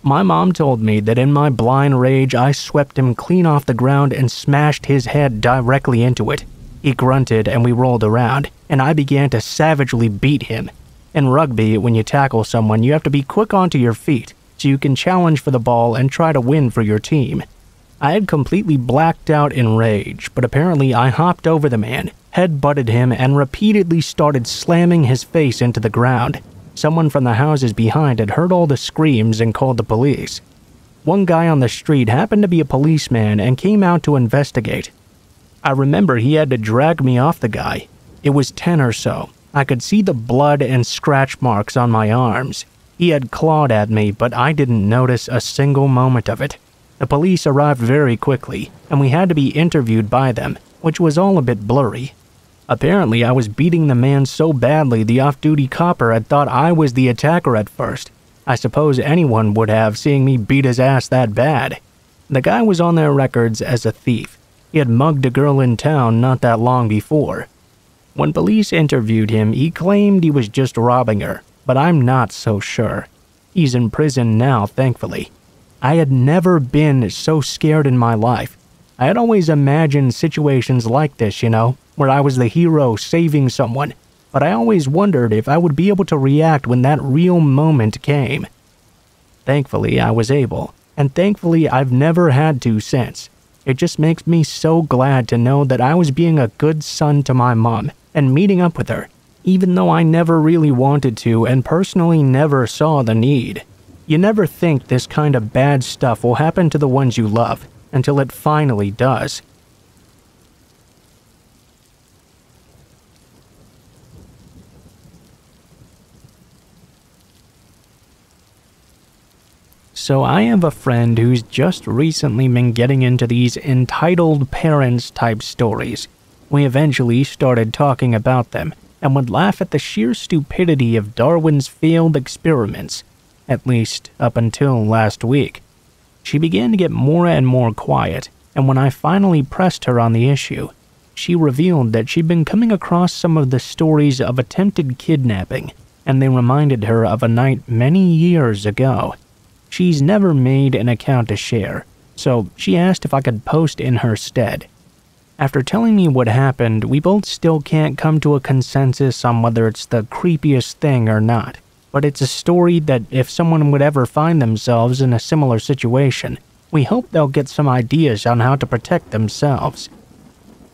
My mom told me that in my blind rage I swept him clean off the ground and smashed his head directly into it. He grunted and we rolled around, and I began to savagely beat him. In rugby, when you tackle someone, you have to be quick onto your feet so you can challenge for the ball and try to win for your team. I had completely blacked out in rage, but apparently I hopped over the man, head-butted him, and repeatedly started slamming his face into the ground. Someone from the houses behind had heard all the screams and called the police. One guy on the street happened to be a policeman and came out to investigate. I remember he had to drag me off the guy. It was 10 or so. I could see the blood and scratch marks on my arms. He had clawed at me, but I didn't notice a single moment of it. The police arrived very quickly, and we had to be interviewed by them, which was all a bit blurry. Apparently, I was beating the man so badly the off-duty copper had thought I was the attacker at first. I suppose anyone would have, seeing me beat his ass that bad. The guy was on their records as a thief. He had mugged a girl in town not that long before. When police interviewed him, he claimed he was just robbing her, but I'm not so sure. He's in prison now, thankfully. I had never been so scared in my life. I had always imagined situations like this, where I was the hero saving someone, but I always wondered if I would be able to react when that real moment came. Thankfully, I was able, and thankfully I've never had to since. It just makes me so glad to know that I was being a good son to my mom and meeting up with her, even though I never really wanted to and personally never saw the need. You never think this kind of bad stuff will happen to the ones you love, until it finally does. So I have a friend who's just recently been getting into these entitled parents type stories. We eventually started talking about them, and would laugh at the sheer stupidity of Darwin's failed experiments, at least up until last week. She began to get more and more quiet, and when I finally pressed her on the issue, she revealed that she'd been coming across some of the stories of attempted kidnapping, and they reminded her of a night many years ago. She's never made an account to share, so she asked if I could post in her stead. After telling me what happened, we both still can't come to a consensus on whether it's the creepiest thing or not. But it's a story that if someone would ever find themselves in a similar situation, we hope they'll get some ideas on how to protect themselves.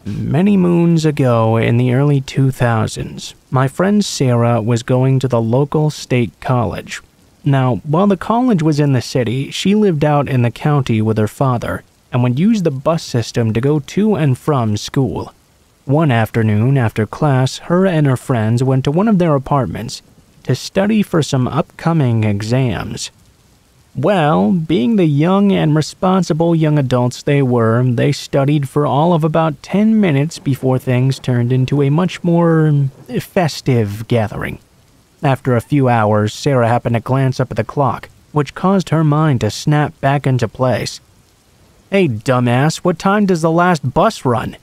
Many moons ago in the early 2000s, my friend Sarah was going to the local state college. Now, while the college was in the city, she lived out in the county with her father and would use the bus system to go to and from school. One afternoon after class, her and her friends went to one of their apartments to study for some upcoming exams. Well, being the young and responsible young adults they were, they studied for all of about 10 minutes before things turned into a much more festive gathering. After a few hours, Sarah happened to glance up at the clock, which caused her mind to snap back into place. "Hey, dumbass, what time does the last bus run?"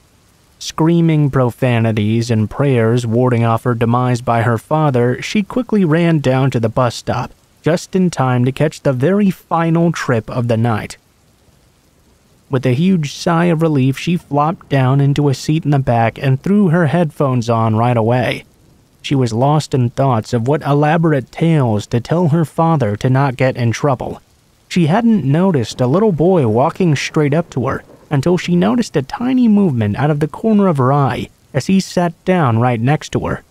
Screaming profanities and prayers warding off her demise by her father, she quickly ran down to the bus stop, just in time to catch the very final trip of the night. With a huge sigh of relief, she flopped down into a seat in the back and threw her headphones on right away. She was lost in thoughts of what elaborate tales to tell her father to not get in trouble. She hadn't noticed a little boy walking straight up to her until she noticed a tiny movement out of the corner of her eye as he sat down right next to her.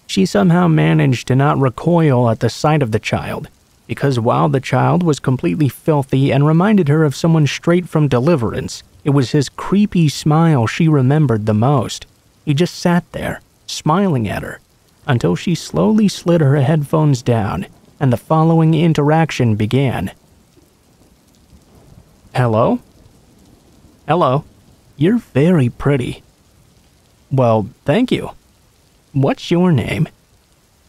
She somehow managed to not recoil at the sight of the child, because while the child was completely filthy and reminded her of someone straight from Deliverance, it was his creepy smile she remembered the most. He just sat there, smiling at her, until she slowly slid her headphones down and the following interaction began. "Hello? Hello. You're very pretty." "Well, thank you. What's your name?"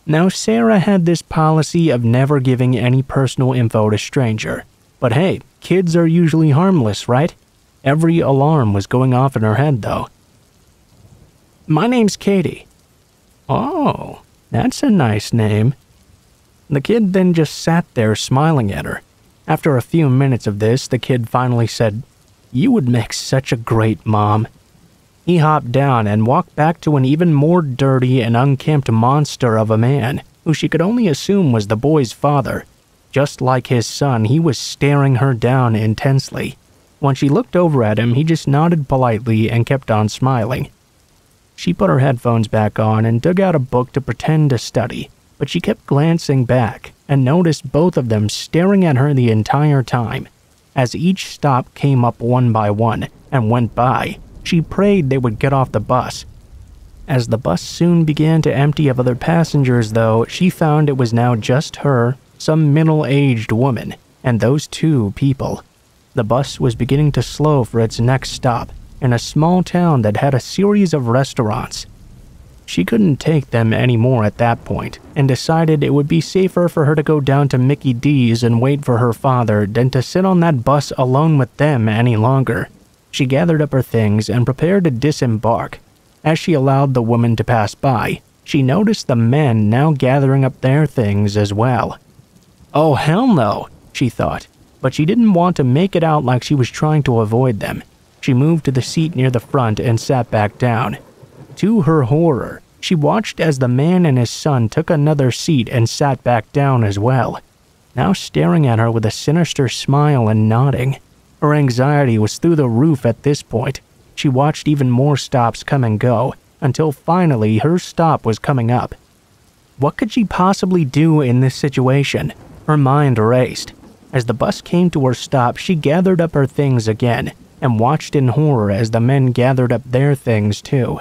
Now, Sarah had this policy of never giving any personal info to stranger. But hey, kids are usually harmless, right? Every alarm was going off in her head, though. "My name's Katie." "Oh, that's a nice name." The kid then just sat there smiling at her. After a few minutes of this, the kid finally said, "You would make such a great mom." He hopped down and walked back to an even more dirty and unkempt monster of a man, who she could only assume was the boy's father. Just like his son, he was staring her down intensely. When she looked over at him, he just nodded politely and kept on smiling. She put her headphones back on and dug out a book to pretend to study, but she kept glancing back and noticed both of them staring at her the entire time. As each stop came up one by one and went by, she prayed they would get off the bus. As the bus soon began to empty of other passengers, though, she found it was now just her, some middle-aged woman, and those two people. The bus was beginning to slow for its next stop, in a small town that had a series of restaurants. She couldn't take them anymore at that point, and decided it would be safer for her to go down to Mickey D's and wait for her father than to sit on that bus alone with them any longer. She gathered up her things and prepared to disembark. As she allowed the woman to pass by, she noticed the men now gathering up their things as well. "Oh, hell no," she thought, but she didn't want to make it out like she was trying to avoid them. She moved to the seat near the front and sat back down. To her horror, she watched as the man and his son took another seat and sat back down as well, now staring at her with a sinister smile and nodding. Her anxiety was through the roof at this point. She watched even more stops come and go, until finally her stop was coming up. What could she possibly do in this situation? Her mind raced. As the bus came to her stop, she gathered up her things again, and watched in horror as the men gathered up their things too.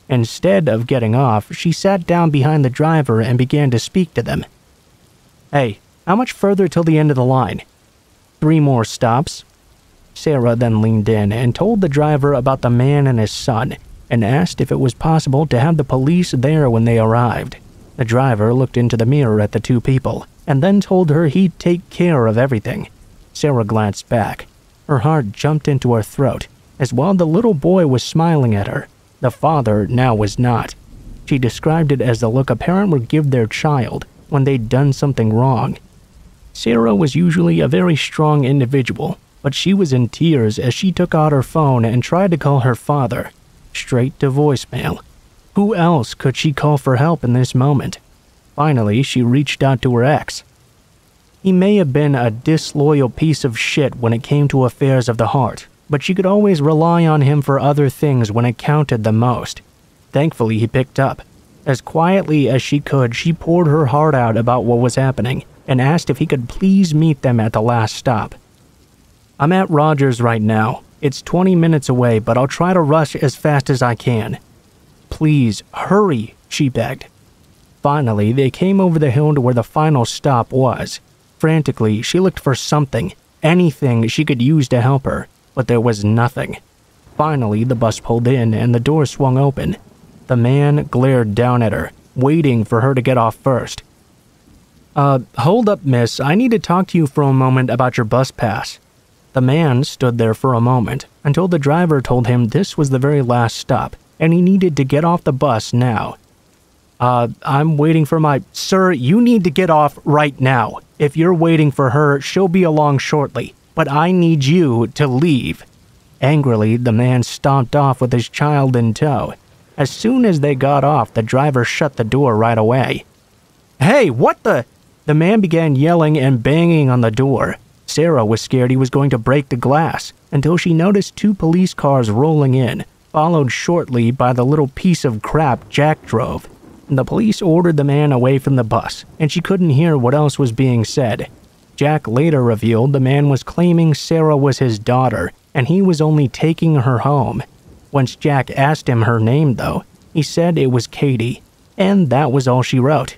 Instead of getting off, she sat down behind the driver and began to speak to them. "Hey, how much further till the end of the line?" "3 more stops." Sarah then leaned in and told the driver about the man and his son, and asked if it was possible to have the police there when they arrived. The driver looked into the mirror at the two people, and then told her he'd take care of everything. Sarah glanced back. Her heart jumped into her throat, as while the little boy was smiling at her, the father now was not. She described it as the look a parent would give their child when they'd done something wrong. Sarah was usually a very strong individual, but she was in tears as she took out her phone and tried to call her father. Straight to voicemail. Who else could she call for help in this moment? Finally, she reached out to her ex. He may have been a disloyal piece of shit when it came to affairs of the heart, but she could always rely on him for other things when it counted the most. Thankfully, he picked up. As quietly as she could, she poured her heart out about what was happening and asked if he could please meet them at the last stop. "I'm at Rogers right now. It's 20 minutes away, but I'll try to rush as fast as I can." "Please, hurry," she begged. Finally, they came over the hill to where the final stop was. Frantically, she looked for something, anything she could use to help her, but there was nothing. Finally, the bus pulled in and the door swung open. The man glared down at her, waiting for her to get off first. Hold up, miss. I need to talk to you for a moment about your bus pass." The man stood there for a moment, until the driver told him this was the very last stop, and he needed to get off the bus now. I'm waiting for my— "Sir, you need to get off right now. If you're waiting for her, she'll be along shortly, but I need you to leave." Angrily, the man stomped off with his child in tow. As soon as they got off, the driver shut the door right away. "Hey, what the—" The man began yelling and banging on the door. Sarah was scared he was going to break the glass, until she noticed 2 police cars rolling in, followed shortly by the little piece of crap Jack drove. The police ordered the man away from the bus, and she couldn't hear what else was being said. Jack later revealed the man was claiming Sarah was his daughter, and he was only taking her home. Once Jack asked him her name, though, he said it was Katie, and that was all she wrote.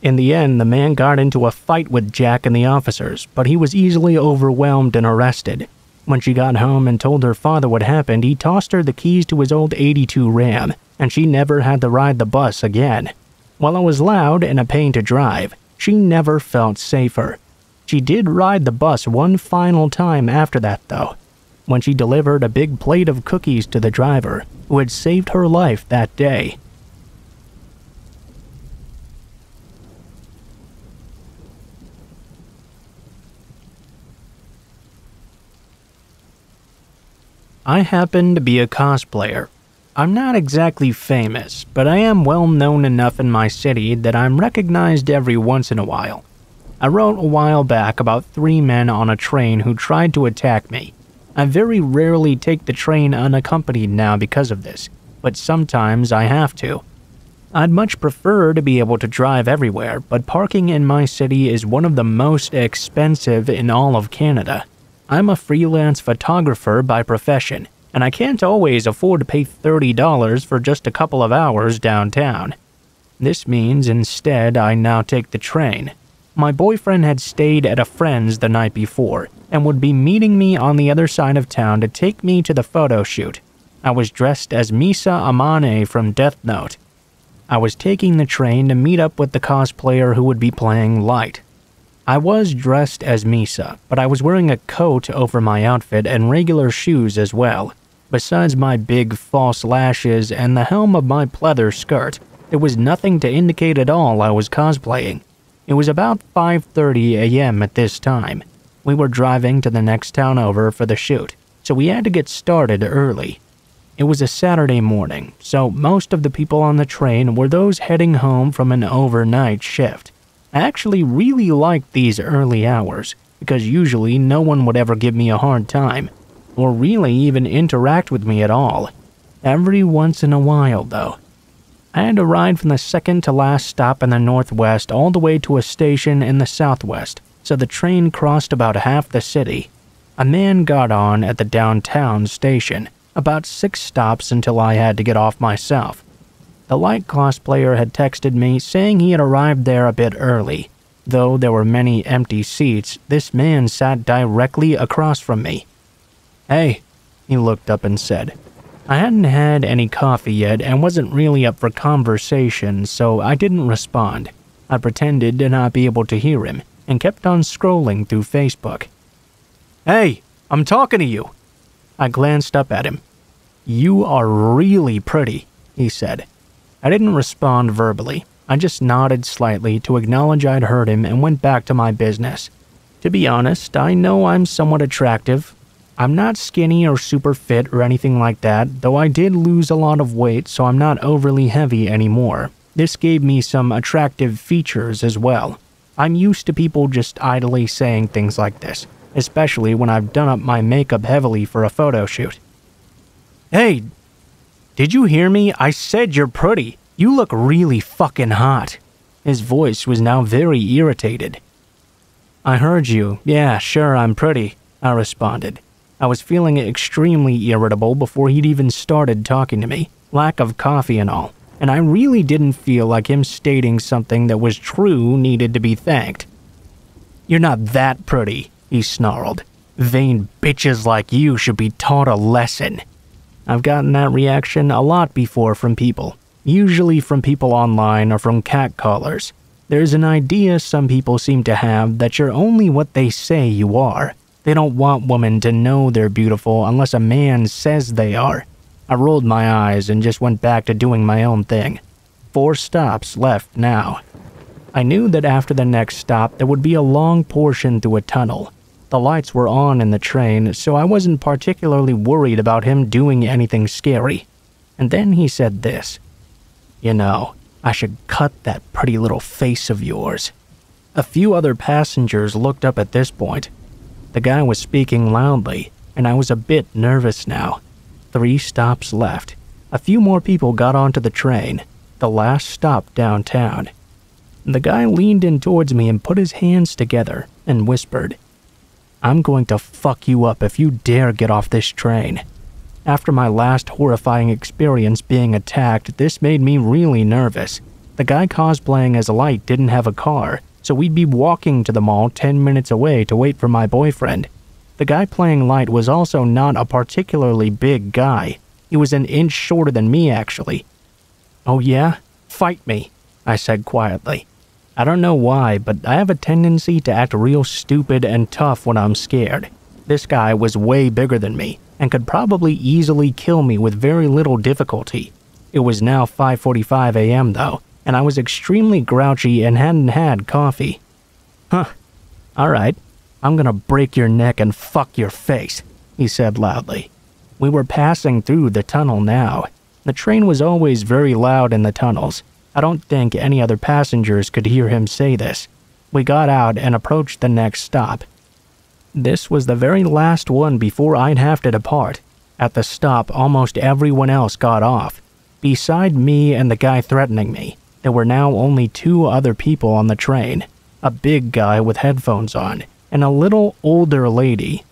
In the end, the man got into a fight with Jack and the officers, but he was easily overwhelmed and arrested. When she got home and told her father what happened, he tossed her the keys to his old '82 Ram, and she never had to ride the bus again. While it was loud and a pain to drive, she never felt safer. She did ride the bus one final time after that, though, when she delivered a big plate of cookies to the driver, who had saved her life that day. I happen to be a cosplayer. I'm not exactly famous, but I am well known enough in my city that I'm recognized every once in a while. I wrote a while back about 3 men on a train who tried to attack me. I very rarely take the train unaccompanied now because of this, but sometimes I have to. I'd much prefer to be able to drive everywhere, but parking in my city is one of the most expensive in all of Canada. I'm a freelance photographer by profession, and I can't always afford to pay $30 for just a couple of hours downtown. This means instead I now take the train. My boyfriend had stayed at a friend's the night before and would be meeting me on the other side of town to take me to the photo shoot. I was dressed as Misa Amane from Death Note. I was taking the train to meet up with the cosplayer who would be playing Light. I was dressed as Misa, but I was wearing a coat over my outfit and regular shoes as well. Besides my big false lashes and the helm of my pleather skirt, there was nothing to indicate at all I was cosplaying. It was about 5:30 a.m. at this time. We were driving to the next town over for the shoot, so we had to get started early. It was a Saturday morning, so most of the people on the train were those heading home from an overnight shift. I actually really liked these early hours, because usually no one would ever give me a hard time, or really even interact with me at all. Every once in a while, though. I had to ride from the second to last stop in the northwest all the way to a station in the southwest, so the train crossed about half the city. A man got on at the downtown station, about 6 stops until I had to get off myself. The Light cosplayer had texted me saying he had arrived there a bit early. Though there were many empty seats, this man sat directly across from me. "Hey," he looked up and said. I hadn't had any coffee yet and wasn't really up for conversation, so I didn't respond. I pretended to not be able to hear him and kept on scrolling through Facebook. "Hey, I'm talking to you." I glanced up at him. "You are really pretty," he said. I didn't respond verbally. I just nodded slightly to acknowledge I'd heard him and went back to my business. To be honest, I know I'm somewhat attractive. I'm not skinny or super fit or anything like that, though I did lose a lot of weight, so I'm not overly heavy anymore. This gave me some attractive features as well. I'm used to people just idly saying things like this, especially when I've done up my makeup heavily for a photo shoot. "Hey, did you hear me? I said you're pretty. You look really fucking hot." His voice was now very irritated. "I heard you. Yeah, sure, I'm pretty," I responded. I was feeling extremely irritable before he'd even started talking to me, lack of coffee and all, and I really didn't feel like him stating something that was true needed to be thanked. "You're not that pretty," he snarled. "Vain bitches like you should be taught a lesson." I've gotten that reaction a lot before from people, usually from people online or from catcallers. There's an idea some people seem to have that you're only what they say you are. They don't want women to know they're beautiful unless a man says they are. I rolled my eyes and just went back to doing my own thing. 4 stops left now. I knew that after the next stop there would be a long portion through a tunnel. The lights were on in the train, so I wasn't particularly worried about him doing anything scary. And then he said this. "You know, I should cut that pretty little face of yours." A few other passengers looked up at this point. The guy was speaking loudly, and I was a bit nervous now. 3 stops left. A few more people got onto the train, the last stop downtown. The guy leaned in towards me and put his hands together and whispered, "I'm going to fuck you up if you dare get off this train." After my last horrifying experience being attacked, this made me really nervous. The guy cosplaying as Light didn't have a car, so we'd be walking to the mall 10 minutes away to wait for my boyfriend. The guy playing Light was also not a particularly big guy. He was an inch shorter than me, actually. "Oh yeah? Fight me," I said quietly. I don't know why, but I have a tendency to act real stupid and tough when I'm scared. This guy was way bigger than me, and could probably easily kill me with very little difficulty. It was now 5:45 a.m. though, and I was extremely grouchy and hadn't had coffee. Alright, I'm gonna break your neck and fuck your face," he said loudly. We were passing through the tunnel now. The train was always very loud in the tunnels. I don't think any other passengers could hear him say this. We got out and approached the next stop. This was the very last one before I'd have to depart. At the stop, almost everyone else got off. Beside me and the guy threatening me, there were now only 2 other people on the train. A big guy with headphones on, and a little older lady.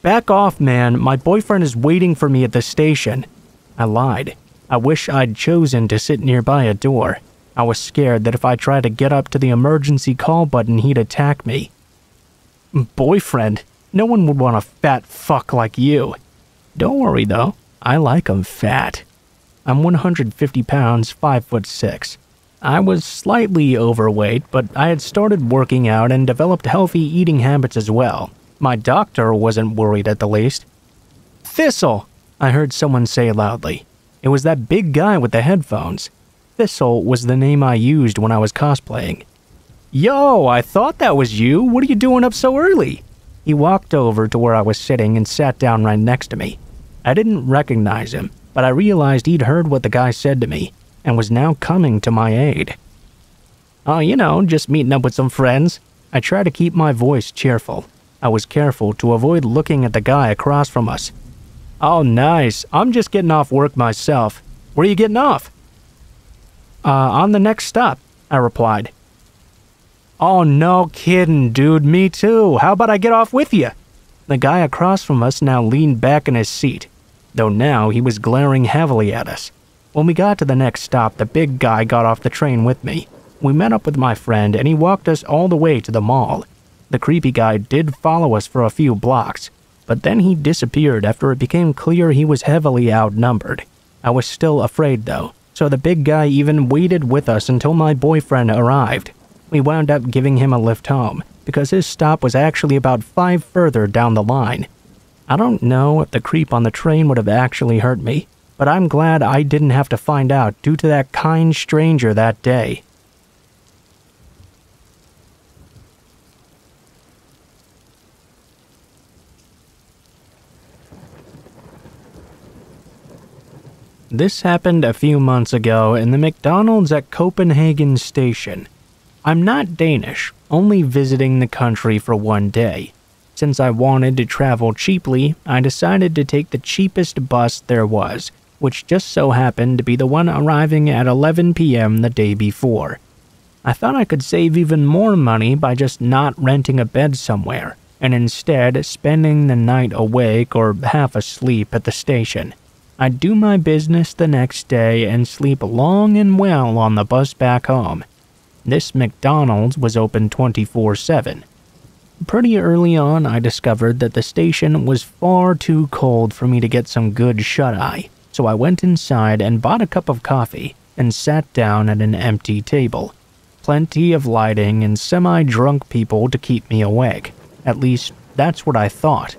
"Back off, man. My boyfriend is waiting for me at the station." I lied. I wish I'd chosen to sit nearby a door. I was scared that if I tried to get up to the emergency call button, he'd attack me. "Boyfriend? No one would want a fat fuck like you." "Don't worry, though. I like 'em fat." I'm 150 pounds, 5'6". I was slightly overweight, but I had started working out and developed healthy eating habits as well. My doctor wasn't worried at the least. "Thistle!" I heard someone say loudly. It was that big guy with the headphones. Thistle was the name I used when I was cosplaying. "Yo, I thought that was you. What are you doing up so early?" He walked over to where I was sitting and sat down right next to me. I didn't recognize him, but I realized he'd heard what the guy said to me and was now coming to my aid. "Oh, just meeting up with some friends." I tried to keep my voice cheerful. I was careful to avoid looking at the guy across from us. "Oh, nice. I'm just getting off work myself. Where are you getting off?" On the next stop," I replied. "Oh, no kidding, dude. Me too. How about I get off with you?" The guy across from us now leaned back in his seat, though now he was glaring heavily at us. When we got to the next stop, the big guy got off the train with me. We met up with my friend and he walked us all the way to the mall. The creepy guy did follow us for a few blocks, but then he disappeared after it became clear he was heavily outnumbered. I was still afraid though, so the big guy even waited with us until my boyfriend arrived. We wound up giving him a lift home, because his stop was actually about 5 further down the line. I don't know if the creep on the train would have actually hurt me, but I'm glad I didn't have to find out due to that kind stranger that day. This happened a few months ago in the McDonald's at Copenhagen Station. I'm not Danish, only visiting the country for 1 day. Since I wanted to travel cheaply, I decided to take the cheapest bus there was, which just so happened to be the one arriving at 11 p.m. the day before. I thought I could save even more money by just not renting a bed somewhere, and instead spending the night awake or half asleep at the station. I'd do my business the next day and sleep long and well on the bus back home. This McDonald's was open 24/7. Pretty early on, I discovered that the station was far too cold for me to get some good shut-eye, so I went inside and bought a cup of coffee and sat down at an empty table. Plenty of lighting and semi-drunk people to keep me awake. At least, that's what I thought.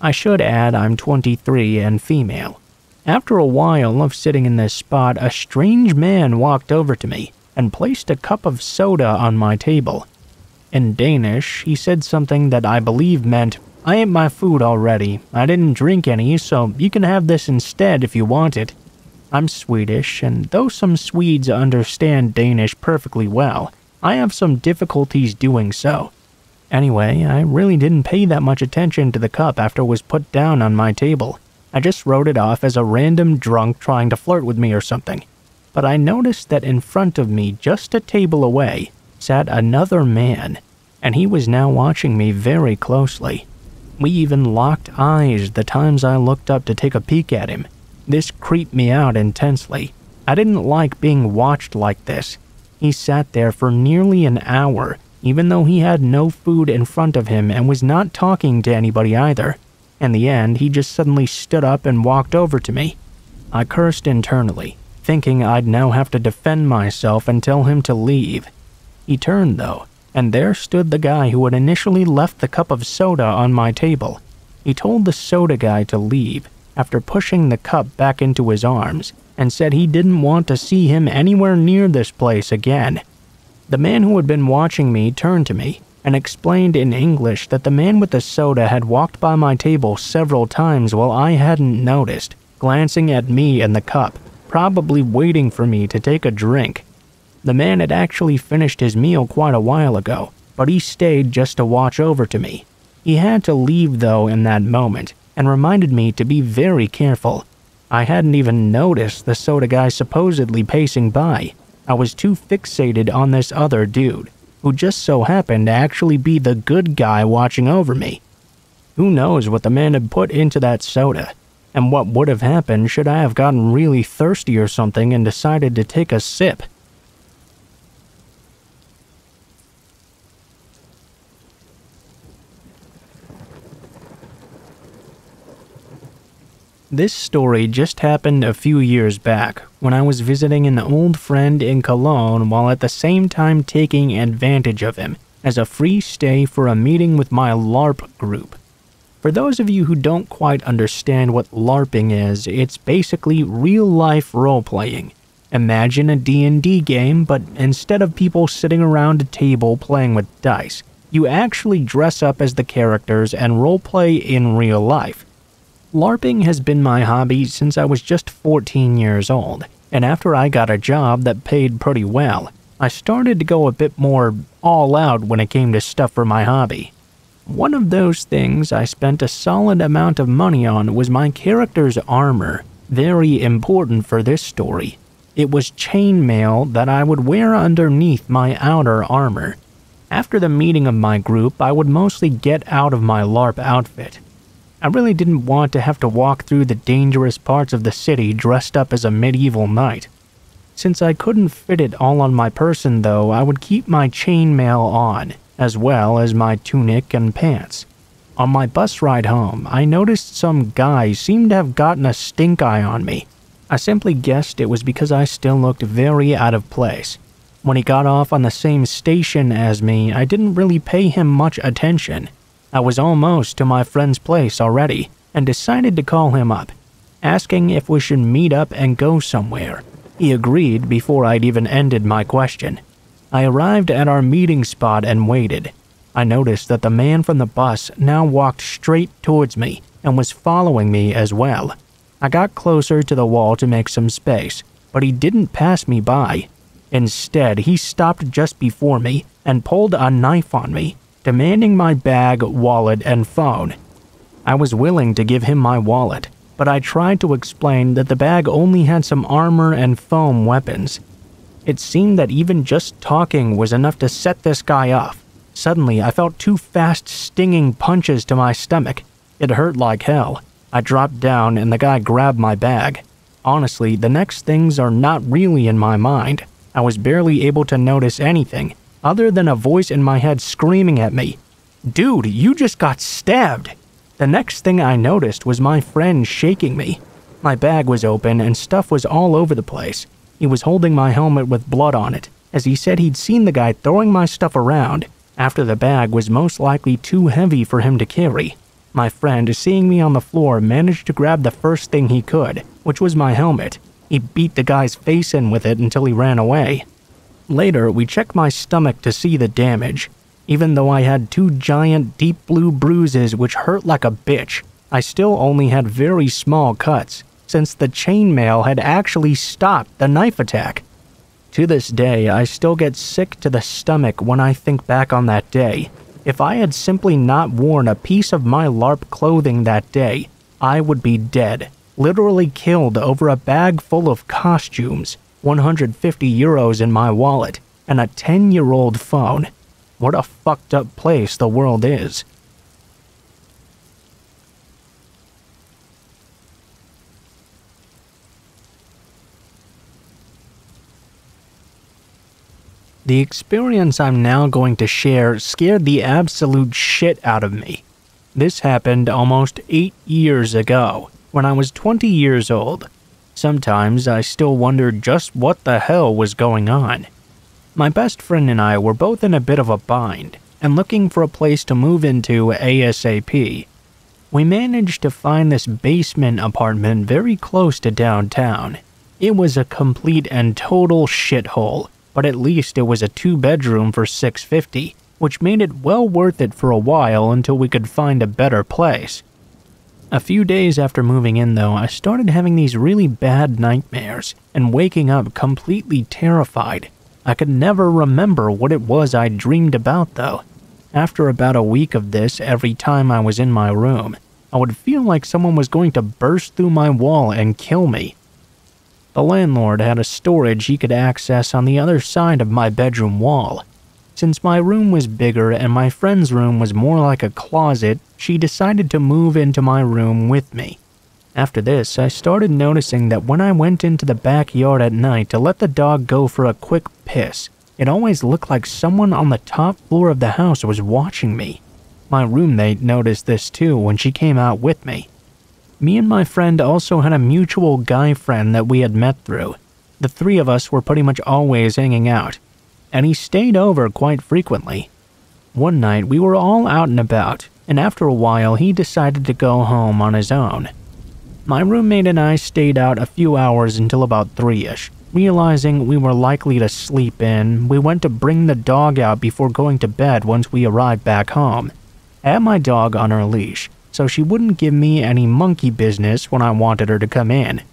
I should add I'm 23 and female. After a while of sitting in this spot, a strange man walked over to me and placed a cup of soda on my table. In Danish, he said something that I believe meant, "I ate my food already. I didn't drink any, so you can have this instead if you want it." I'm Swedish, and though some Swedes understand Danish perfectly well, I have some difficulties doing so. Anyway, I really didn't pay that much attention to the cup after it was put down on my table. I just wrote it off as a random drunk trying to flirt with me or something. But I noticed that in front of me, just a table away, sat another man, and he was now watching me very closely. We even locked eyes the times I looked up to take a peek at him. This creeped me out intensely. I didn't like being watched like this. He sat there for nearly an hour, even though he had no food in front of him and was not talking to anybody either. In the end, he just suddenly stood up and walked over to me. I cursed internally, thinking I'd now have to defend myself and tell him to leave. He turned though, and there stood the guy who had initially left the cup of soda on my table. He told the soda guy to leave after pushing the cup back into his arms and said he didn't want to see him anywhere near this place again. The man who had been watching me turned to me and explained in English that the man with the soda had walked by my table several times while I hadn't noticed, glancing at me and the cup, probably waiting for me to take a drink. The man had actually finished his meal quite a while ago, but he stayed just to watch over to me. He had to leave though in that moment and reminded me to be very careful. I hadn't even noticed the soda guy supposedly pacing by. I was too fixated on this other dude, who just so happened to actually be the good guy watching over me. Who knows what the man had put into that soda, and what would have happened should I have gotten really thirsty or something and decided to take a sip. This story just happened a few years back when I was visiting an old friend in Cologne while at the same time taking advantage of him as a free stay for a meeting with my LARP group. For those of you who don't quite understand what LARPing is, it's basically real-life role-playing. Imagine a D&D game, but instead of people sitting around a table playing with dice, you actually dress up as the characters and role-play in real life. LARPing has been my hobby since I was just 14 years old, and after I got a job that paid pretty well, I started to go a bit more all out when it came to stuff for my hobby. One of those things I spent a solid amount of money on was my character's armor, very important for this story. It was chainmail that I would wear underneath my outer armor. After the meeting of my group, I would mostly get out of my LARP outfit. I really didn't want to have to walk through the dangerous parts of the city dressed up as a medieval knight. Since I couldn't fit it all on my person though, I would keep my chainmail on, as well as my tunic and pants. On my bus ride home, I noticed some guy seemed to have gotten a stink eye on me. I simply guessed it was because I still looked very out of place. When he got off on the same station as me, I didn't really pay him much attention. I was almost to my friend's place already and decided to call him up, asking if we should meet up and go somewhere. He agreed before I'd even ended my question. I arrived at our meeting spot and waited. I noticed that the man from the bus now walked straight towards me and was following me as well. I got closer to the wall to make some space, but he didn't pass me by. Instead, he stopped just before me and pulled a knife on me, demanding my bag, wallet, and phone. I was willing to give him my wallet, but I tried to explain that the bag only had some armor and foam weapons. It seemed that even just talking was enough to set this guy off. Suddenly, I felt two fast, stinging punches to my stomach. It hurt like hell. I dropped down and the guy grabbed my bag. Honestly, the next things are not really in my mind. I was barely able to notice anything, other than a voice in my head screaming at me, "Dude, you just got stabbed!" The next thing I noticed was my friend shaking me. My bag was open and stuff was all over the place. He was holding my helmet with blood on it, as he said he'd seen the guy throwing my stuff around after the bag was most likely too heavy for him to carry. My friend, seeing me on the floor, managed to grab the first thing he could, which was my helmet. He beat the guy's face in with it until he ran away. Later, we checked my stomach to see the damage. Even though I had two giant deep blue bruises which hurt like a bitch, I still only had very small cuts, since the chainmail had actually stopped the knife attack. To this day, I still get sick to the stomach when I think back on that day. If I had simply not worn a piece of my LARP clothing that day, I would be dead, literally killed over a bag full of costumes, 150 euros in my wallet, and a 10-year-old phone. What a fucked up place the world is. The experience I'm now going to share scared the absolute shit out of me. This happened almost 8 years ago, when I was 20 years old. Sometimes I still wondered just what the hell was going on. My best friend and I were both in a bit of a bind, and looking for a place to move into ASAP. We managed to find this basement apartment very close to downtown. It was a complete and total shithole, but at least it was a 2-bedroom for $650, which made it well worth it for a while until we could find a better place. A few days after moving in though, I started having these really bad nightmares and waking up completely terrified. I could never remember what it was I dreamed about though. After about a week of this, every time I was in my room, I would feel like someone was going to burst through my wall and kill me. The landlord had a storage he could access on the other side of my bedroom wall. Since my room was bigger and my friend's room was more like a closet, she decided to move into my room with me. After this, I started noticing that when I went into the backyard at night to let the dog go for a quick piss, it always looked like someone on the top floor of the house was watching me. My roommate noticed this too when she came out with me. Me and my friend also had a mutual guy friend that we had met through. The three of us were pretty much always hanging out, and he stayed over quite frequently. One night we were all out and about, and after a while he decided to go home on his own. My roommate and I stayed out a few hours until about 3-ish. Realizing we were likely to sleep in, we went to bring the dog out before going to bed once we arrived back home. I had my dog on her leash, so she wouldn't give me any monkey business when I wanted her to come in.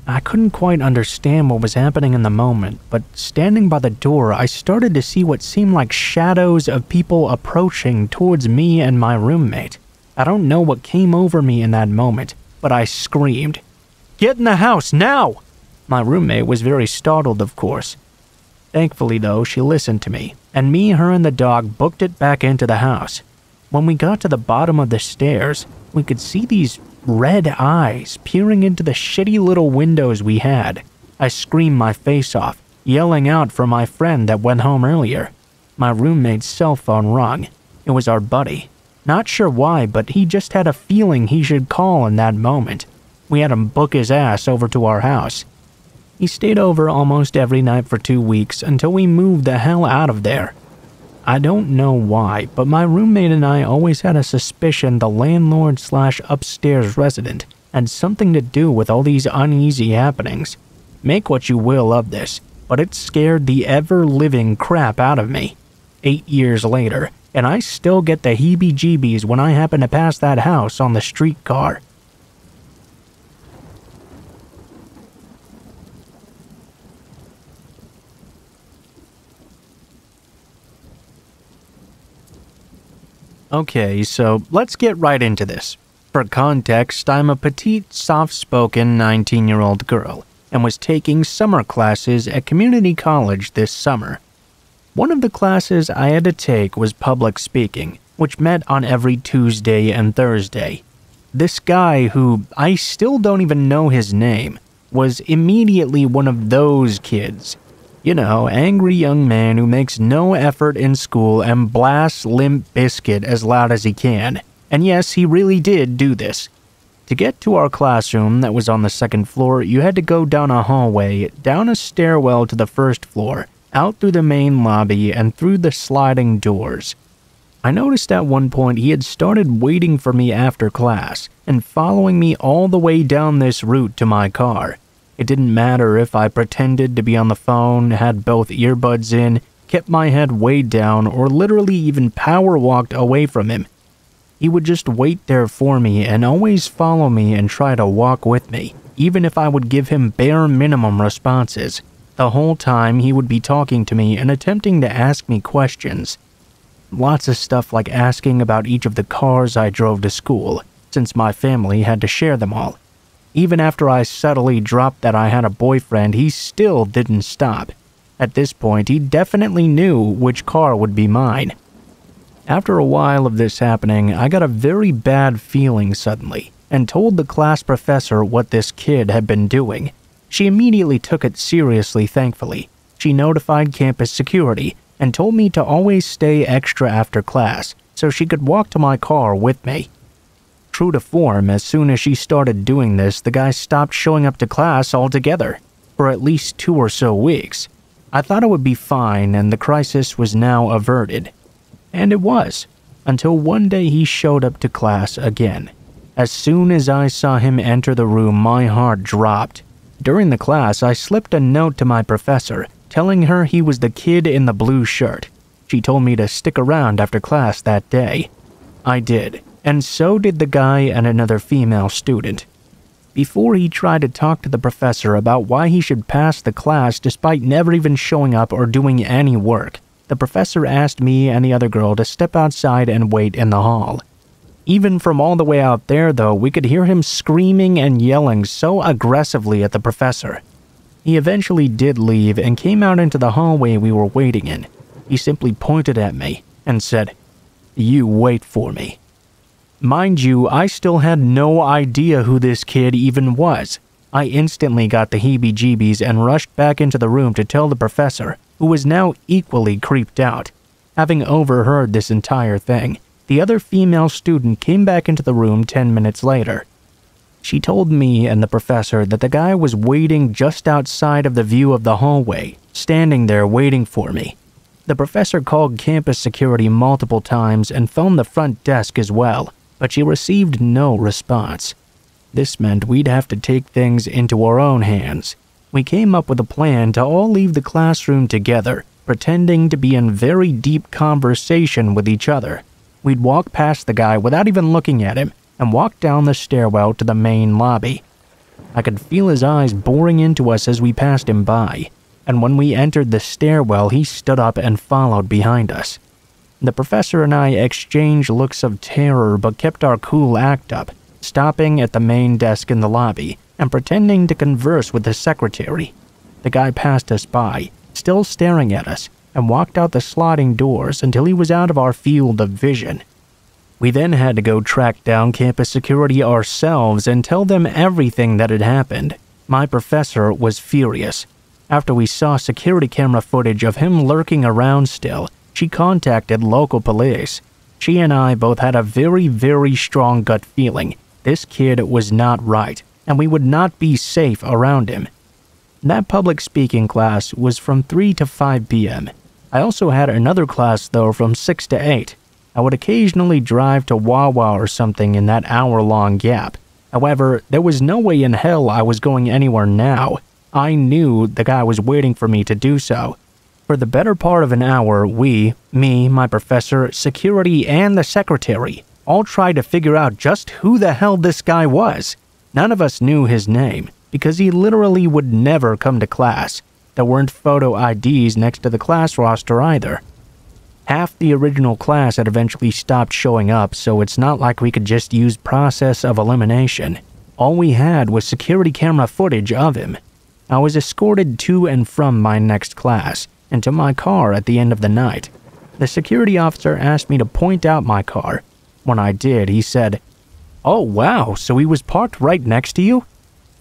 I couldn't quite understand what was happening in the moment, but standing by the door, I started to see what seemed like shadows of people approaching towards me and my roommate. I don't know what came over me in that moment, but I screamed, "Get in the house, now!" My roommate was very startled, of course. Thankfully, though, she listened to me, and me, her, and the dog booked it back into the house. When we got to the bottom of the stairs, we could see these red eyes peering into the shitty little windows we had. I screamed my face off, yelling out for my friend that went home earlier. My roommate's cell phone rung. It was our buddy. Not sure why, but he just had a feeling he should call in that moment. We had him book his ass over to our house. He stayed over almost every night for 2 weeks until we moved the hell out of there. I don't know why, but my roommate and I always had a suspicion the landlord/upstairs resident had something to do with all these uneasy happenings. Make what you will of this, but it scared the ever-living crap out of me. 8 years later, and I still get the heebie-jeebies when I happen to pass that house on the streetcar. Okay, so let's get right into this. For context, I'm a petite, soft-spoken 19-year-old girl and was taking summer classes at community college this summer. One of the classes I had to take was public speaking, which met on every Tuesday and Thursday. This guy, who I still don't even know his name, was immediately one of those kids. You know, angry young man who makes no effort in school and blasts Limp Bizkit as loud as he can. And yes, he really did do this. To get to our classroom that was on the second floor, you had to go down a hallway, down a stairwell to the first floor, out through the main lobby, and through the sliding doors. I noticed at one point he had started waiting for me after class and following me all the way down this route to my car. It didn't matter if I pretended to be on the phone, had both earbuds in, kept my head way down, or literally even power walked away from him. He would just wait there for me and always follow me and try to walk with me, even if I would give him bare minimum responses. The whole time he would be talking to me and attempting to ask me questions. Lots of stuff like asking about each of the cars I drove to school, since my family had to share them all. Even after I subtly dropped that I had a boyfriend, he still didn't stop. At this point, he definitely knew which car would be mine. After a while of this happening, I got a very bad feeling suddenly, and told the class professor what this kid had been doing. She immediately took it seriously, thankfully. She notified campus security, and told me to always stay extra after class, so she could walk to my car with me. True to form, as soon as she started doing this, the guy stopped showing up to class altogether, for at least 2 or so weeks. I thought it would be fine and the crisis was now averted. And it was, until one day he showed up to class again. As soon as I saw him enter the room, my heart dropped. During the class, I slipped a note to my professor, telling her he was the kid in the blue shirt. She told me to stick around after class that day. I did, and so did the guy and another female student. Before he tried to talk to the professor about why he should pass the class despite never even showing up or doing any work, the professor asked me and the other girl to step outside and wait in the hall. Even from all the way out there, though, we could hear him screaming and yelling so aggressively at the professor. He eventually did leave and came out into the hallway we were waiting in. He simply pointed at me and said, "You wait for me." Mind you, I still had no idea who this kid even was. I instantly got the heebie-jeebies and rushed back into the room to tell the professor, who was now equally creeped out. Having overheard this entire thing, the other female student came back into the room 10 minutes later. She told me and the professor that the guy was waiting just outside of the view of the hallway, standing there waiting for me. The professor called campus security multiple times and phoned the front desk as well, but she received no response. This meant we'd have to take things into our own hands. We came up with a plan to all leave the classroom together, pretending to be in very deep conversation with each other. We'd walk past the guy without even looking at him and walk down the stairwell to the main lobby. I could feel his eyes boring into us as we passed him by, and when we entered the stairwell, he stood up and followed behind us. The professor and I exchanged looks of terror but kept our cool act up, stopping at the main desk in the lobby and pretending to converse with the secretary. The guy passed us by, still staring at us, and walked out the sliding doors until he was out of our field of vision. We then had to go track down campus security ourselves and tell them everything that had happened. My professor was furious. After we saw security camera footage of him lurking around still, she contacted local police. She and I both had a very, very strong gut feeling this kid was not right, and we would not be safe around him. That public speaking class was from 3 to 5 p.m. I also had another class, though, from 6 to 8. I would occasionally drive to Wawa or something in that hour-long gap. However, there was no way in hell I was going anywhere now. I knew the guy was waiting for me to do so. For the better part of an hour, me, my professor, security, and the secretary all tried to figure out just who the hell this guy was. None of us knew his name, because he literally would never come to class. There weren't photo IDs next to the class roster either. Half the original class had eventually stopped showing up, so it's not like we could just use process of elimination. All we had was security camera footage of him. I was escorted to and from my next class, and to my car at the end of the night. The security officer asked me to point out my car. When I did, he said, "Oh wow, so he was parked right next to you?"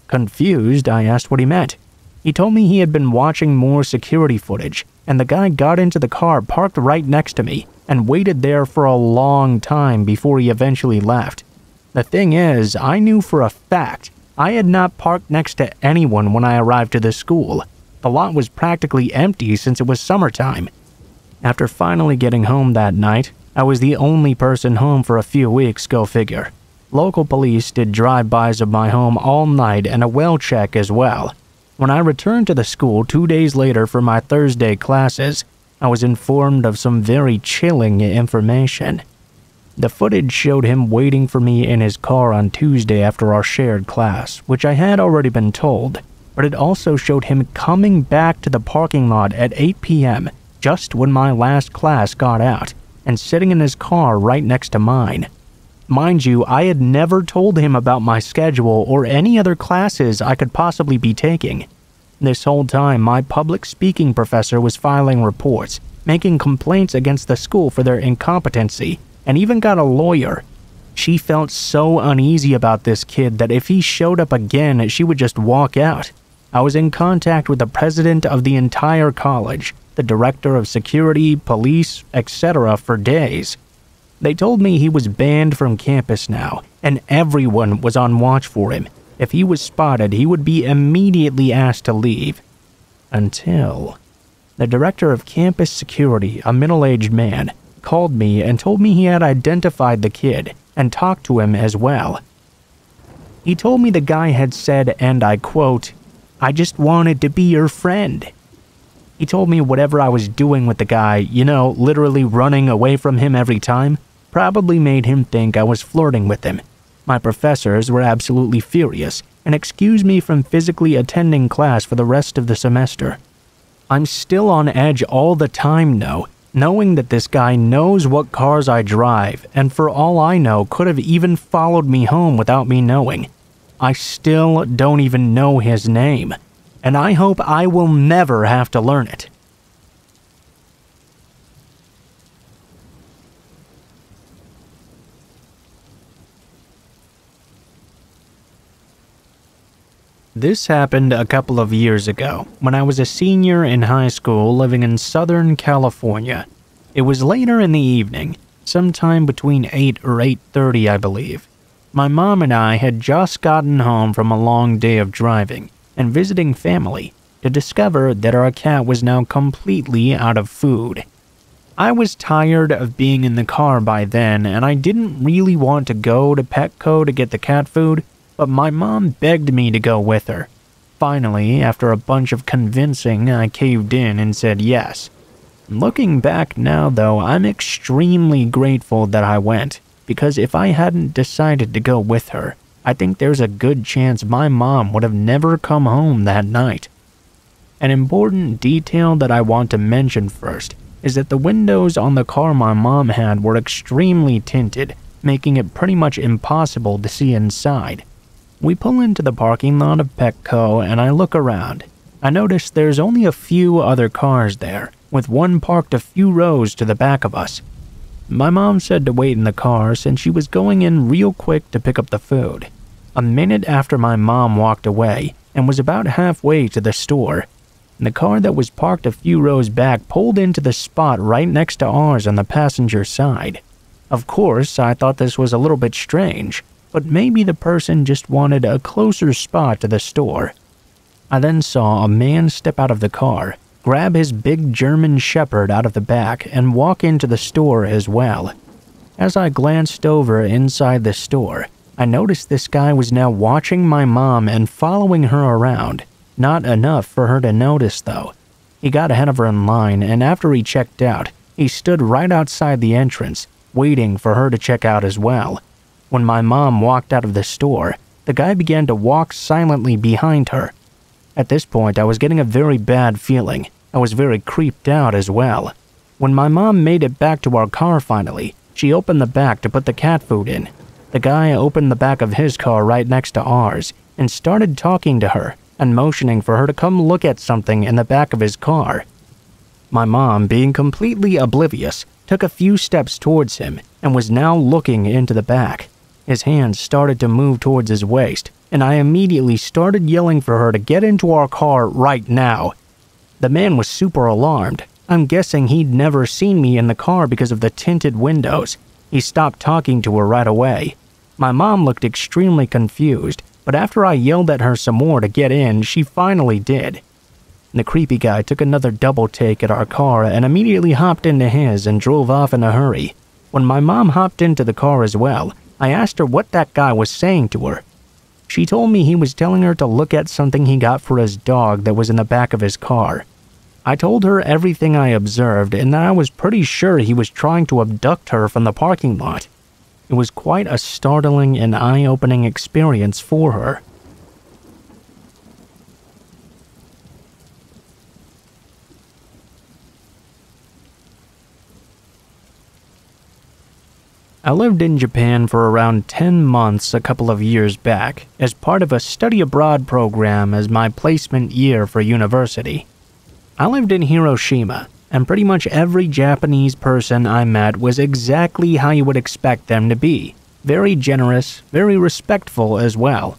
Confused, I asked what he meant. He told me he had been watching more security footage, and the guy got into the car parked right next to me and waited there for a long time before he eventually left. The thing is, I knew for a fact I had not parked next to anyone when I arrived to the school. The lot was practically empty since it was summertime. After finally getting home that night, I was the only person home for a few weeks, go figure. Local police did drive-bys of my home all night and a well check as well. When I returned to the school 2 days later for my Thursday classes, I was informed of some very chilling information. The footage showed him waiting for me in his car on Tuesday after our shared class, which I had already been told, but it also showed him coming back to the parking lot at 8 p.m. just when my last class got out, and sitting in his car right next to mine. Mind you, I had never told him about my schedule or any other classes I could possibly be taking. This whole time, my public speaking professor was filing reports, making complaints against the school for their incompetency, and even got a lawyer. She felt so uneasy about this kid that if he showed up again, she would just walk out. I was in contact with the president of the entire college, the director of security, police, etc. for days. They told me he was banned from campus now, and everyone was on watch for him. If he was spotted, he would be immediately asked to leave. Until the director of campus security, a middle-aged man, called me and told me he had identified the kid and talked to him as well. He told me the guy had said, and I quote, "I just wanted to be your friend." He told me whatever I was doing with the guy, literally running away from him every time, probably made him think I was flirting with him. My professors were absolutely furious and excused me from physically attending class for the rest of the semester. I'm still on edge all the time though, knowing that this guy knows what cars I drive and for all I know could have even followed me home without me knowing. I still don't even know his name, and I hope I will never have to learn it. This happened a couple of years ago, when I was a senior in high school living in Southern California. It was later in the evening, sometime between 8 or 8:30 I believe. My mom and I had just gotten home from a long day of driving and visiting family to discover that our cat was now completely out of food. I was tired of being in the car by then and I didn't really want to go to Petco to get the cat food, but my mom begged me to go with her. Finally, after a bunch of convincing, I caved in and said yes. Looking back now though, I'm extremely grateful that I went, because if I hadn't decided to go with her, I think there's a good chance my mom would have never come home that night. An important detail that I want to mention first is that the windows on the car my mom had were extremely tinted, making it pretty much impossible to see inside. We pull into the parking lot of Petco and I look around. I notice there's only a few other cars there, with one parked a few rows to the back of us. My mom said to wait in the car since she was going in real quick to pick up the food. A minute after my mom walked away and was about halfway to the store, the car that was parked a few rows back pulled into the spot right next to ours on the passenger side. Of course, I thought this was a little bit strange, but maybe the person just wanted a closer spot to the store. I then saw a man step out of the car, grab his big German Shepherd out of the back, and walk into the store as well. As I glanced over inside the store, I noticed this guy was now watching my mom and following her around. Not enough for her to notice though. He got ahead of her in line, and after he checked out, he stood right outside the entrance, waiting for her to check out as well. When my mom walked out of the store, the guy began to walk silently behind her. At this point, I was getting a very bad feeling. I was very creeped out as well. When my mom made it back to our car finally, she opened the back to put the cat food in. The guy opened the back of his car right next to ours and started talking to her and motioning for her to come look at something in the back of his car. My mom, being completely oblivious, took a few steps towards him and was now looking into the back. His hands started to move towards his waist, and I immediately started yelling for her to get into our car right now. The man was super alarmed. I'm guessing he'd never seen me in the car because of the tinted windows. He stopped talking to her right away. My mom looked extremely confused, but after I yelled at her some more to get in, she finally did. The creepy guy took another double take at our car and immediately hopped into his and drove off in a hurry. When my mom hopped into the car as well, I asked her what that guy was saying to her. She told me he was telling her to look at something he got for his dog that was in the back of his car. I told her everything I observed and that I was pretty sure he was trying to abduct her from the parking lot. It was quite a startling and eye-opening experience for her. I lived in Japan for around 10 months a couple of years back as part of a study abroad program as my placement year for university. I lived in Hiroshima, and pretty much every Japanese person I met was exactly how you would expect them to be. Very generous, very respectful as well.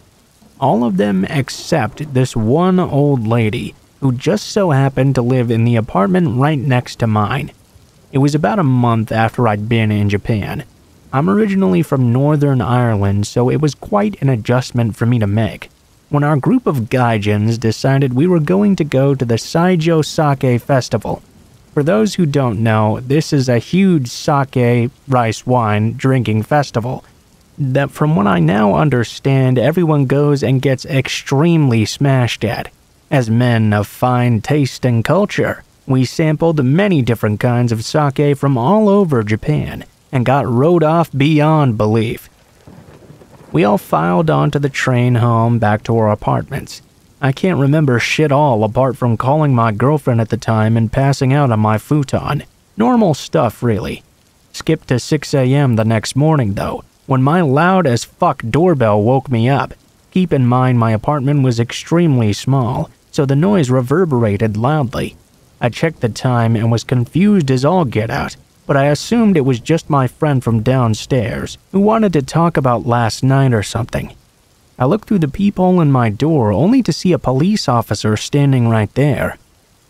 All of them except this one old lady who just so happened to live in the apartment right next to mine. It was about a month after I'd been in Japan. I'm originally from Northern Ireland, so it was quite an adjustment for me to make. When our group of gaijins decided we were going to go to the Saijo Sake Festival. For those who don't know, this is a huge sake, rice wine, drinking festival that from what I now understand everyone goes and gets extremely smashed at, as men of fine taste and culture. We sampled many different kinds of sake from all over Japan and got rode off beyond belief. We all filed onto the train home back to our apartments. I can't remember shit all apart from calling my girlfriend at the time and passing out on my futon. Normal stuff, really. Skipped to 6 a.m. the next morning, though, when my loud as fuck doorbell woke me up. Keep in mind my apartment was extremely small, so the noise reverberated loudly. I checked the time and was confused as all get out, but I assumed it was just my friend from downstairs who wanted to talk about last night or something. I looked through the peephole in my door only to see a police officer standing right there.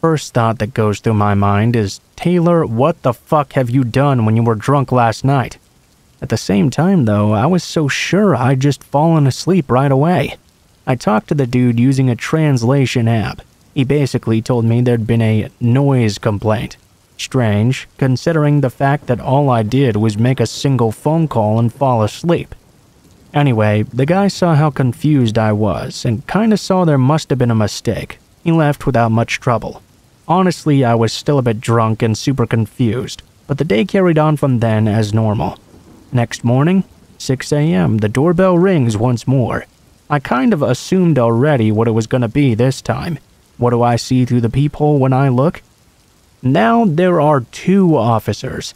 First thought that goes through my mind is, Taylor, what the fuck have you done when you were drunk last night? At the same time, though, I was so sure I'd just fallen asleep right away. I talked to the dude using a translation app. He basically told me there'd been a noise complaint. Strange, considering the fact that all I did was make a single phone call and fall asleep. Anyway, the guy saw how confused I was and kinda saw there must have been a mistake. He left without much trouble. Honestly, I was still a bit drunk and super confused, but the day carried on from then as normal. Next morning, 6 a.m., the doorbell rings once more. I kind of assumed already what it was gonna be this time. What do I see through the peephole when I look? Now there are 2 officers.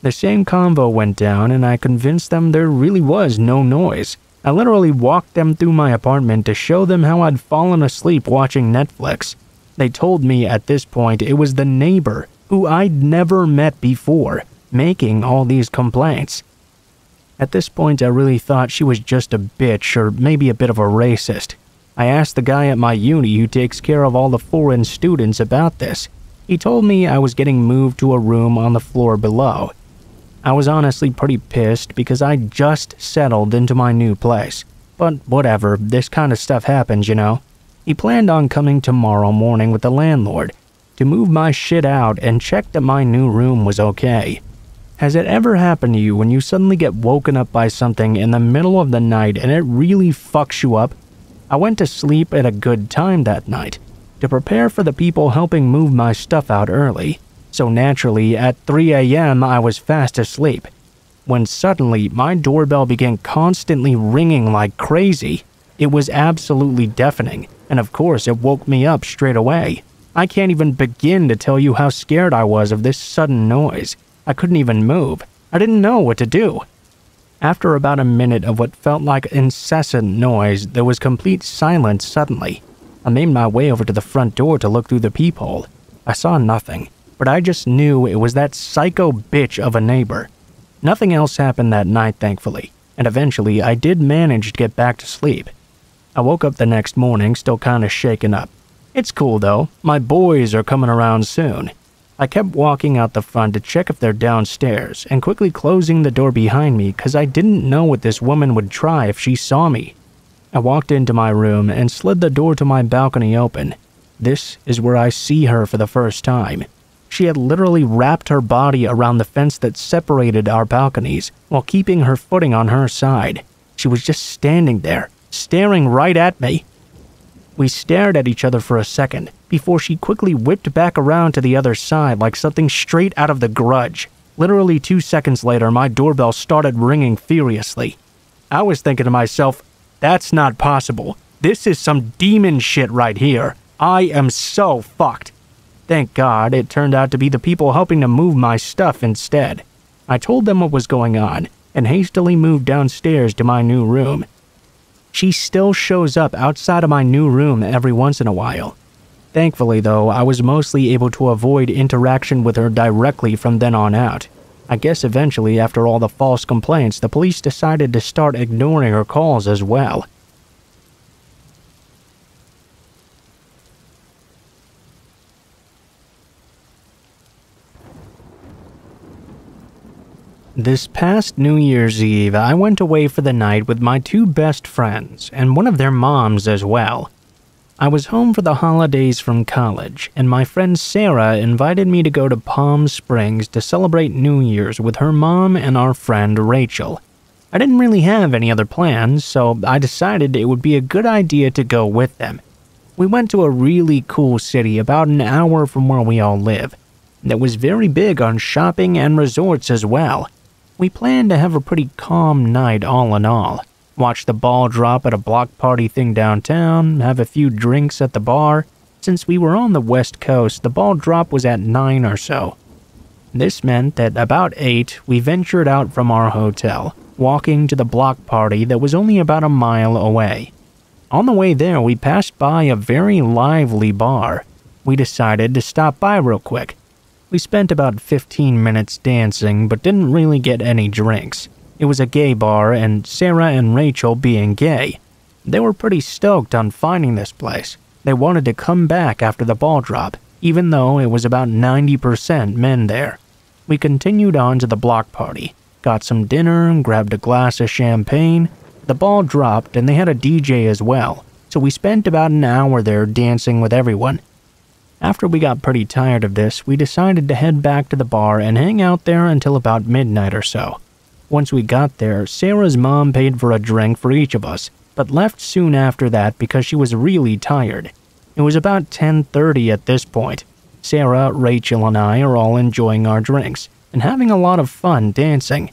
The same convo went down and I convinced them there really was no noise. I literally walked them through my apartment to show them how I'd fallen asleep watching Netflix. They told me at this point it was the neighbor, who I'd never met before, making all these complaints. At this point I really thought she was just a bitch or maybe a bit of a racist. I asked the guy at my uni who takes care of all the foreign students about this. He told me I was getting moved to a room on the floor below. I was honestly pretty pissed because I just settled into my new place. But whatever, this kind of stuff happens, you know. He planned on coming tomorrow morning with the landlord to move my shit out and check that my new room was okay. Has it ever happened to you when you suddenly get woken up by something in the middle of the night and it really fucks you up? I went to sleep at a good time that night to prepare for the people helping move my stuff out early. So naturally, at 3 a.m. I was fast asleep, when suddenly my doorbell began constantly ringing like crazy. It was absolutely deafening, and of course it woke me up straight away. I can't even begin to tell you how scared I was of this sudden noise. I couldn't even move. I didn't know what to do. After about a minute of what felt like incessant noise, there was complete silence suddenly. I made my way over to the front door to look through the peephole. I saw nothing, but I just knew it was that psycho bitch of a neighbor. Nothing else happened that night, thankfully, and eventually I did manage to get back to sleep. I woke up the next morning still kinda shaken up. It's cool though, my boys are coming around soon. I kept walking out the front to check if they're downstairs and quickly closing the door behind me because I didn't know what this woman would try if she saw me. I walked into my room and slid the door to my balcony open. This is where I see her for the first time. She had literally wrapped her body around the fence that separated our balconies while keeping her footing on her side. She was just standing there, staring right at me. We stared at each other for a second before she quickly whipped back around to the other side like something straight out of The Grudge. Literally 2 seconds later, my doorbell started ringing furiously. I was thinking to myself, that's not possible. This is some demon shit right here. I am so fucked. Thank God it turned out to be the people helping to move my stuff instead. I told them what was going on and hastily moved downstairs to my new room. She still shows up outside of my new room every once in a while. Thankfully, though, I was mostly able to avoid interaction with her directly from then on out. I guess eventually, after all the false complaints, the police decided to start ignoring her calls as well. This past New Year's Eve, I went away for the night with my 2 best friends and one of their moms as well. I was home for the holidays from college, and my friend Sarah invited me to go to Palm Springs to celebrate New Year's with her mom and our friend Rachel. I didn't really have any other plans, so I decided it would be a good idea to go with them. We went to a really cool city about an hour from where we all live that was very big on shopping and resorts as well. We planned to have a pretty calm night all in all. Watch the ball drop at a block party thing downtown, have a few drinks at the bar. Since we were on the West Coast, the ball drop was at 9 or so. This meant that about 8, we ventured out from our hotel, walking to the block party that was only about a mile away. On the way there, we passed by a very lively bar. We decided to stop by real quick. We spent about 15 minutes dancing, but didn't really get any drinks. It was a gay bar, and Sarah and Rachel, being gay, they were pretty stoked on finding this place. They wanted to come back after the ball drop, even though it was about 90% men there. We continued on to the block party, got some dinner, grabbed a glass of champagne. The ball dropped and they had a DJ as well, so we spent about an hour there dancing with everyone. After we got pretty tired of this, we decided to head back to the bar and hang out there until about midnight or so. Once we got there, Sarah's mom paid for a drink for each of us, but left soon after that because she was really tired. It was about 10:30 at this point. Sarah, Rachel, and I are all enjoying our drinks and having a lot of fun dancing.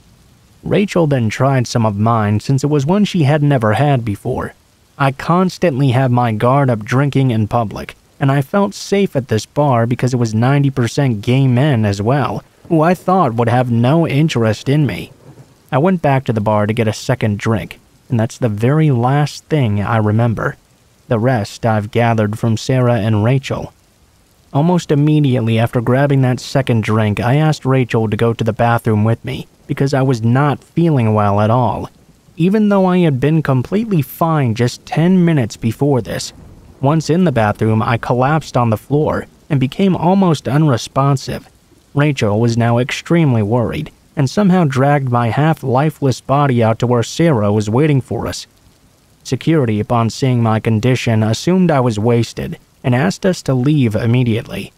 Rachel then tried some of mine since it was one she had never had before. I constantly have my guard up drinking in public, and I felt safe at this bar because it was 90% gay men as well, who I thought would have no interest in me. I went back to the bar to get a second drink, and that's the very last thing I remember. The rest I've gathered from Sarah and Rachel. Almost immediately after grabbing that second drink, I asked Rachel to go to the bathroom with me because I was not feeling well at all, even though I had been completely fine just 10 minutes before this. Once in the bathroom, I collapsed on the floor and became almost unresponsive. Rachel was now extremely worried and somehow dragged my half-lifeless body out to where Sarah was waiting for us. Security, upon seeing my condition, assumed I was wasted and asked us to leave immediately.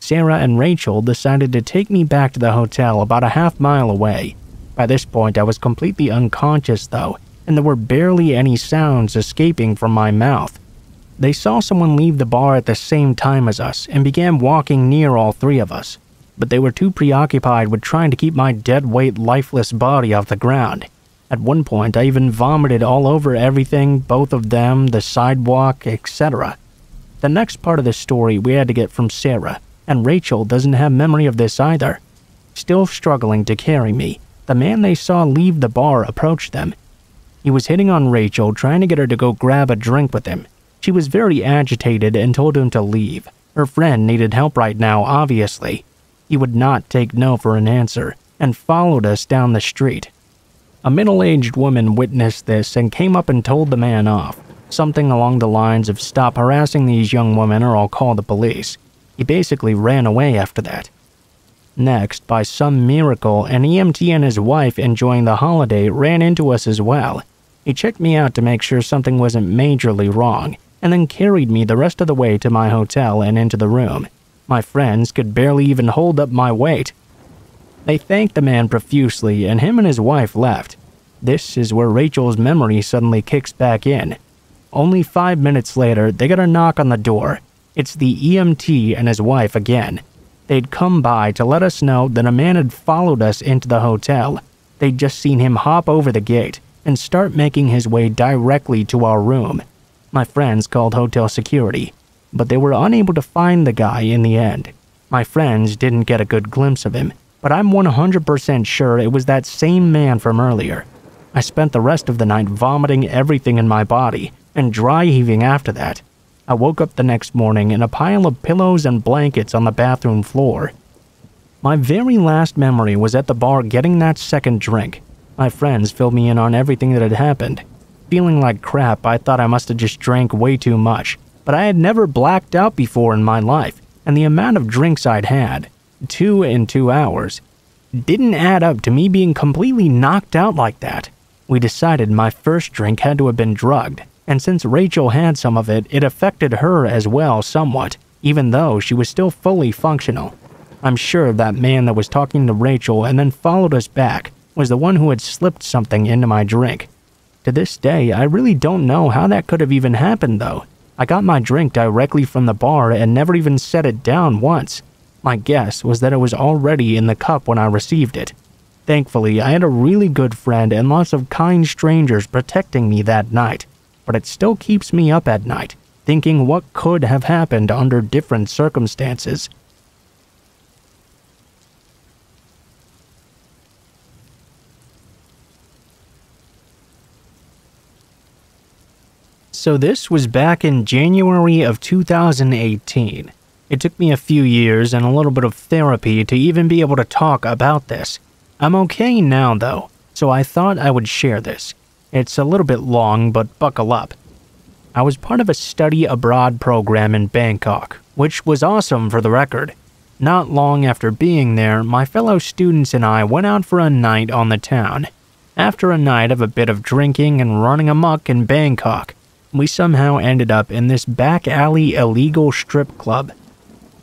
Sarah and Rachel decided to take me back to the hotel about a half-mile away. By this point, I was completely unconscious though, and there were barely any sounds escaping from my mouth. They saw someone leave the bar at the same time as us and began walking near all three of us, but they were too preoccupied with trying to keep my dead-weight, lifeless body off the ground. At one point, I even vomited all over everything, both of them, the sidewalk, etc. The next part of the story we had to get from Sarah, and Rachel doesn't have memory of this either. Still struggling to carry me, the man they saw leave the bar approached them. He was hitting on Rachel, trying to get her to go grab a drink with him. She was very agitated and told him to leave. Her friend needed help right now, obviously. He would not take no for an answer, and followed us down the street. A middle-aged woman witnessed this and came up and told the man off, something along the lines of "Stop harassing these young women or I'll call the police." He basically ran away after that. Next, by some miracle, an EMT and his wife enjoying the holiday ran into us as well. He checked me out to make sure something wasn't majorly wrong, and then carried me the rest of the way to my hotel and into the room. My friends could barely even hold up my weight. They thanked the man profusely, and him and his wife left. This is where Rachel's memory suddenly kicks back in. Only 5 minutes later, they got a knock on the door. It's the EMT and his wife again. They'd come by to let us know that a man had followed us into the hotel. They'd just seen him hop over the gate and start making his way directly to our room. My friends called hotel security, but they were unable to find the guy in the end. My friends didn't get a good glimpse of him, but I'm 100% sure it was that same man from earlier. I spent the rest of the night vomiting everything in my body and dry heaving after that. I woke up the next morning in a pile of pillows and blankets on the bathroom floor. My very last memory was at the bar getting that second drink. My friends filled me in on everything that had happened. Feeling like crap, I thought I must have just drank way too much, but I had never blacked out before in my life, and the amount of drinks I'd had, 2 in 2 hours, didn't add up to me being completely knocked out like that. We decided my first drink had to have been drugged, and since Rachel had some of it, it affected her as well somewhat, even though she was still fully functional. I'm sure that man that was talking to Rachel and then followed us back was the one who had slipped something into my drink. To this day, I really don't know how that could have even happened though. I got my drink directly from the bar and never even set it down once. My guess was that it was already in the cup when I received it. Thankfully, I had a really good friend and lots of kind strangers protecting me that night, but it still keeps me up at night, thinking what could have happened under different circumstances. So this was back in January of 2018. It took me a few years and a little bit of therapy to even be able to talk about this. I'm okay now though, so I thought I would share this. It's a little bit long, but buckle up. I was part of a study abroad program in Bangkok, which was awesome for the record. Not long after being there, my fellow students and I went out for a night on the town. After a night of a bit of drinking and running amok in Bangkok, we somehow ended up in this back alley illegal strip club.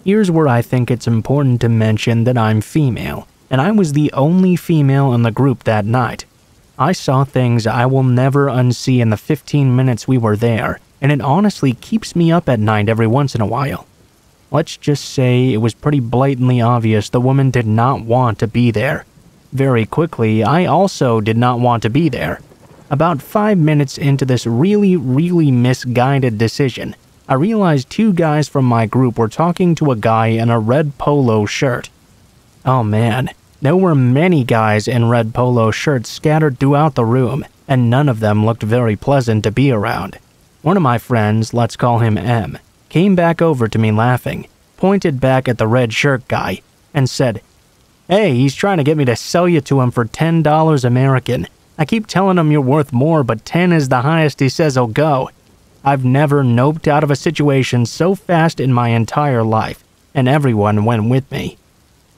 Here's where I think it's important to mention that I'm female, and I was the only female in the group that night. I saw things I will never unsee in the 15 minutes we were there, and it honestly keeps me up at night every once in a while. Let's just say it was pretty blatantly obvious the woman did not want to be there. Very quickly, I also did not want to be there. About 5 minutes into this really misguided decision, I realized two guys from my group were talking to a guy in a red polo shirt. Oh man, there were many guys in red polo shirts scattered throughout the room, and none of them looked very pleasant to be around. One of my friends, let's call him M, came back over to me laughing, pointed back at the red shirt guy, and said, "Hey, he's trying to get me to sell you to him for $10 American. I keep telling him you're worth more, but 10 is the highest he says he'll go." I've never noped out of a situation so fast in my entire life, and everyone went with me.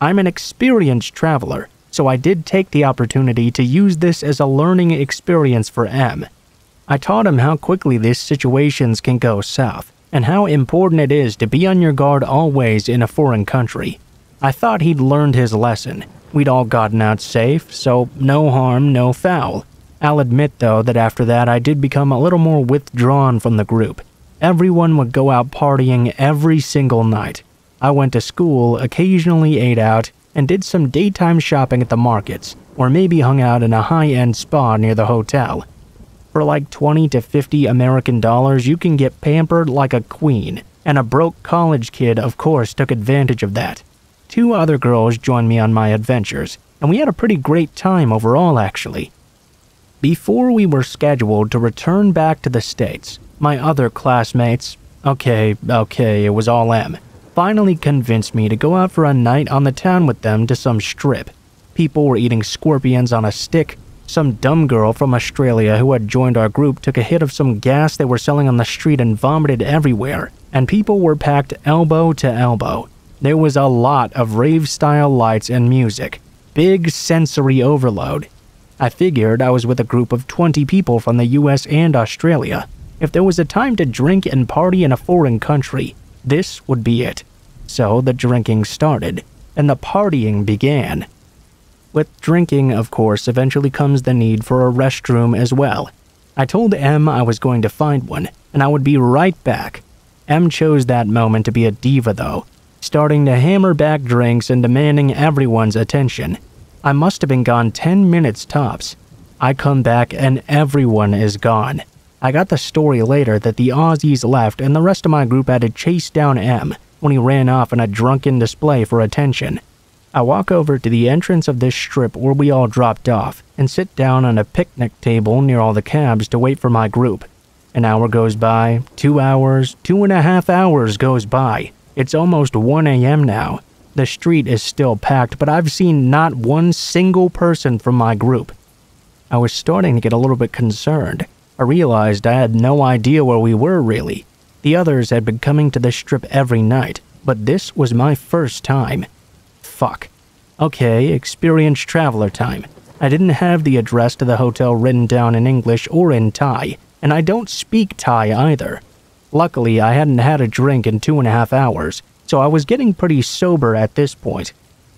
I'm an experienced traveler, so I did take the opportunity to use this as a learning experience for M. I taught him how quickly these situations can go south, and how important it is to be on your guard always in a foreign country. I thought he'd learned his lesson. We'd all gotten out safe, so no harm, no foul. I'll admit though that after that I did become a little more withdrawn from the group. Everyone would go out partying every single night. I went to school, occasionally ate out, and did some daytime shopping at the markets, or maybe hung out in a high-end spa near the hotel. For like 20 to 50 American dollars, you can get pampered like a queen, and a broke college kid of course took advantage of that. 2 other girls joined me on my adventures, and we had a pretty great time overall actually. Before we were scheduled to return back to the States, my other classmates, okay, it was all M, finally convinced me to go out for a night on the town with them to some strip. People were eating scorpions on a stick. Some dumb girl from Australia who had joined our group took a hit of some gas they were selling on the street and vomited everywhere, and people were packed elbow to elbow. There was a lot of rave-style lights and music. Big sensory overload. I figured I was with a group of 20 people from the US and Australia. If there was a time to drink and party in a foreign country, this would be it. So the drinking started, and the partying began. With drinking, of course, eventually comes the need for a restroom as well. I told M I was going to find one, and I would be right back. M chose that moment to be a diva though, starting to hammer back drinks and demanding everyone's attention. I must have been gone 10 minutes tops. I come back and everyone is gone. I got the story later that the Aussies left and the rest of my group had to chase down M when he ran off in a drunken display for attention. I walk over to the entrance of this strip where we all dropped off and sit down on a picnic table near all the cabs to wait for my group. An hour goes by, 2 hours, 2.5 hours goes by. It's almost 1 a.m. now. The street is still packed, but I've seen not one single person from my group. I was starting to get a little bit concerned. I realized I had no idea where we were really. The others had been coming to the strip every night, but this was my first time. Fuck. Okay, experienced traveler time. I didn't have the address to the hotel written down in English or in Thai, and I don't speak Thai either. Luckily, I hadn't had a drink in 2.5 hours, so I was getting pretty sober at this point.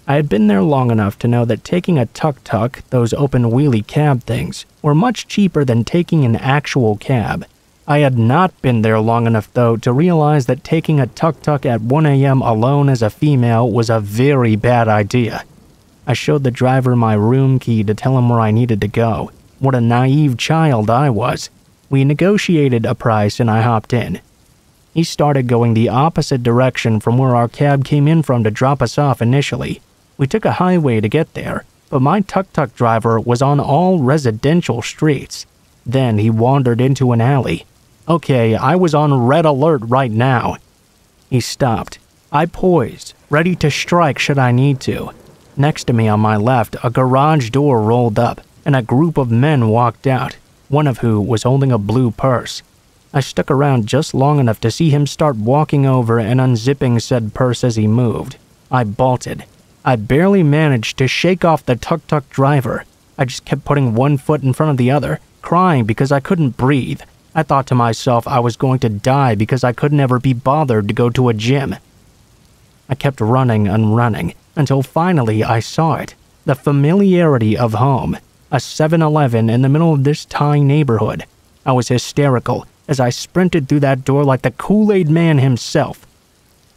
I had been there long enough to know that taking a tuk-tuk, those open wheelie cab things, were much cheaper than taking an actual cab. I had not been there long enough, though, to realize that taking a tuk-tuk at 1 a.m. alone as a female was a very bad idea. I showed the driver my room key to tell him where I needed to go. What a naive child I was. We negotiated a price and I hopped in. He started going the opposite direction from where our cab came in from to drop us off initially. We took a highway to get there, but my tuk-tuk driver was on all residential streets. Then he wandered into an alley. Okay, I was on red alert right now. He stopped. I poised, ready to strike should I need to. Next to me on my left, a garage door rolled up, and a group of men walked out, one of who was holding a blue purse. I stuck around just long enough to see him start walking over and unzipping said purse as he moved. I bolted. I barely managed to shake off the tuk-tuk driver. I just kept putting one foot in front of the other, crying because I couldn't breathe. I thought to myself I was going to die because I could never be bothered to go to a gym. I kept running and running until finally I saw it. The familiarity of home. A 7-Eleven in the middle of this Thai neighborhood. I was hysterical as I sprinted through that door like the Kool-Aid Man himself.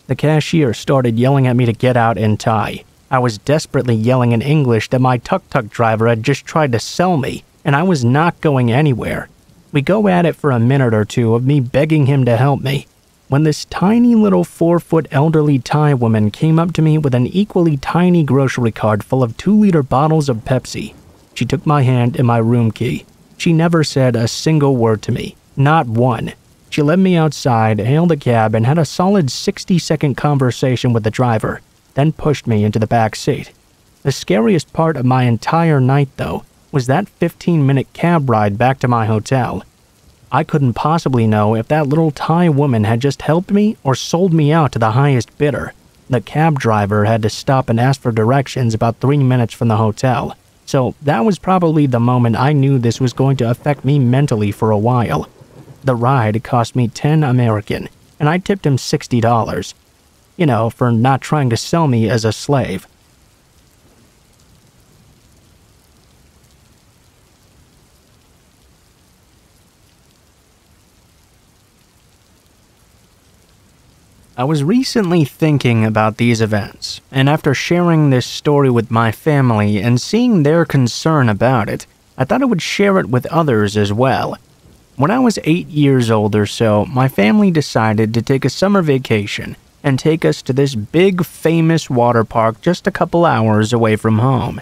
The cashier started yelling at me to get out in Thai. I was desperately yelling in English that my tuk-tuk driver had just tried to sell me, and I was not going anywhere. We go at it for a minute or two of me begging him to help me, when this tiny little 4-foot elderly Thai woman came up to me with an equally tiny grocery cart full of 2-liter bottles of Pepsi. She took my hand and my room key. She never said a single word to me, not one. She led me outside, hailed a cab, and had a solid 60-second conversation with the driver, then pushed me into the back seat. The scariest part of my entire night, though, was that 15-minute cab ride back to my hotel. I couldn't possibly know if that little Thai woman had just helped me or sold me out to the highest bidder. The cab driver had to stop and ask for directions about 3 minutes from the hotel, so that was probably the moment I knew this was going to affect me mentally for a while. The ride cost me 10 American, and I tipped him $60. You know, for not trying to sell me as a slave. I was recently thinking about these events, and after sharing this story with my family and seeing their concern about it, I thought I would share it with others as well. When I was 8 years old or so, my family decided to take a summer vacation and take us to this big famous water park just a couple hours away from home.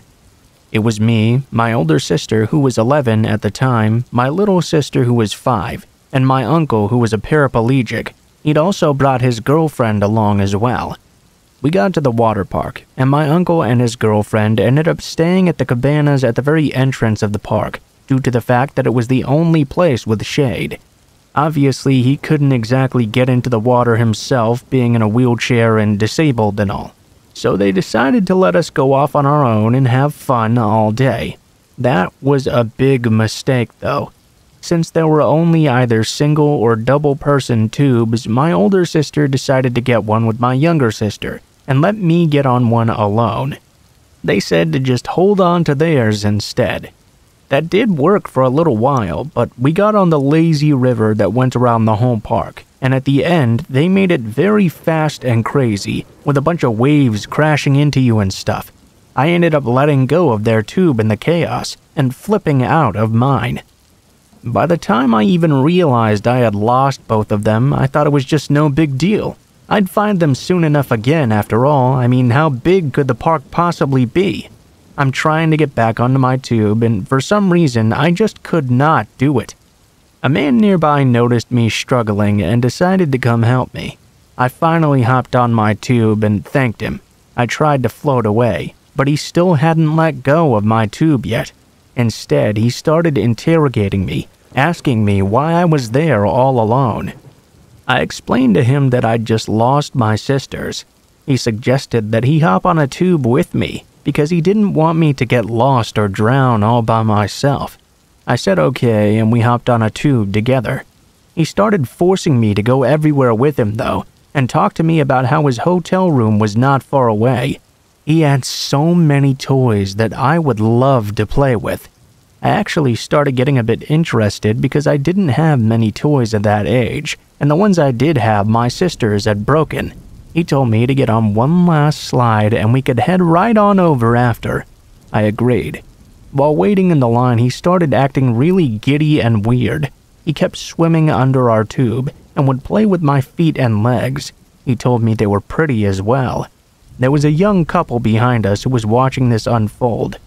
It was me, my older sister who was 11 at the time, my little sister who was 5, and my uncle who was a paraplegic. He'd also brought his girlfriend along as well. We got to the water park, and my uncle and his girlfriend ended up staying at the cabanas at the very entrance of the park, due to the fact that it was the only place with shade. Obviously, he couldn't exactly get into the water himself, being in a wheelchair and disabled and all. So they decided to let us go off on our own and have fun all day. That was a big mistake, though. Since there were only either single or double-person tubes, my older sister decided to get one with my younger sister and let me get on one alone. They said to just hold on to theirs instead. That did work for a little while, but we got on the lazy river that went around the whole park, and at the end, they made it very fast and crazy, with a bunch of waves crashing into you and stuff. I ended up letting go of their tube in the chaos and flipping out of mine. By the time I even realized I had lost both of them, I thought it was just no big deal. I'd find them soon enough again after all. I mean, how big could the park possibly be? I'm trying to get back onto my tube, and for some reason, I just could not do it. A man nearby noticed me struggling and decided to come help me. I finally hopped on my tube and thanked him. I tried to float away, but he still hadn't let go of my tube yet. Instead, he started interrogating me, asking me why I was there all alone. I explained to him that I'd just lost my sisters. He suggested that he hop on a tube with me because he didn't want me to get lost or drown all by myself. I said okay, and we hopped on a tube together. He started forcing me to go everywhere with him, though, and talked to me about how his hotel room was not far away. He had so many toys that I would love to play with. I actually started getting a bit interested because I didn't have many toys at that age, and the ones I did have my sisters had broken. He told me to get on one last slide and we could head right on over after. I agreed. While waiting in the line, he started acting really giddy and weird. He kept swimming under our tube and would play with my feet and legs. He told me they were pretty as well. There was a young couple behind us who was watching this unfold.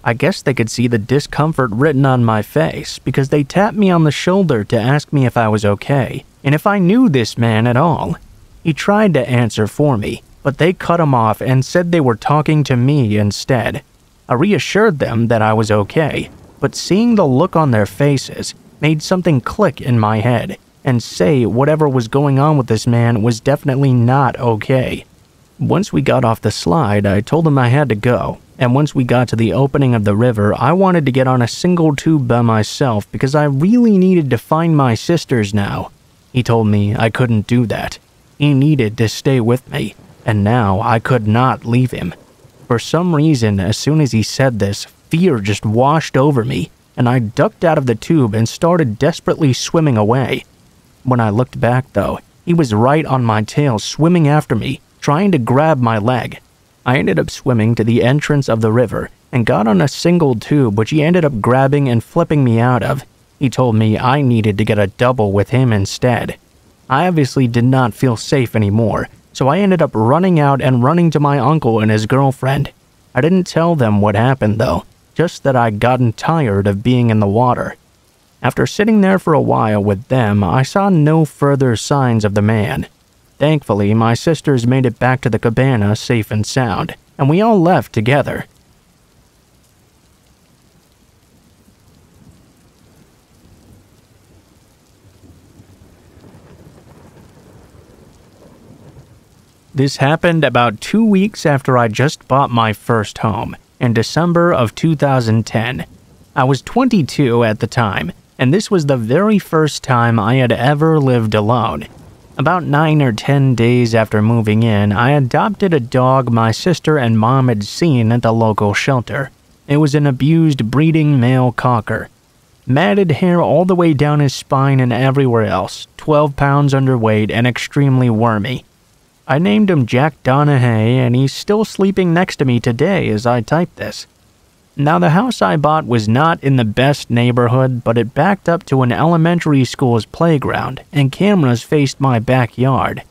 I guess they could see the discomfort written on my face because they tapped me on the shoulder to ask me if I was okay and if I knew this man at all. He tried to answer for me, but they cut him off and said they were talking to me instead. I reassured them that I was okay, but seeing the look on their faces made something click in my head and say whatever was going on with this man was definitely not okay. Once we got off the slide, I told him I had to go, and once we got to the opening of the river, I wanted to get on a single tube by myself because I really needed to find my sisters now. He told me I couldn't do that. He needed to stay with me, and now I could not leave him. For some reason, as soon as he said this, fear just washed over me, and I ducked out of the tube and started desperately swimming away. When I looked back, though, he was right on my tail swimming after me, trying to grab my leg. I ended up swimming to the entrance of the river and got on a single tube which he ended up grabbing and flipping me out of. He told me I needed to get a double with him instead. I obviously did not feel safe anymore, so I ended up running out and running to my uncle and his girlfriend. I didn't tell them what happened though, just that I'd gotten tired of being in the water. After sitting there for a while with them, I saw no further signs of the man. Thankfully, my sisters made it back to the cabana safe and sound, and we all left together. This happened about 2 weeks after I just bought my first home, in December of 2010. I was 22 at the time, and this was the very first time I had ever lived alone. About 9 or 10 days after moving in, I adopted a dog my sister and mom had seen at the local shelter. It was an abused breeding male cocker. Matted hair all the way down his spine and everywhere else, 12 pounds underweight and extremely wormy. I named him Jack Donahue, and he's still sleeping next to me today as I type this. Now, the house I bought was not in the best neighborhood, but it backed up to an elementary school's playground, and cameras faced my backyard.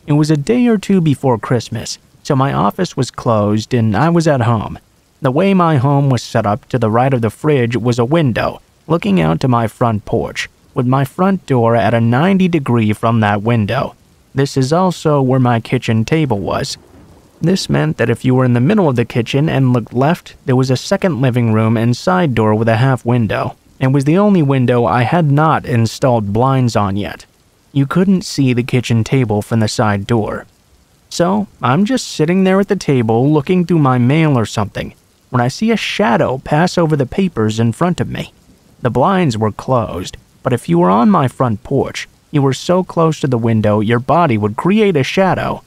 It was a day or two before Christmas, so my office was closed and I was at home. The way my home was set up, to the right of the fridge was a window looking out to my front porch, with my front door at a 90-degree from that window. This is also where my kitchen table was. This meant that if you were in the middle of the kitchen and looked left, there was a second living room and side door with a half window. It was the only window I had not installed blinds on yet. You couldn't see the kitchen table from the side door. So, I'm just sitting there at the table looking through my mail or something, when I see a shadow pass over the papers in front of me. The blinds were closed, but if you were on my front porch, you were so close to the window your body would create a shadow.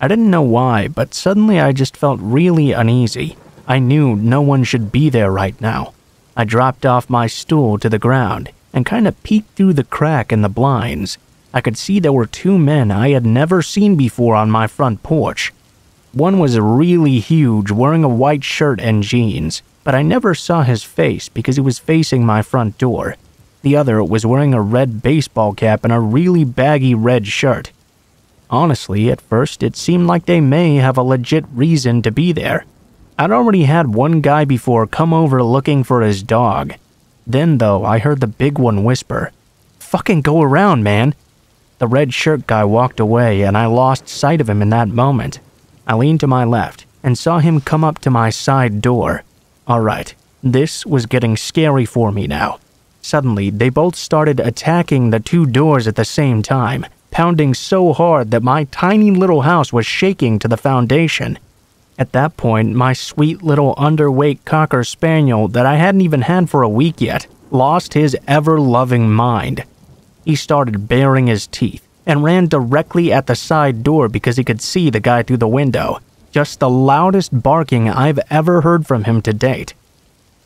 I didn't know why, but suddenly I just felt really uneasy. I knew no one should be there right now. I dropped off my stool to the ground and kind of peeked through the crack in the blinds. I could see there were two men I had never seen before on my front porch. One was really huge, wearing a white shirt and jeans, but I never saw his face because he was facing my front door. The other was wearing a red baseball cap and a really baggy red shirt. Honestly, at first, it seemed like they may have a legit reason to be there. I'd already had one guy before come over looking for his dog. Then, though, I heard the big one whisper, "Fucking go around, man." The red shirt guy walked away, and I lost sight of him in that moment. I leaned to my left and saw him come up to my side door. Alright, this was getting scary for me now. Suddenly, they both started attacking the two doors at the same time, pounding so hard that my tiny little house was shaking to the foundation. At that point, my sweet little underweight cocker spaniel that I hadn't even had for a week yet lost his ever-loving mind. He started baring his teeth and ran directly at the side door because he could see the guy through the window. Just the loudest barking I've ever heard from him to date.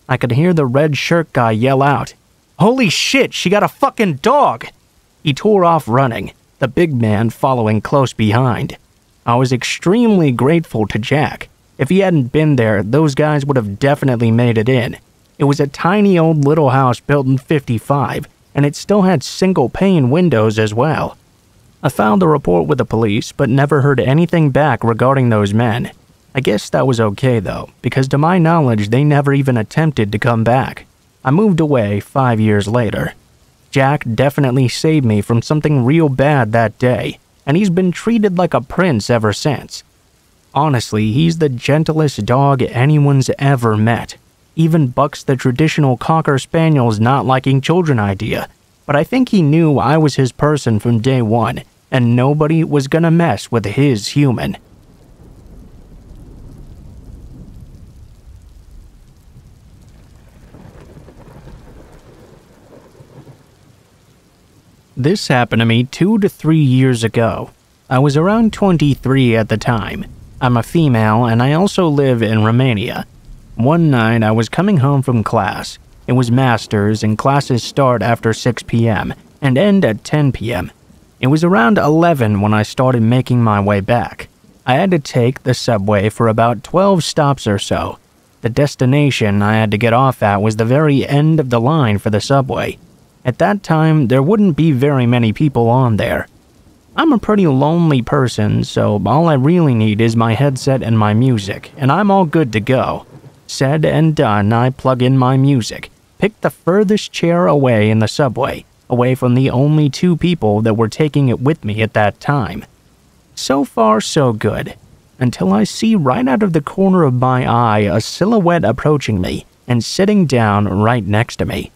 I could hear the red shirt guy yell out, "Holy shit, she got a fucking dog!" He tore off running, the big man following close behind. I was extremely grateful to Jack. If he hadn't been there, those guys would have definitely made it in. It was a tiny old little house built in '55, and it still had single-pane windows as well. I filed a report with the police, but never heard anything back regarding those men. I guess that was okay though, because to my knowledge they never even attempted to come back. I moved away 5 years later. Jack definitely saved me from something real bad that day, and he's been treated like a prince ever since. Honestly, he's the gentlest dog anyone's ever met. Even bucks the traditional Cocker Spaniel's not liking children idea, but I think he knew I was his person from day one, and nobody was gonna mess with his human. This happened to me 2 to 3 years ago. I was around 23 at the time. I'm a female and I also live in Romania. One night I was coming home from class. It was masters and classes start after 6 p.m. and end at 10 p.m. It was around 11 when I started making my way back. I had to take the subway for about 12 stops or so. The destination I had to get off at was the very end of the line for the subway. At that time, there wouldn't be very many people on there. I'm a pretty lonely person, so all I really need is my headset and my music, and I'm all good to go. Said and done, I plug in my music, pick the furthest chair away in the subway, away from the only 2 people that were taking it with me at that time. So far, so good, until I see right out of the corner of my eye a silhouette approaching me and sitting down right next to me.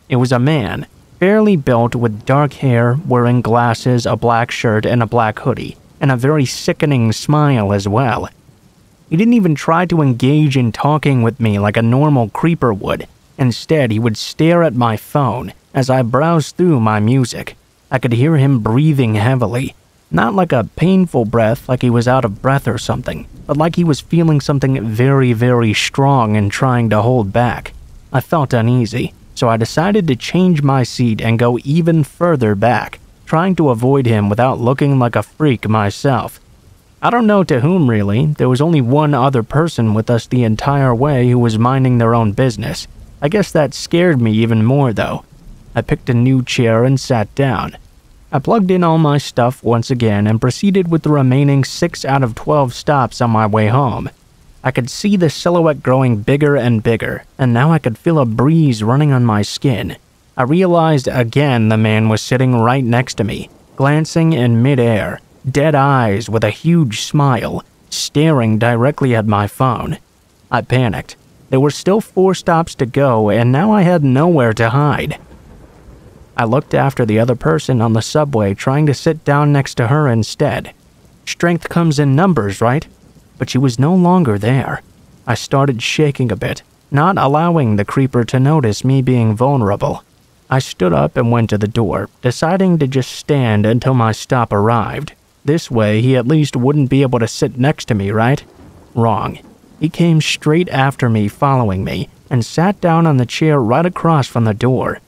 It was a man, fairly built with dark hair, wearing glasses, a black shirt, and a black hoodie, and a very sickening smile as well. He didn't even try to engage in talking with me like a normal creeper would. Instead, he would stare at my phone as I browsed through my music. I could hear him breathing heavily, not like a painful breath like he was out of breath or something, but like he was feeling something very, very strong and trying to hold back. I felt uneasy, so I decided to change my seat and go even further back, trying to avoid him without looking like a freak myself. I don't know to whom really, there was only one other person with us the entire way who was minding their own business. I guess that scared me even more though. I picked a new chair and sat down. I plugged in all my stuff once again and proceeded with the remaining 6 out of 12 stops on my way home. I could see the silhouette growing bigger and bigger, and now I could feel a breeze running on my skin. I realized again the man was sitting right next to me, glancing in midair, dead eyes with a huge smile, staring directly at my phone. I panicked. There were still 4 stops to go, and now I had nowhere to hide. I looked after the other person on the subway, trying to sit down next to her instead. Strength comes in numbers, right? But she was no longer there. I started shaking a bit, not allowing the creeper to notice me being vulnerable. I stood up and went to the door, deciding to just stand until my stop arrived. This way, he at least wouldn't be able to sit next to me, right? Wrong. He came straight after me, following me, and sat down on the chair right across from the door.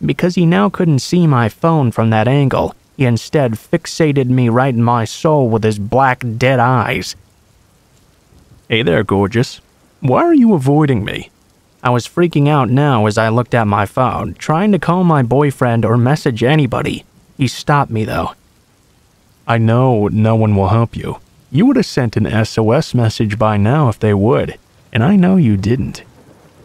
Because he now couldn't see my phone from that angle, he instead fixated me right in my soul with his black, dead eyes. Hey there, gorgeous. Why are you avoiding me? I was freaking out now as I looked at my phone, trying to call my boyfriend or message anybody. He stopped me though. I know no one will help you. You would have sent an SOS message by now if they would, and I know you didn't.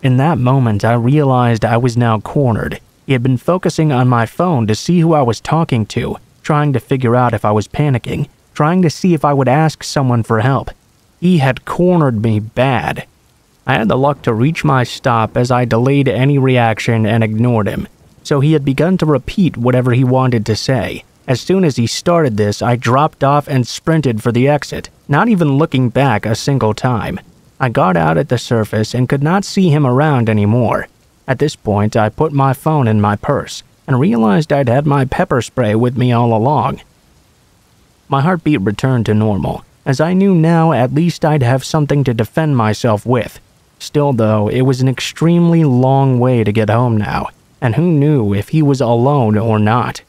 In that moment, I realized I was now cornered. He had been focusing on my phone to see who I was talking to, trying to figure out if I was panicking, trying to see if I would ask someone for help. He had cornered me bad. I had the luck to reach my stop as I delayed any reaction and ignored him, so he had begun to repeat whatever he wanted to say. As soon as he started this, I dropped off and sprinted for the exit, not even looking back a single time. I got out at the surface and could not see him around anymore. At this point, I put my phone in my purse and realized I'd had my pepper spray with me all along. My heartbeat returned to normal, as I knew now at least I'd have something to defend myself with. Still though, it was an extremely long way to get home now, and who knew if he was alone or not.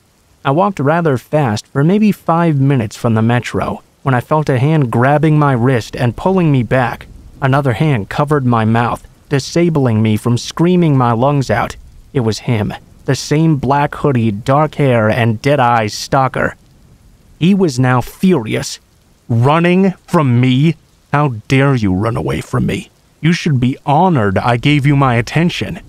I walked rather fast for maybe 5 minutes from the metro when I felt a hand grabbing my wrist and pulling me back. Another hand covered my mouth, disabling me from screaming my lungs out. It was him, the same black hoodie, dark hair, and dead-eyes stalker. He was now furious. Running from me? How dare you run away from me? You should be honored I gave you my attention.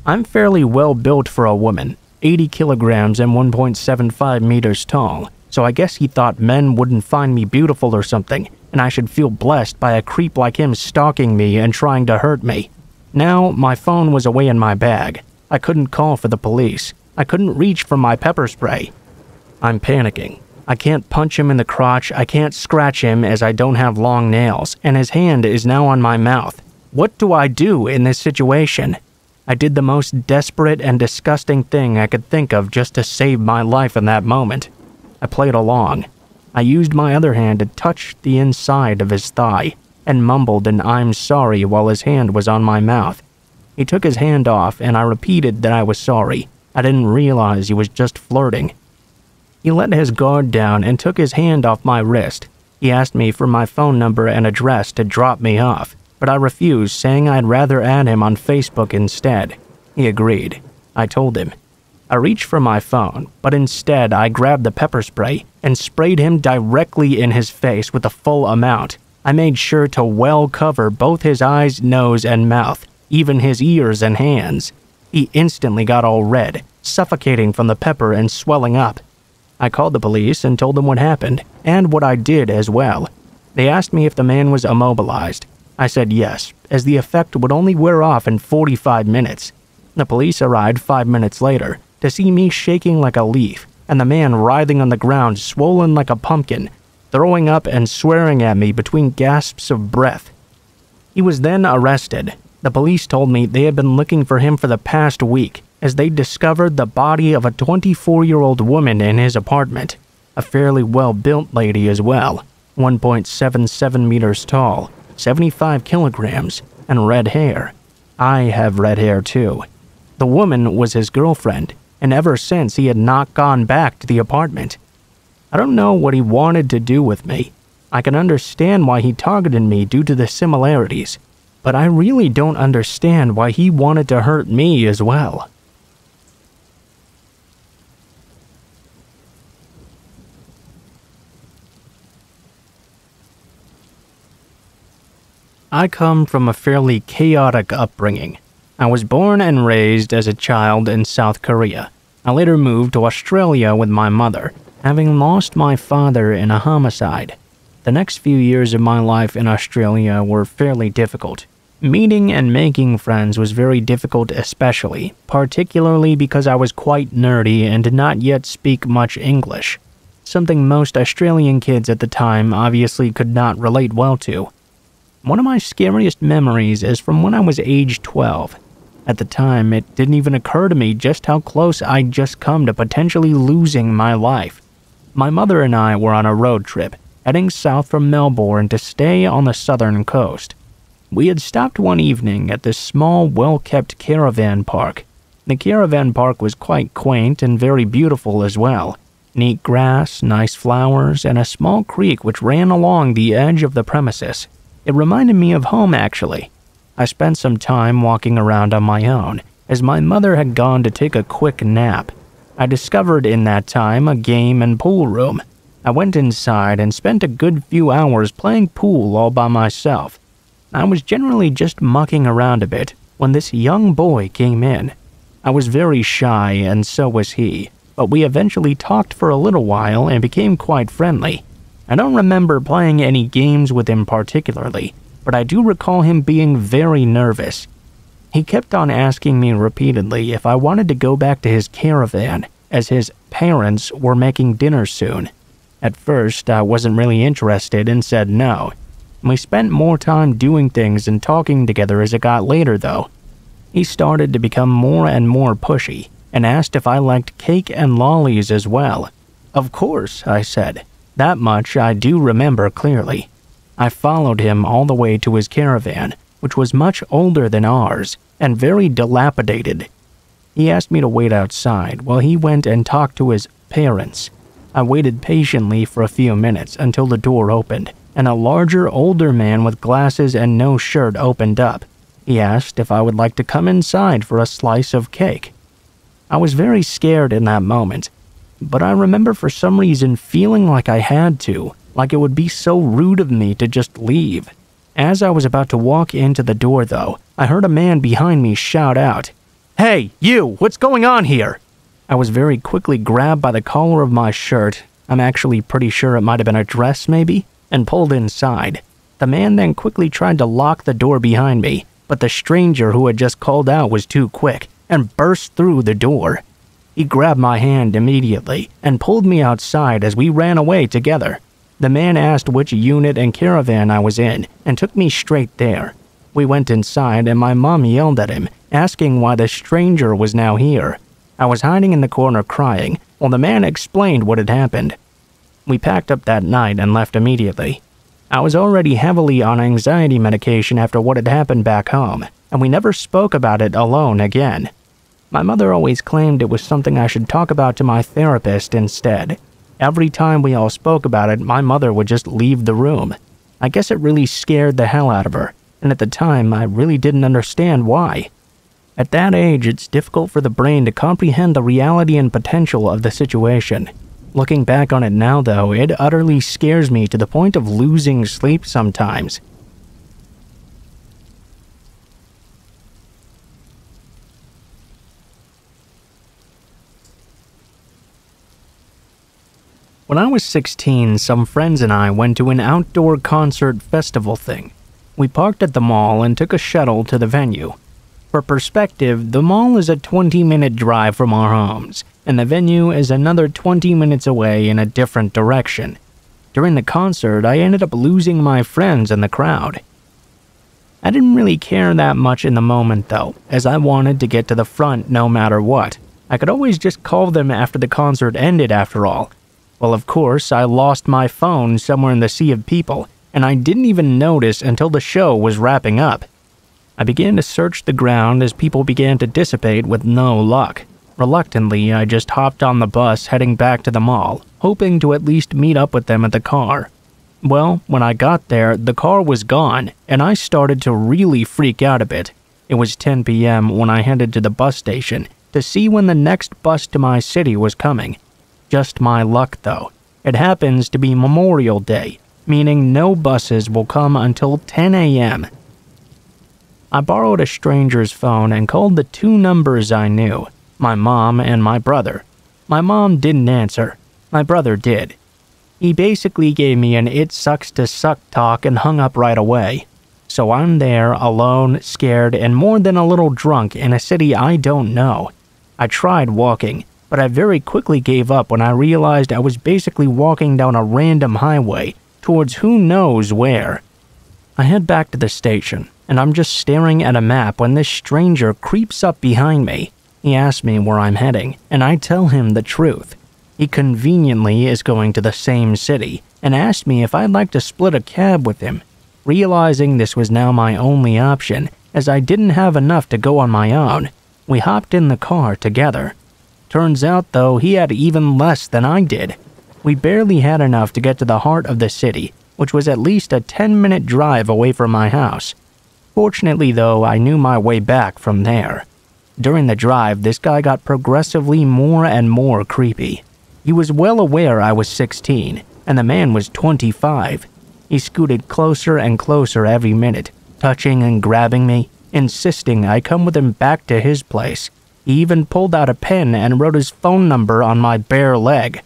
I'm fairly well built for a woman, 80 kilograms and 1.75 meters tall, so I guess he thought men wouldn't find me beautiful or something, and I should feel blessed by a creep like him stalking me and trying to hurt me. Now, my phone was away in my bag. I couldn't call for the police. I couldn't reach for my pepper spray. I'm panicking. I can't punch him in the crotch, I can't scratch him as I don't have long nails, and his hand is now on my mouth. What do I do in this situation? I did the most desperate and disgusting thing I could think of just to save my life in that moment. I played along. I used my other hand to touch the inside of his thigh, and mumbled an "I'm sorry" while his hand was on my mouth. He took his hand off, and I repeated that I was sorry. I didn't realize he was just flirting. He let his guard down and took his hand off my wrist. He asked me for my phone number and address to drop me off, but I refused, saying I'd rather add him on Facebook instead. He agreed. I told him. I reached for my phone, but instead I grabbed the pepper spray and sprayed him directly in his face with the full amount. I made sure to well cover both his eyes, nose, and mouth, even his ears and hands. He instantly got all red, suffocating from the pepper and swelling up. I called the police and told them what happened, and what I did as well. They asked me if the man was immobilized. I said yes, as the effect would only wear off in 45 minutes. The police arrived 5 minutes later to see me shaking like a leaf, and the man writhing on the ground swollen like a pumpkin, throwing up and swearing at me between gasps of breath. He was then arrested. The police told me they had been looking for him for the past week, as they discovered the body of a 24-year-old woman in his apartment, a fairly well-built lady as well, 1.77 meters tall, 75 kilograms, and red hair. I have red hair too. The woman was his girlfriend, and ever since he had not gone back to the apartment. I don't know what he wanted to do with me. I can understand why he targeted me due to the similarities, but I really don't understand why he wanted to hurt me as well. I come from a fairly chaotic upbringing. I was born and raised as a child in South Korea. I later moved to Australia with my mother, having lost my father in a homicide. The next few years of my life in Australia were fairly difficult. Meeting and making friends was very difficult, especially, particularly because I was quite nerdy and did not yet speak much English, something most Australian kids at the time obviously could not relate well to. One of my scariest memories is from when I was age 12. At the time, it didn't even occur to me just how close I'd just come to potentially losing my life. My mother and I were on a road trip, heading south from Melbourne to stay on the southern coast. We had stopped one evening at this small, well-kept caravan park. The caravan park was quite quaint and very beautiful as well. Neat grass, nice flowers, and a small creek which ran along the edge of the premises. It reminded me of home, actually. I spent some time walking around on my own, as my mother had gone to take a quick nap. I discovered in that time a game and pool room. I went inside and spent a good few hours playing pool all by myself. I was generally just mucking around a bit when this young boy came in. I was very shy and so was he, but we eventually talked for a little while and became quite friendly. I don't remember playing any games with him particularly, but I do recall him being very nervous. He kept on asking me repeatedly if I wanted to go back to his caravan, as his parents were making dinner soon. At first, I wasn't really interested and said no. We spent more time doing things and talking together as it got later, though. He started to become more and more pushy, and asked if I liked cake and lollies as well. Of course, I said. That much I do remember clearly. I followed him all the way to his caravan, which was much older than ours and very dilapidated. He asked me to wait outside while he went and talked to his parents. I waited patiently for a few minutes until the door opened, and a larger, older man with glasses and no shirt opened up. He asked if I would like to come inside for a slice of cake. I was very scared in that moment, but I remember for some reason feeling like I had to, like it would be so rude of me to just leave. As I was about to walk into the door, though, I heard a man behind me shout out, "Hey, you! What's going on here?" I was very quickly grabbed by the collar of my shirt, I'm actually pretty sure it might have been a dress maybe, and pulled inside. The man then quickly tried to lock the door behind me, but the stranger who had just called out was too quick and burst through the door. He grabbed my hand immediately and pulled me outside as we ran away together. The man asked which unit and caravan I was in and took me straight there. We went inside and my mom yelled at him, asking why the stranger was now here. I was hiding in the corner crying while the man explained what had happened. We packed up that night and left immediately. I was already heavily on anxiety medication after what had happened back home, and we never spoke about it alone again. My mother always claimed it was something I should talk about to my therapist instead. Every time we all spoke about it, my mother would just leave the room. I guess it really scared the hell out of her, and at the time I really didn't understand why. At that age, it's difficult for the brain to comprehend the reality and potential of the situation. Looking back on it now, though, it utterly scares me to the point of losing sleep sometimes. When I was 16, some friends and I went to an outdoor concert festival thing. We parked at the mall and took a shuttle to the venue. For perspective, the mall is a 20-minute drive from our homes, and the venue is another 20 minutes away in a different direction. During the concert, I ended up losing my friends in the crowd. I didn't really care that much in the moment though, as I wanted to get to the front no matter what. I could always just call them after the concert ended after all. Well, of course, I lost my phone somewhere in the sea of people, and I didn't even notice until the show was wrapping up. I began to search the ground as people began to dissipate with no luck. Reluctantly, I just hopped on the bus heading back to the mall, hoping to at least meet up with them at the car. Well, when I got there, the car was gone, and I started to really freak out a bit. It was 10 p.m. when I headed to the bus station to see when the next bus to my city was coming. Just my luck, though. It happens to be Memorial Day, meaning no buses will come until 10 a.m. I borrowed a stranger's phone and called the two numbers I knew, my mom and my brother. My mom didn't answer. My brother did. He basically gave me an "it sucks to suck" talk and hung up right away. So I'm there, alone, scared, and more than a little drunk in a city I don't know. I tried walking, but I very quickly gave up when I realized I was basically walking down a random highway towards who knows where. I head back to the station, and I'm just staring at a map when this stranger creeps up behind me. He asks me where I'm heading, and I tell him the truth. He conveniently is going to the same city, and asked me if I'd like to split a cab with him. Realizing this was now my only option, as I didn't have enough to go on my own, we hopped in the car together. Turns out, though, he had even less than I did. We barely had enough to get to the heart of the city, which was at least a 10-minute drive away from my house. Fortunately, though, I knew my way back from there. During the drive, this guy got progressively more and more creepy. He was well aware I was 16, and the man was 25. He scooted closer and closer every minute, touching and grabbing me, insisting I come with him back to his place. He even pulled out a pen and wrote his phone number on my bare leg.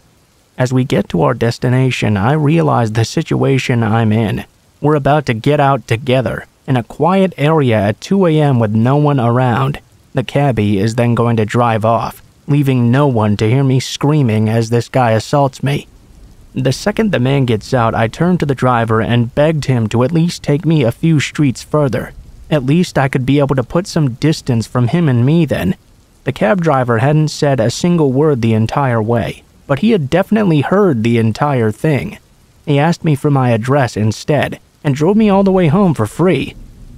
As we get to our destination, I realize the situation I'm in. We're about to get out together, in a quiet area at 2 a.m. with no one around. The cabbie is then going to drive off, leaving no one to hear me screaming as this guy assaults me. The second the man gets out, I turned to the driver and begged him to at least take me a few streets further. At least I could be able to put some distance from him and me then. The cab driver hadn't said a single word the entire way, but he had definitely heard the entire thing. He asked me for my address instead, and drove me all the way home for free.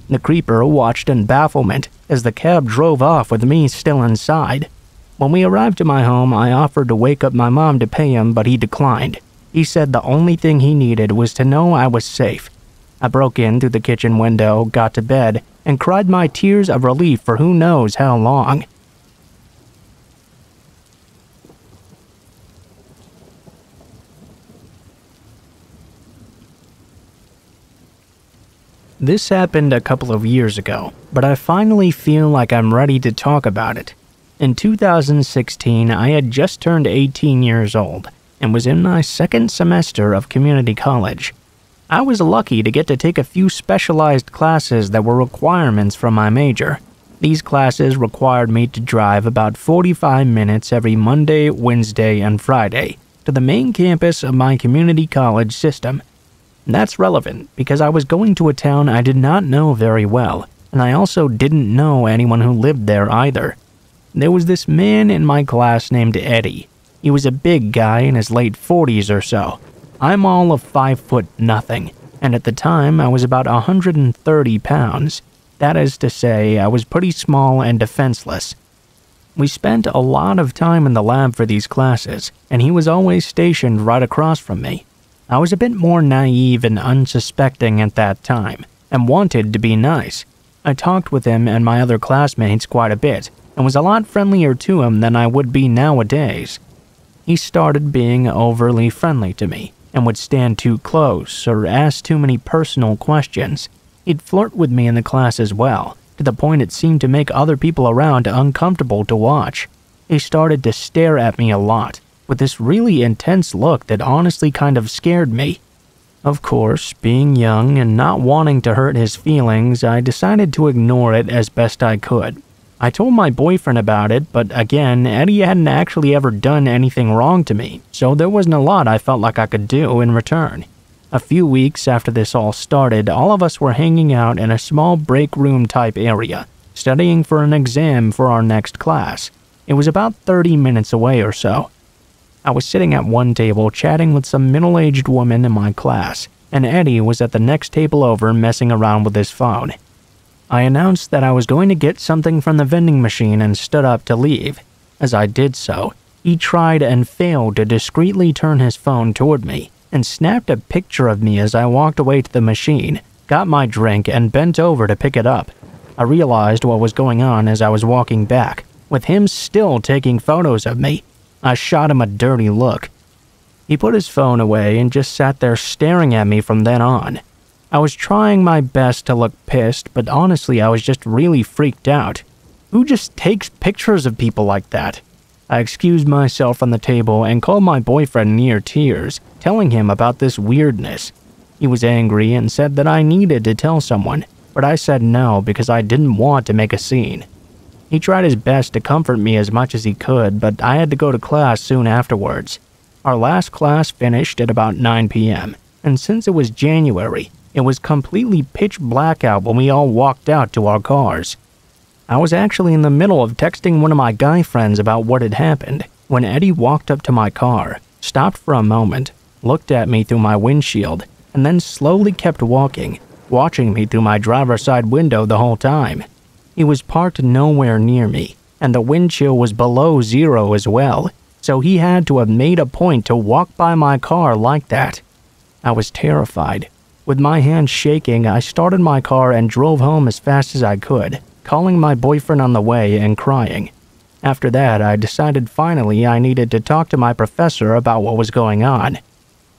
The creeper watched in bafflement as the cab drove off with me still inside. When we arrived at my home, I offered to wake up my mom to pay him, but he declined. He said the only thing he needed was to know I was safe. I broke in through the kitchen window, got to bed, and cried my tears of relief for who knows how long. This happened a couple of years ago, but I finally feel like I'm ready to talk about it. In 2016, I had just turned 18 years old and was in my second semester of community college. I was lucky to get to take a few specialized classes that were requirements from my major. These classes required me to drive about 45 minutes every Monday, Wednesday, and Friday to the main campus of my community college system. That's relevant because I was going to a town I did not know very well, and I also didn't know anyone who lived there either. There was this man in my class named Eddie. He was a big guy in his late 40s or so. I'm all of 5'0", and at the time I was about 130 pounds. That is to say, I was pretty small and defenseless. We spent a lot of time in the lab for these classes, and he was always stationed right across from me. I was a bit more naive and unsuspecting at that time, and wanted to be nice. I talked with him and my other classmates quite a bit, and was a lot friendlier to him than I would be nowadays. He started being overly friendly to me, and would stand too close or ask too many personal questions. He'd flirt with me in the class as well, to the point it seemed to make other people around uncomfortable to watch. He started to stare at me a lot, with this really intense look that honestly kind of scared me. Of course, being young and not wanting to hurt his feelings, I decided to ignore it as best I could. I told my boyfriend about it, but again, Eddie hadn't actually ever done anything wrong to me, so there wasn't a lot I felt like I could do in return. A few weeks after this all started, all of us were hanging out in a small break room type area, studying for an exam for our next class. It was about 30 minutes away or so. I was sitting at one table chatting with some middle-aged woman in my class, and Eddie was at the next table over messing around with his phone. I announced that I was going to get something from the vending machine and stood up to leave. As I did so, he tried and failed to discreetly turn his phone toward me and snapped a picture of me as I walked away to the machine, got my drink, and bent over to pick it up. I realized what was going on as I was walking back, with him still taking photos of me. I shot him a dirty look. He put his phone away and just sat there staring at me from then on. I was trying my best to look pissed, but honestly I was just really freaked out. Who just takes pictures of people like that? I excused myself from the table and called my boyfriend near tears, telling him about this weirdness. He was angry and said that I needed to tell someone, but I said no because I didn't want to make a scene. He tried his best to comfort me as much as he could, but I had to go to class soon afterwards. Our last class finished at about 9 p.m., and since it was January, it was completely pitch black out when we all walked out to our cars. I was actually in the middle of texting one of my guy friends about what had happened when Eddie walked up to my car, stopped for a moment, looked at me through my windshield, and then slowly kept walking, watching me through my driver's side window the whole time. He was parked nowhere near me, and the wind chill was below zero as well, so he had to have made a point to walk by my car like that. I was terrified. With my hands shaking, I started my car and drove home as fast as I could, calling my boyfriend on the way and crying. After that, I decided finally I needed to talk to my professor about what was going on.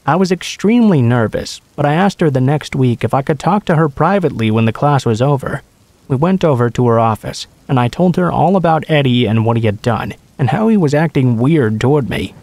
I was extremely nervous, but I asked her the next week if I could talk to her privately when the class was over. We went over to her office, and I told her all about Eddie and what he had done, and how he was acting weird toward me.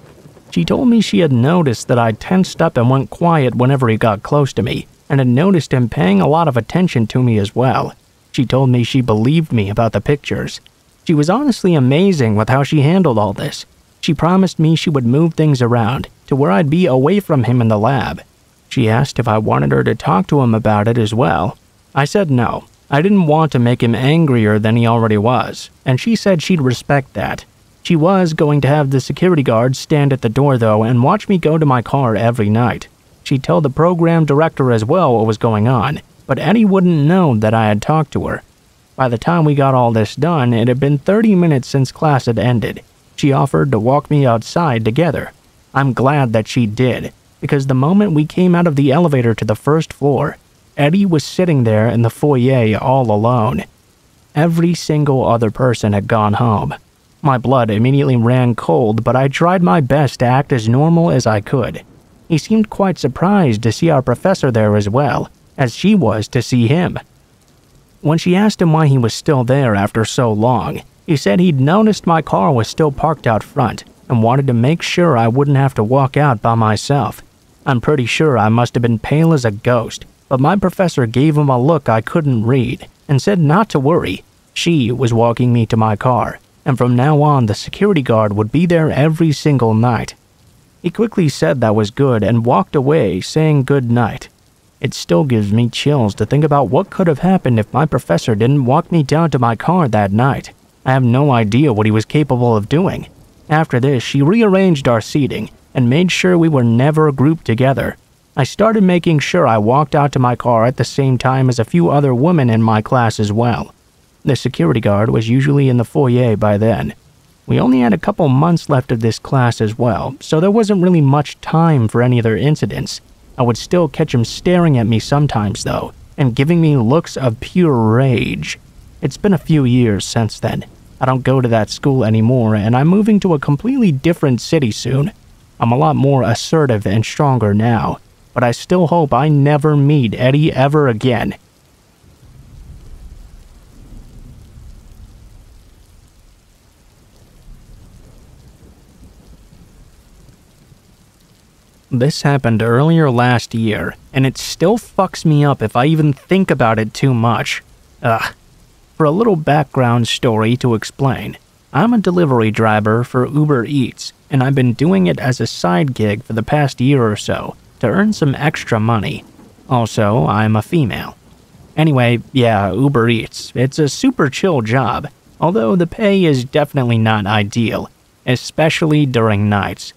She told me she had noticed that I tensed up and went quiet whenever he got close to me, and had noticed him paying a lot of attention to me as well. She told me she believed me about the pictures. She was honestly amazing with how she handled all this. She promised me she would move things around to where I'd be away from him in the lab. She asked if I wanted her to talk to him about it as well. I said no. I didn't want to make him angrier than he already was, and she said she'd respect that. She was going to have the security guard stand at the door though and watch me go to my car every night. She'd tell the program director as well what was going on, but Eddie wouldn't know that I had talked to her. By the time we got all this done, it had been 30 minutes since class had ended. She offered to walk me outside together. I'm glad that she did, because the moment we came out of the elevator to the first floor, Eddie was sitting there in the foyer all alone. Every single other person had gone home. My blood immediately ran cold, but I tried my best to act as normal as I could. He seemed quite surprised to see our professor there as well, as she was to see him. When she asked him why he was still there after so long, he said he'd noticed my car was still parked out front and wanted to make sure I wouldn't have to walk out by myself. I'm pretty sure I must have been pale as a ghost, but my professor gave him a look I couldn't read and said not to worry. She was walking me to my car, and from now on the security guard would be there every single night. He quickly said that was good and walked away saying good night. It still gives me chills to think about what could have happened if my professor didn't walk me down to my car that night. I have no idea what he was capable of doing. After this, she rearranged our seating and made sure we were never grouped together. I started making sure I walked out to my car at the same time as a few other women in my class as well. The security guard was usually in the foyer by then. We only had a couple months left of this class as well, so there wasn't really much time for any other incidents. I would still catch him staring at me sometimes though, and giving me looks of pure rage. It's been a few years since then. I don't go to that school anymore, and I'm moving to a completely different city soon. I'm a lot more assertive and stronger now, but I still hope I never meet Eddie ever again. This happened earlier last year, and it still fucks me up if I even think about it too much. For a little background story to explain, I'm a delivery driver for Uber Eats, and I've been doing it as a side gig for the past year or so to earn some extra money. Also, I'm a female. Anyway, yeah, Uber Eats. It's a super chill job, although the pay is definitely not ideal, especially during nights.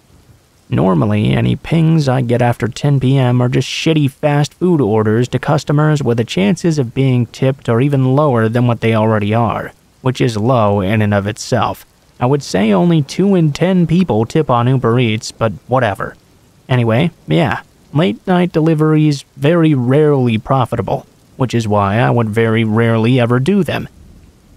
Normally, any pings I get after 10 p.m. are just shitty fast food orders to customers where the chances of being tipped are even lower than what they already are, which is low in and of itself. I would say only 2 in 10 people tip on Uber Eats, but whatever. Anyway, yeah, late night deliveries very rarely profitable, which is why I would very rarely ever do them.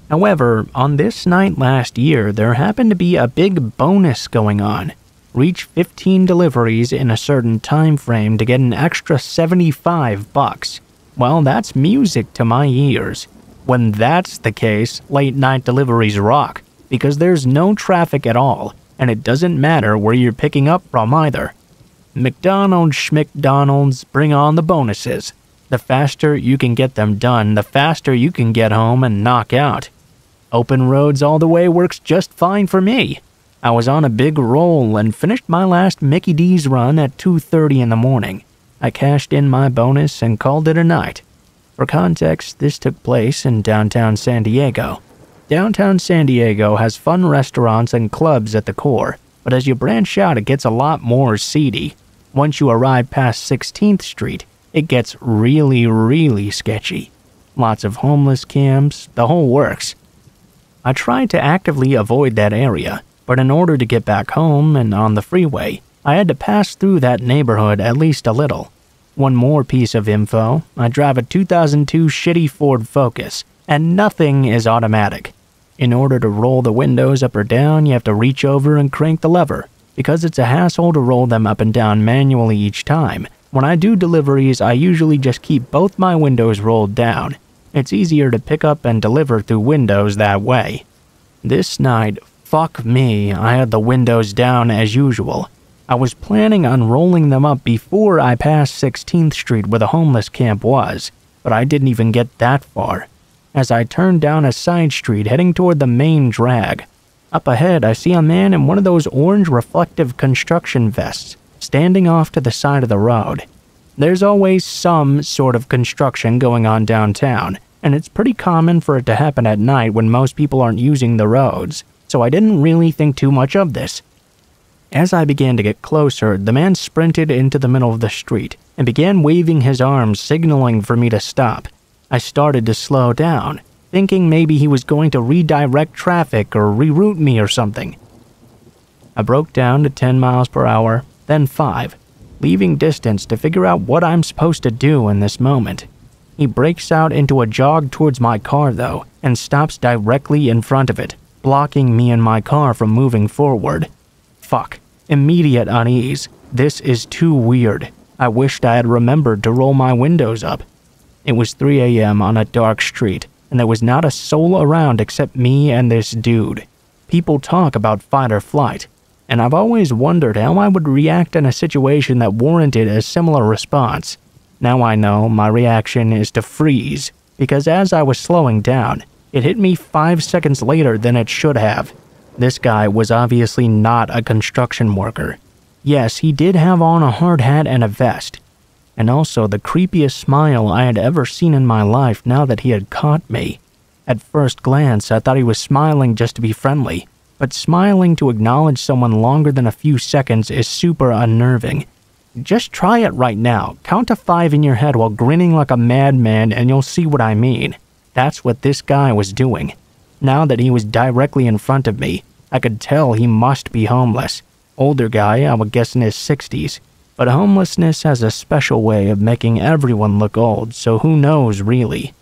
However, on this night last year, there happened to be a big bonus going on. Reach 15 deliveries in a certain time frame to get an extra $75. Well, that's music to my ears. When that's the case, late night deliveries rock, because there's no traffic at all, and it doesn't matter where you're picking up from either. McDonald's schmickdonalds, bring on the bonuses. The faster you can get them done, the faster you can get home and knock out. Open roads all the way works just fine for me. I was on a big roll and finished my last Mickey D's run at 2:30 in the morning. I cashed in my bonus and called it a night. For context, this took place in downtown San Diego. Downtown San Diego has fun restaurants and clubs at the core, but as you branch out it gets a lot more seedy. Once you arrive past 16th Street, it gets really sketchy. Lots of homeless camps, the whole works. I tried to actively avoid that area, but in order to get back home and on the freeway, I had to pass through that neighborhood at least a little. One more piece of info, I drive a 2002 shitty Ford Focus, and nothing is automatic. In order to roll the windows up or down, you have to reach over and crank the lever. Because it's a hassle to roll them up and down manually each time, when I do deliveries, I usually just keep both my windows rolled down. It's easier to pick up and deliver through windows that way. This night, fuck me, I had the windows down as usual. I was planning on rolling them up before I passed 16th Street where the homeless camp was, but I didn't even get that far. As I turned down a side street heading toward the main drag, up ahead I see a man in one of those orange reflective construction vests, standing off to the side of the road. There's always some sort of construction going on downtown, and it's pretty common for it to happen at night when most people aren't using the roads. So I didn't really think too much of this. As I began to get closer, the man sprinted into the middle of the street and began waving his arms, signaling for me to stop. I started to slow down, thinking maybe he was going to redirect traffic or reroute me or something. I broke down to 10 miles per hour, then 5, leaving distance to figure out what I'm supposed to do in this moment. He breaks out into a jog towards my car though, and stops directly in front of it, blocking me and my car from moving forward. Fuck. Immediate unease. This is too weird. I wished I had remembered to roll my windows up. It was 3 a.m. on a dark street, and there was not a soul around except me and this dude. People talk about fight or flight, and I've always wondered how I would react in a situation that warranted a similar response. Now I know my reaction is to freeze, because as I was slowing down, it hit me 5 seconds later than it should have. This guy was obviously not a construction worker. Yes, he did have on a hard hat and a vest, and also the creepiest smile I had ever seen in my life now that he had caught me. At first glance, I thought he was smiling just to be friendly, but smiling to acknowledge someone longer than a few seconds is super unnerving. Just try it right now. Count to 5 in your head while grinning like a madman and you'll see what I mean. That's what this guy was doing. Now that he was directly in front of me, I could tell he must be homeless. Older guy, I would guess in his 60s. But homelessness has a special way of making everyone look old, so who knows really.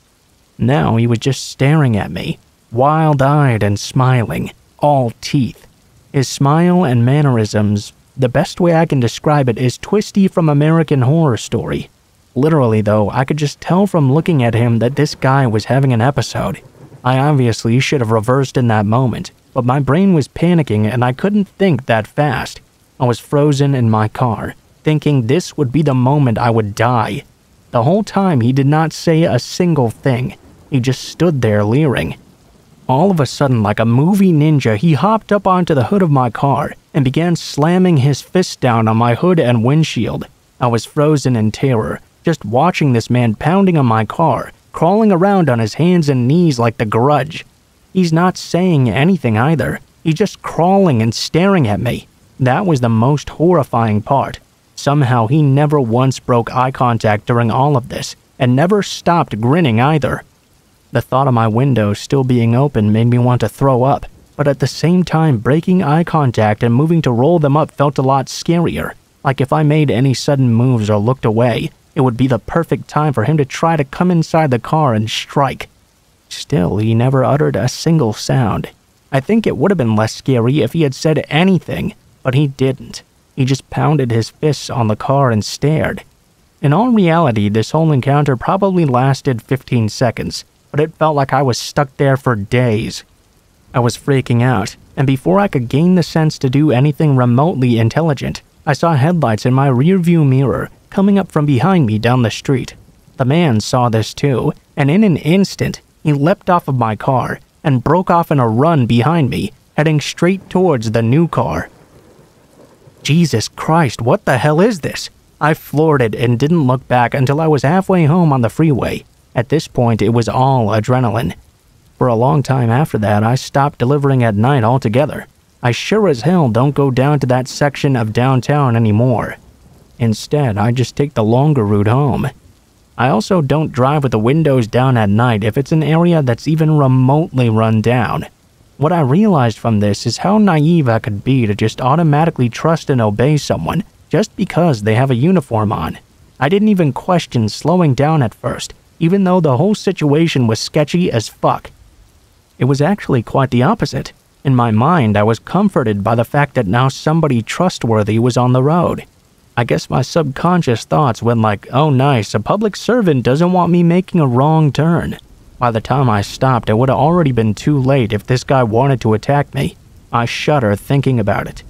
Now he was just staring at me, wild-eyed and smiling, all teeth. His smile and mannerisms, the best way I can describe it is Twisty from American Horror Story. Literally though, I could just tell from looking at him that this guy was having an episode. I obviously should have reversed in that moment, but my brain was panicking and I couldn't think that fast. I was frozen in my car, thinking this would be the moment I would die. The whole time he did not say a single thing. He just stood there leering. All of a sudden, like a movie ninja, he hopped up onto the hood of my car and began slamming his fist down on my hood and windshield. I was frozen in terror, just watching this man pounding on my car, crawling around on his hands and knees like the Grudge. He's not saying anything either. He's just crawling and staring at me. That was the most horrifying part. Somehow he never once broke eye contact during all of this, and never stopped grinning either. The thought of my window still being open made me want to throw up, but at the same time breaking eye contact and moving to roll them up felt a lot scarier. Like if I made any sudden moves or looked away, it would be the perfect time for him to try to come inside the car and strike. Still, he never uttered a single sound. I think it would have been less scary if he had said anything, but he didn't. He just pounded his fists on the car and stared. In all reality, this whole encounter probably lasted 15 seconds, but it felt like I was stuck there for days. I was freaking out, and before I could gain the sense to do anything remotely intelligent, I saw headlights in my rearview mirror coming up from behind me down the street. The man saw this too, and in an instant, he leapt off of my car and broke off in a run behind me, heading straight towards the new car. Jesus Christ, what the hell is this? I floored it and didn't look back until I was halfway home on the freeway. At this point, it was all adrenaline. For a long time after that, I stopped delivering at night altogether. I sure as hell don't go down to that section of downtown anymore. Instead, I just take the longer route home. I also don't drive with the windows down at night if it's an area that's even remotely run down. What I realized from this is how naive I could be to just automatically trust and obey someone just because they have a uniform on. I didn't even question slowing down at first, even though the whole situation was sketchy as fuck. It was actually quite the opposite. In my mind, I was comforted by the fact that now somebody trustworthy was on the road. I guess my subconscious thoughts went like, oh nice, a public servant doesn't want me making a wrong turn. By the time I stopped, it would have already been too late if this guy wanted to attack me. I shudder thinking about it.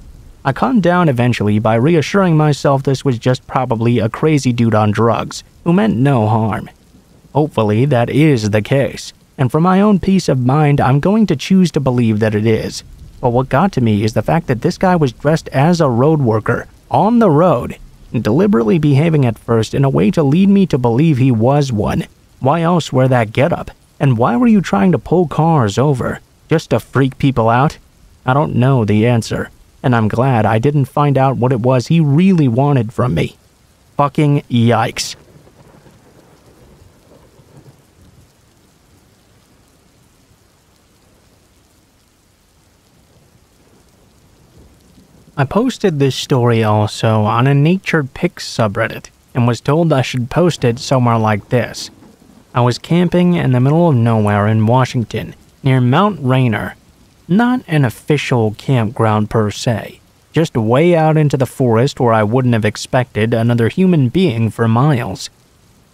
I calmed down eventually by reassuring myself this was just probably a crazy dude on drugs who meant no harm. Hopefully that is the case, and for my own peace of mind, I'm going to choose to believe that it is. But what got to me is the fact that this guy was dressed as a road worker, on the road, deliberately behaving at first in a way to lead me to believe he was one. Why else wear that getup? And why were you trying to pull cars over? Just to freak people out? I don't know the answer. and I'm glad I didn't find out what it was he really wanted from me. Fucking yikes. I posted this story also on a Nature Pics subreddit and was told I should post it somewhere like this. I was camping in the middle of nowhere in Washington, near Mount Rainier. Not an official campground per se, just way out into the forest where I wouldn't have expected another human being for miles.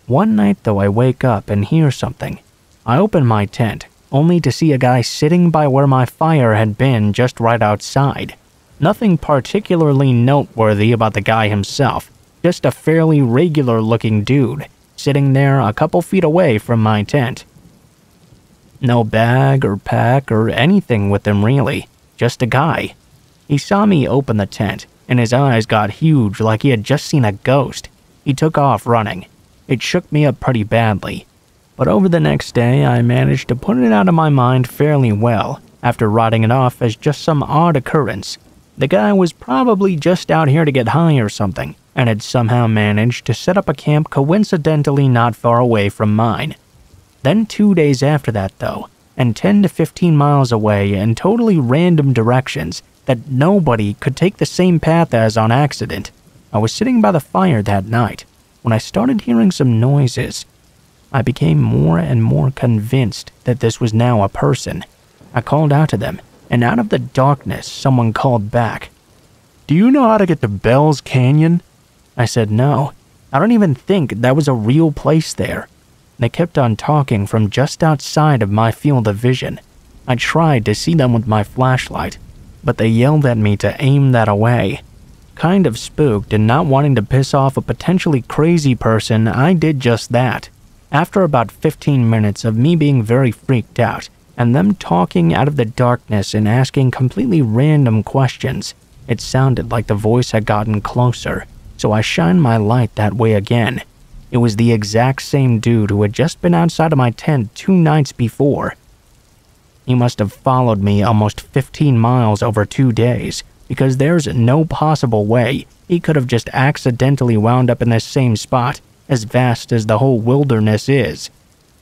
One night though, I wake up and hear something. I open my tent, only to see a guy sitting by where my fire had been just right outside. Nothing particularly noteworthy about the guy himself, just a fairly regular-looking dude, sitting there a couple feet away from my tent. No bag or pack or anything with him really, just a guy. He saw me open the tent, and his eyes got huge like he had just seen a ghost. He took off running. It shook me up pretty badly. But over the next day, I managed to put it out of my mind fairly well, after writing it off as just some odd occurrence. The guy was probably just out here to get high or something, and had somehow managed to set up a camp coincidentally not far away from mine. Then 2 days after that though, and 10 to 15 miles away in totally random directions that nobody could take the same path as on accident, I was sitting by the fire that night when I started hearing some noises. I became more and more convinced that this was now a person. I called out to them, and out of the darkness, someone called back. Do you know how to get to Bell's Canyon? I said no. I don't even think that was a real place there. They kept on talking from just outside of my field of vision. I tried to see them with my flashlight, but they yelled at me to aim that away. Kind of spooked and not wanting to piss off a potentially crazy person, I did just that. After about 15 minutes of me being very freaked out, and them talking out of the darkness and asking completely random questions, it sounded like the voice had gotten closer, so I shined my light that way again. It was the exact same dude who had just been outside of my tent 2 nights before. He must have followed me almost 15 miles over 2 days, because there's no possible way he could have just accidentally wound up in this same spot, as vast as the whole wilderness is.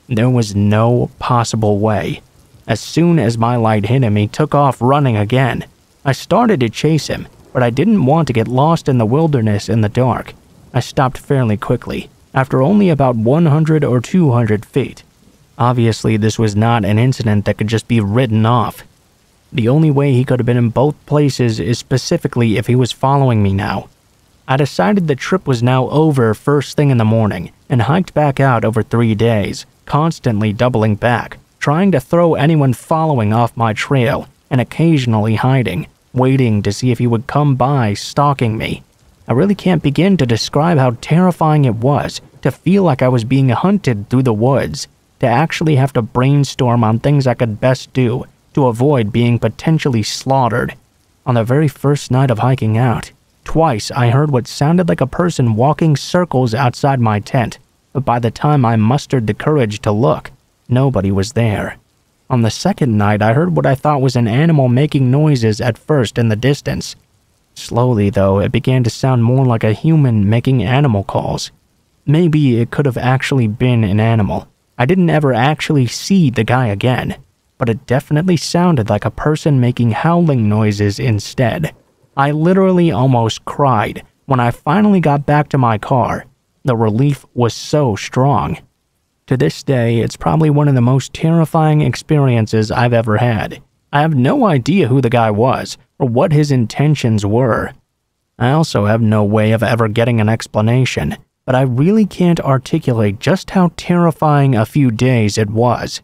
There was no possible way. As soon as my light hit him, he took off running again. I started to chase him, but I didn't want to get lost in the wilderness in the dark. I stopped fairly quickly, after only about 100 or 200 feet. Obviously, this was not an incident that could just be written off. The only way he could have been in both places is specifically if he was following me now. I decided the trip was now over first thing in the morning and hiked back out over 3 days, constantly doubling back, trying to throw anyone following off my trail and occasionally hiding, waiting to see if he would come by stalking me. I really can't begin to describe how terrifying it was to feel like I was being hunted through the woods, to actually have to brainstorm on things I could best do to avoid being potentially slaughtered. On the very first night of hiking out, twice I heard what sounded like a person walking circles outside my tent, but by the time I mustered the courage to look, nobody was there. On the second night, I heard what I thought was an animal making noises at first in the distance. Slowly, though, it began to sound more like a human making animal calls. Maybe it could have actually been an animal. I didn't ever actually see the guy again, but it definitely sounded like a person making howling noises instead. I literally almost cried when I finally got back to my car. The relief was so strong. To this day, it's probably one of the most terrifying experiences I've ever had. I have no idea who the guy was or what his intentions were. I also have no way of ever getting an explanation, but I really can't articulate just how terrifying a few days it was.